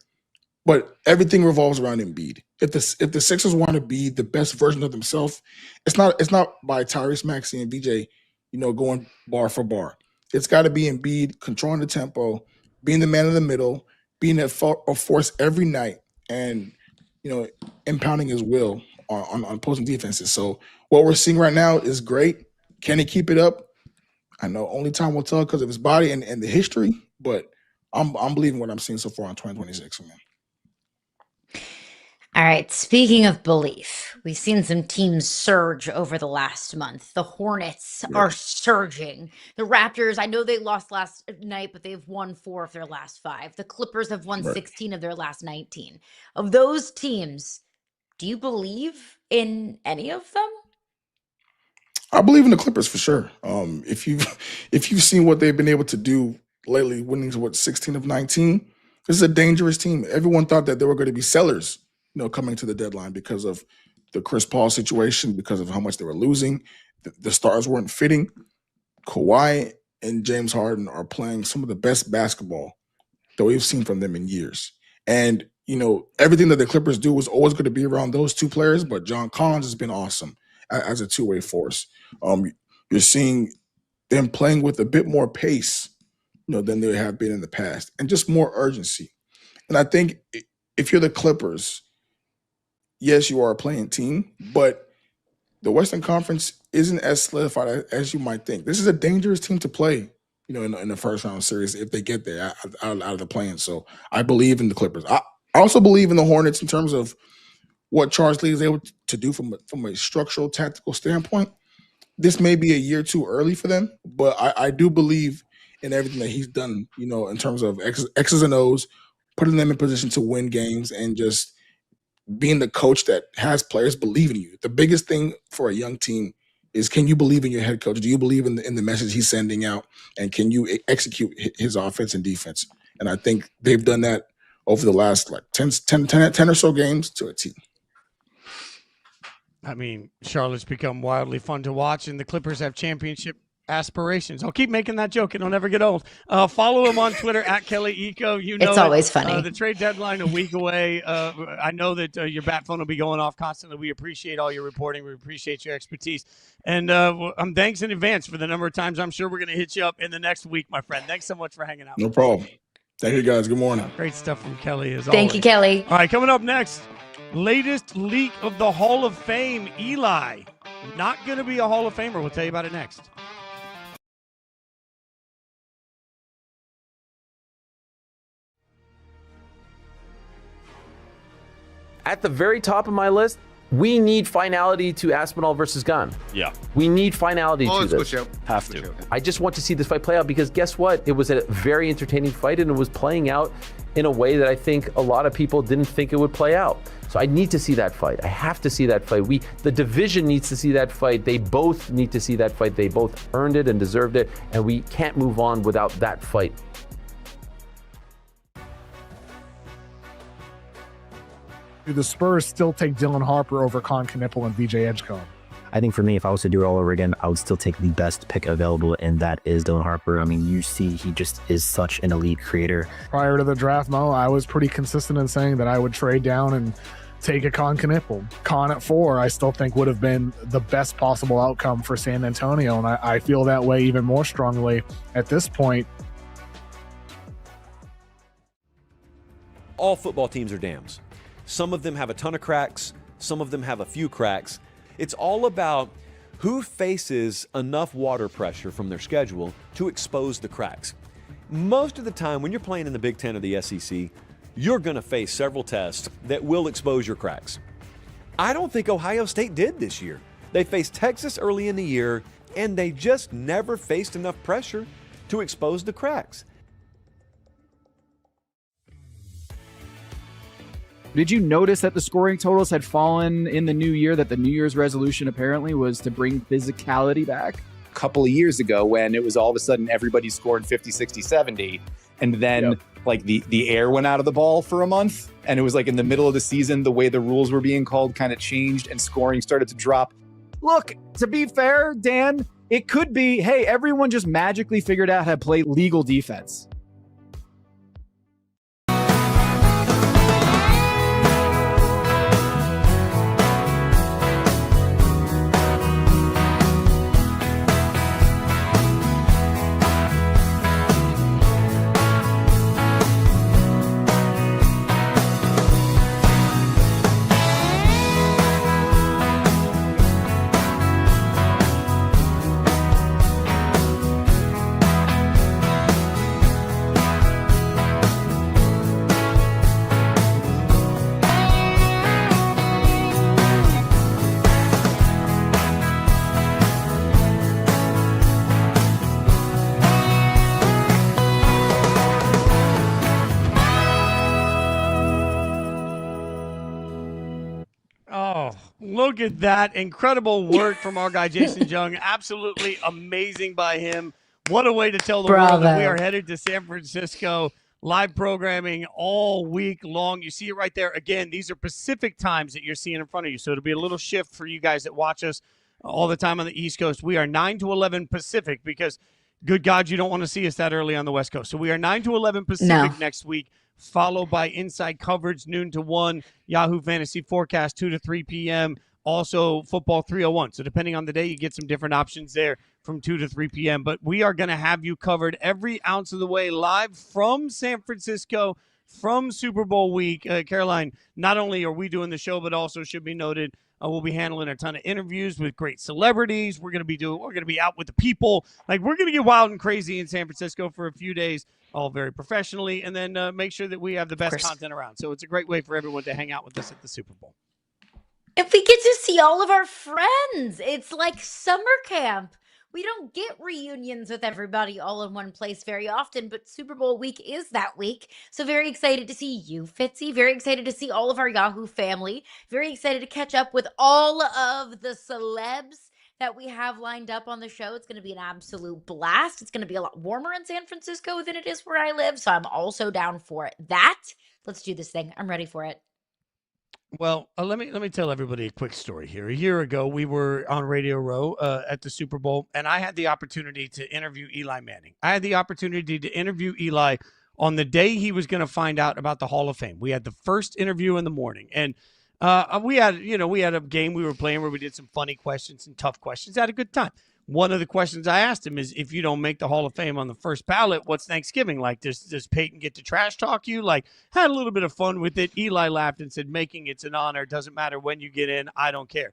But everything revolves around Embiid. If the Sixers want to be the best version of themselves, it's not by Tyrese Maxey and VJ, going bar for bar. It's got to be Embiid controlling the tempo, being the man in the middle, being a force every night, and impounding his will on opposing defenses. So what we're seeing right now is great. Can he keep it up? I know only time will tell because of his body and the history, but I'm believing what I'm seeing so far in 2026, man. All right. Speaking of belief, we've seen some teams surge over the last month. The Hornets are surging. The Raptors, I know they lost last night, but they've won 4 of their last 5. The Clippers have won 16 of their last 19. Of those teams, do you believe in any of them? I believe in the Clippers for sure. If you've seen what they've been able to do lately, winning 16 of 19, this is a dangerous team. Everyone thought that they were going to be sellers, coming to the deadline because of the Chris Paul situation, because of how much they were losing. The stars weren't fitting. Kawhi and James Harden are playing some of the best basketball that we've seen from them in years. And, everything that the Clippers do was always going to be around those two players, but John Collins has been awesome as a two-way force. You're seeing them playing with a bit more pace, than they have been in the past, and just more urgency. And I think if you're the Clippers, yes, you are a playing team, but the Western Conference isn't as solidified as you might think. This is a dangerous team to play, in the first round series if they get there out of the play-in. So I believe in the Clippers. I also believe in the Hornets in terms of what Charles Lee is able to do from a structural, tactical standpoint. This may be a year too early for them, but I do believe in everything that he's done, in terms of X's and O's, putting them in position to win games and just being the coach that has players believe in you. The biggest thing for a young team is, can you believe in your head coach? Do you believe in the message he's sending out? And can you execute his offense and defense? And I think they've done that over the last 10 or so games to a team. I mean, Charlotte's become wildly fun to watch, and the Clippers have championship aspirations. I'll keep making that joke. It'll never get old. Follow him on Twitter at Kelly Eco. It's always funny. The trade deadline a week away. I know that your bat phone will be going off constantly. We appreciate all your reporting. We appreciate your expertise. And thanks in advance for the number of times I'm sure we're going to hit you up in the next week, my friend. Thanks so much for hanging out. No problem. Thank you, guys. Good morning. Great stuff from Kelly as always. Thank you, Kelly. All right, coming up next, latest leak of the Hall of Fame. Eli, not going to be a Hall of Famer. We'll tell you about it next. At the very top of my list, we need finality to Aspinall versus Gunn. Yeah. We need finality to this. Have to. I just want to see this fight play out because guess what? It was a very entertaining fight and it was playing out in a way that I think a lot of people didn't think it would play out. So I need to see that fight. I have to see that fight. The division needs to see that fight. They both need to see that fight. They both earned it and deserved it, and we can't move on without that fight. Do the Spurs still take Dylan Harper over Con Knipple and VJ Edgecombe? I think for me, if I was to do it all over again, I would still take the best pick available, and that is Dylan Harper. I mean, you see he just is such an elite creator. Prior to the draft, Mo, I was pretty consistent in saying that I would trade down and take a Con Knipple. Con at 4, I still think would have been the best possible outcome for San Antonio, and I feel that way even more strongly at this point. All football teams are dams. Some of them have a ton of cracks. Some of them have a few cracks. It's all about who faces enough water pressure from their schedule to expose the cracks. Most of the time, when you're playing in the Big Ten or the SEC, you're going to face several tests that will expose your cracks. I don't think Ohio State did this year. They faced Texas early in the year, and they just never faced enough pressure to expose the cracks. Did you notice that the scoring totals had fallen in the new year, that the New Year's resolution apparently was to bring physicality back? A couple of years ago when it was all of a sudden everybody scored 50, 60, 70. And then the air went out of the ball for a month. And it was like in the middle of the season, the way the rules were being called kind of changed and scoring started to drop. Look, to be fair, Dan, it could be, hey, everyone just magically figured out how to play legal defense. Look at that. Incredible work from our guy, Jason Jung. Absolutely amazing by him. What a way to tell the world that we are headed to San Francisco. Live programming all week long. You see it right there. Again, these are Pacific times that you're seeing in front of you. So it'll be a little shift for you guys that watch us all the time on the East Coast. We are 9 to 11 Pacific because, good God, you don't want to see us that early on the West Coast. So we are 9 to 11 Pacific next week, followed by Inside Coverage, noon to 1, Yahoo Fantasy Forecast, 2 to 3 p.m., also Football 301. So depending on the day, you get some different options there from 2 to 3 p.m. But we are going to have you covered every ounce of the way live from San Francisco, from Super Bowl week. Caroline, not only are we doing the show, but also should be noted, we'll be handling a ton of interviews with great celebrities. We're going to be out with the people. Like, we're going to get wild and crazy in San Francisco for a few days, all very professionally, and then make sure that we have the best content around. So it's a great way for everyone to hang out with us at the Super Bowl. If we get to see all of our friends, it's like summer camp. We don't get reunions with everybody all in one place very often, but Super Bowl week is that week. So very excited to see you, Fitzy. Very excited to see all of our Yahoo family. Very excited to catch up with all of the celebs that we have lined up on the show. It's going to be an absolute blast. It's going to be a lot warmer in San Francisco than it is where I live, so I'm also down for that. Let's do this thing. I'm ready for it. Well, let me tell everybody a quick story here. A year ago, we were on Radio Row at the Super Bowl, and I had the opportunity to interview Eli Manning. I had the opportunity to interview Eli on the day he was going to find out about the Hall of Fame. We had the first interview in the morning, and we had a game we were playing where we did some funny questions and tough questions. Had a good time. One of the questions I asked him is, if you don't make the Hall of Fame on the first ballot, what's Thanksgiving like? Does Peyton get to trash talk you? Like, had a little bit of fun with it. Eli laughed and said, making it's an honor. Doesn't matter when you get in. I don't care.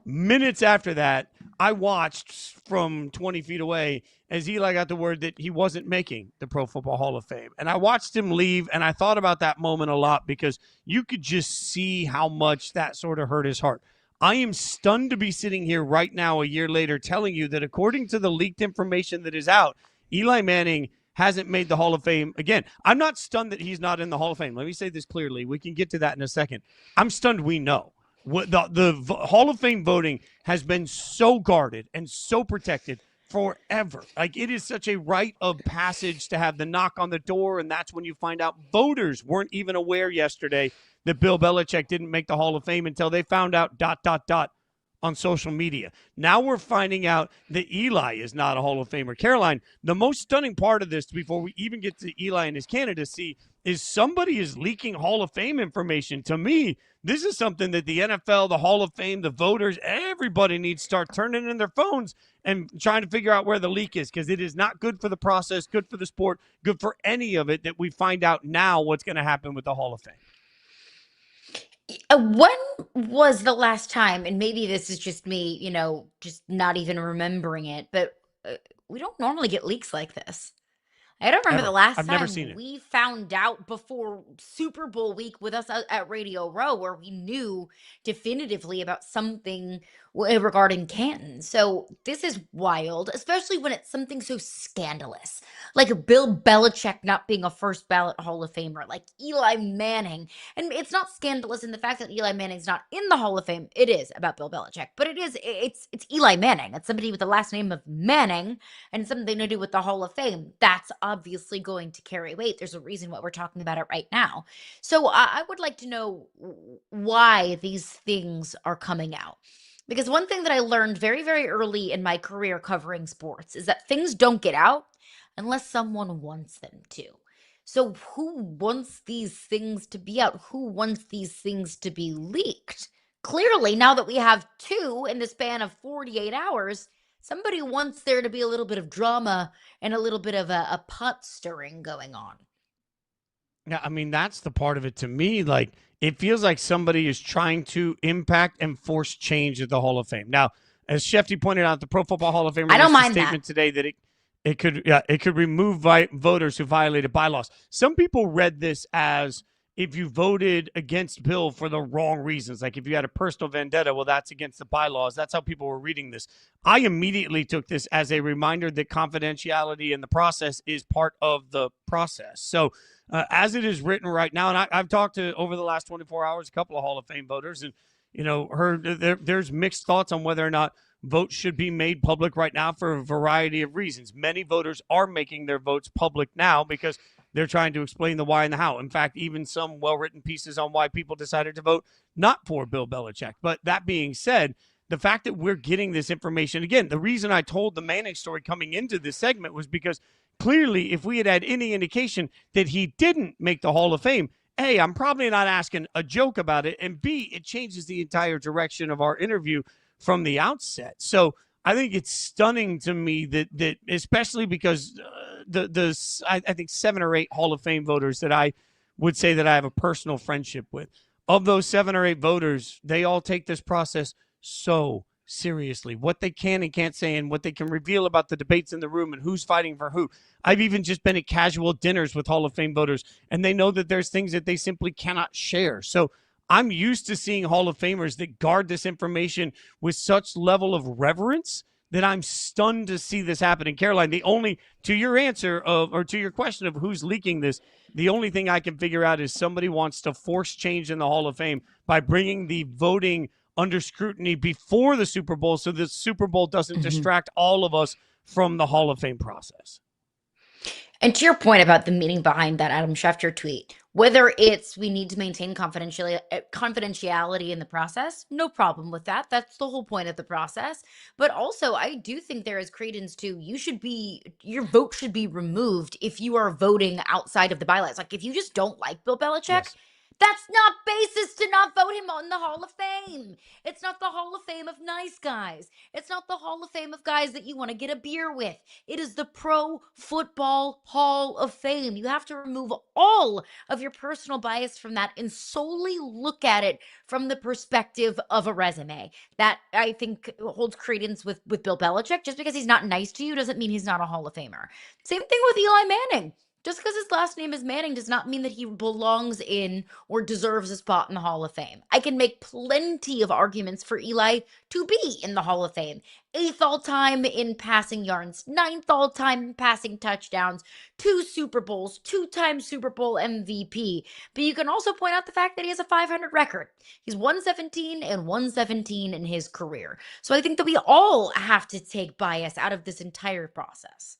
Minutes after that, I watched from 20 feet away as Eli got the word that he wasn't making the Pro Football Hall of Fame. And I watched him leave, and I thought about that moment a lot because you could just see how much that sort of hurt his heart. I am stunned to be sitting here right now a year later telling you that according to the leaked information that is out, Eli Manning hasn't made the Hall of Fame. Again, I'm not stunned that he's not in the Hall of Fame. Let me say this clearly. We can get to that in a second. I'm stunned we know. The Hall of Fame voting has been so guarded and so protected forever. Like, it is such a rite of passage to have the knock on the door, and that's when you find out voters weren't even aware yesterday that Bill Belichick didn't make the Hall of Fame until they found out ... on social media. Now we're finding out that Eli is not a Hall of Famer. Caroline, the most stunning part of this, before we even get to Eli and his candidacy, is somebody is leaking Hall of Fame information. To me, this is something that the NFL, the Hall of Fame, the voters, everybody needs to start turning in their phones and trying to figure out where the leak is, because it is not good for the process, good for the sport, good for any of it that we find out now what's going to happen with the Hall of Fame. When was the last time, and maybe this is just me, just not even remembering it, but we don't normally get leaks like this. I don't remember the last I've time never seen it. we found out before Super Bowl week with us at Radio Row where we knew definitively about something regarding Canton. So this is wild, especially when it's something so scandalous, like Bill Belichick not being a first ballot Hall of Famer, like Eli Manning. And it's not scandalous in the fact that Eli Manning's not in the Hall of Fame. It is about Bill Belichick, but it's Eli Manning. It's somebody with the last name of Manning and something to do with the Hall of Fame. That's obviously going to carry weight. There's a reason why we're talking about it right now. So I would like to know why these things are coming out. Because one thing that I learned very, very early in my career covering sports is that things don't get out unless someone wants them to. So who wants these things to be out? Who wants these things to be leaked? Clearly, now that we have two in the span of 48 hours, somebody wants there to be a little bit of drama and a little bit of a pot stirring going on. Yeah, I mean, that's the part of it to me. Like, it feels like somebody is trying to impact and force change at the Hall of Fame. Now, as Shefty pointed out, the Pro Football Hall of Fame released a statement today that it could remove voters who violated bylaws. Some people read this as if you voted against Bill for the wrong reasons, like if you had a personal vendetta, well, that's against the bylaws. That's how people were reading this. I immediately took this as a reminder that confidentiality in the process is part of the process. So as it is written right now, and I've talked to, over the last 24 hours, a couple of Hall of Fame voters, and there's mixed thoughts on whether or not votes should be made public right now for a variety of reasons. Many voters are making their votes public now because they're trying to explain the why and the how. In fact, even some well-written pieces on why people decided to vote not for Bill Belichick. But that being said, the fact that we're getting this information, again, the reason I told the Manning story coming into this segment was because clearly if we had any indication that he didn't make the Hall of Fame, A, I'm probably not asking a joke about it, and B, it changes the entire direction of our interview from the outset. So I think it's stunning to me that especially because I think 7 or 8 Hall of Fame voters that I would say that I have a personal friendship with. Of those 7 or 8 voters, they all take this process so seriously. What they can and can't say and what they can reveal about the debates in the room and who's fighting for who. I've even just been at casual dinners with Hall of Fame voters, and they know that there's things that they simply cannot share. So I'm used to seeing Hall of Famers that guard this information with such level of reverence that I'm stunned to see this happen. And Caroline, to your answer or to your question of who's leaking this, the only thing I can figure out is somebody wants to force change in the Hall of Fame by bringing the voting under scrutiny before the Super Bowl so the Super Bowl doesn't distract all of us from the Hall of Fame process. And to your point about the meaning behind that Adam Schefter tweet, whether it's we need to maintain confidentiality in the process, no problem with that. That's the whole point of the process. But also, I do think there is credence to your vote should be removed if you are voting outside of the bylaws. Like if you just don't like Bill Belichick, Yes. That's not basis to not vote him on the Hall of Fame. It's not the Hall of Fame of nice guys. It's not the Hall of Fame of guys that you want to get a beer with. It is the Pro Football Hall of Fame. You have to remove all of your personal bias from that and solely look at it from the perspective of a resume. That, I think, holds credence with Bill Belichick. Just because he's not nice to you doesn't mean he's not a Hall of Famer. Same thing with Eli Manning. Just because his last name is Manning does not mean that he belongs in or deserves a spot in the Hall of Fame. I can make plenty of arguments for Eli to be in the Hall of Fame. 8th all-time in passing yards, 9th all-time in passing touchdowns, 2 Super Bowls, 2-time Super Bowl MVP. But you can also point out the fact that he has a 500 record. He's 117 and 117 in his career. So I think that we all have to take bias out of this entire process.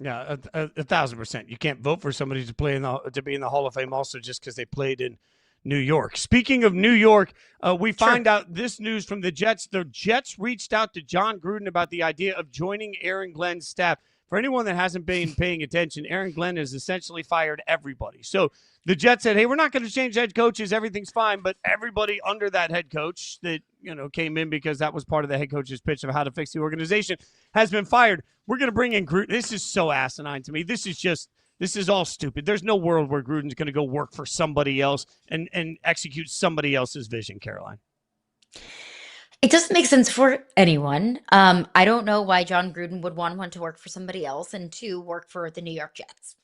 Yeah, 1,000%. You can't vote for somebody to be in the Hall of Fame also just because they played in New York. Speaking of New York, we find out this news from the Jets. The Jets reached out to John Gruden about the idea of joining Aaron Glenn's staff. For anyone that hasn't been paying attention, Aaron Glenn has essentially fired everybody. So the Jets said, hey, we're not going to change head coaches. Everything's fine. But everybody under that head coach that came in because that was part of the head coach's pitch of how to fix the organization has been fired. We're going to bring in Gruden. This is so asinine to me. This is all stupid. There's no world where Gruden's going to go work for somebody else and execute somebody else's vision, Caroline. It doesn't make sense for anyone. I don't know why John Gruden would want to work for somebody else and to work for the New York Jets.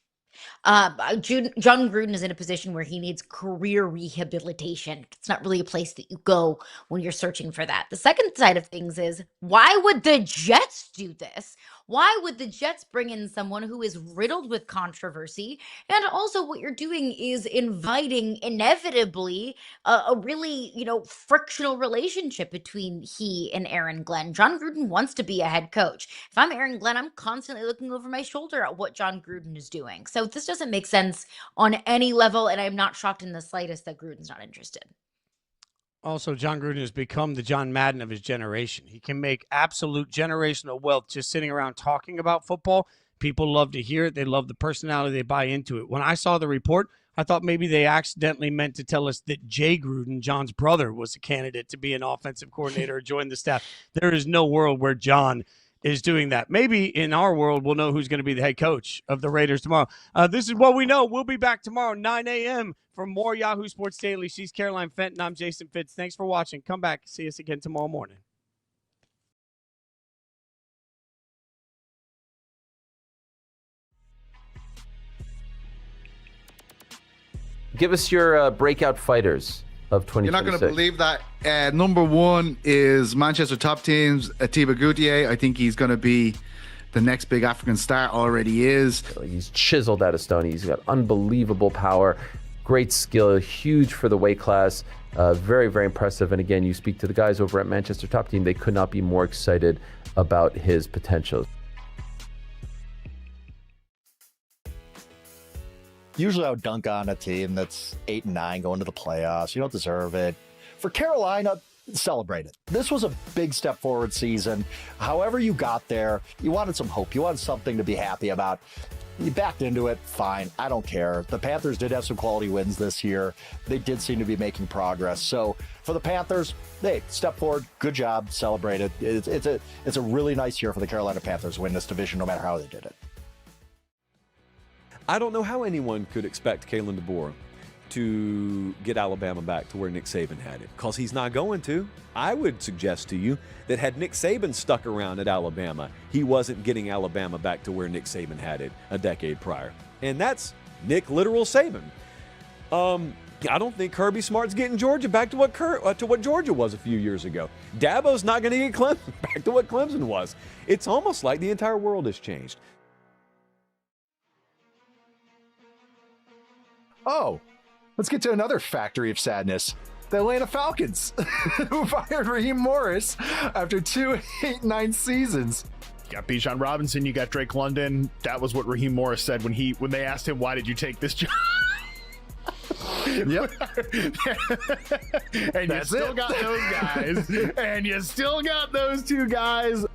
John Gruden is in a position where he needs career rehabilitation. It's not really a place that you go when you're searching for that. The second side of things is, why would the Jets do this? Why would the Jets bring in someone who is riddled with controversy? And also what you're doing is inviting, inevitably, a really, frictional relationship between he and Aaron Glenn. John Gruden wants to be a head coach. If I'm Aaron Glenn, I'm constantly looking over my shoulder at what John Gruden is doing. So this doesn't make sense on any level, and I'm not shocked in the slightest that Gruden's not interested. Also, John Gruden has become the John Madden of his generation. He can make absolute generational wealth just sitting around talking about football. People love to hear it. They love the personality. They buy into it. When I saw the report, I thought maybe they accidentally meant to tell us that Jay Gruden, John's brother, was a candidate to be an offensive coordinator or join the staff. There is no world where John is doing that. Maybe in our world, we'll know who's going to be the head coach of the Raiders tomorrow. This is what we know. We'll be back tomorrow, 9 a.m. for more Yahoo Sports Daily. She's Caroline Fenton. I'm Jason Fitz. Thanks for watching. Come back. See us again tomorrow morning. Give us your breakout fighters of 2026. You're not going to believe that. Number 1 is Manchester top teams, Atiba Gutierrez. I think he's going to be the next big African star. Already is. He's chiseled out of stone. He's got unbelievable power, great skill, huge for the weight class. Very, very impressive. And again, you speak to the guys over at Manchester Top Team, they could not be more excited about his potential. Usually I would dunk on a team that's 8-9 going to the playoffs. You don't deserve it. For Carolina, celebrate it. This was a big step forward season. However you got there, you wanted some hope. You wanted something to be happy about. You backed into it, fine. I don't care. The Panthers did have some quality wins this year. They did seem to be making progress. So for the Panthers, hey, step forward, good job, celebrate it. It's a really nice year for the Carolina Panthers to win this division, no matter how they did it. I don't know how anyone could expect Kalen DeBoer to get Alabama back to where Nick Saban had it, because he's not going to. I would suggest to you that had Nick Saban stuck around at Alabama, he wasn't getting Alabama back to where Nick Saban had it a decade prior. And that's Nick literal Saban. I don't think Kirby Smart's getting Georgia back to what Georgia was a few years ago. Dabo's not going to get Clemson back to what Clemson was. It's almost like the entire world has changed. Oh, let's get to another factory of sadness. The Atlanta Falcons, who fired Raheem Morris after 2 8-9 seasons. You got Bijan Robinson, you got Drake London. That was what Raheem Morris said when they asked him, why did you take this job? Yep. And you still got those guys. And you still got those two guys.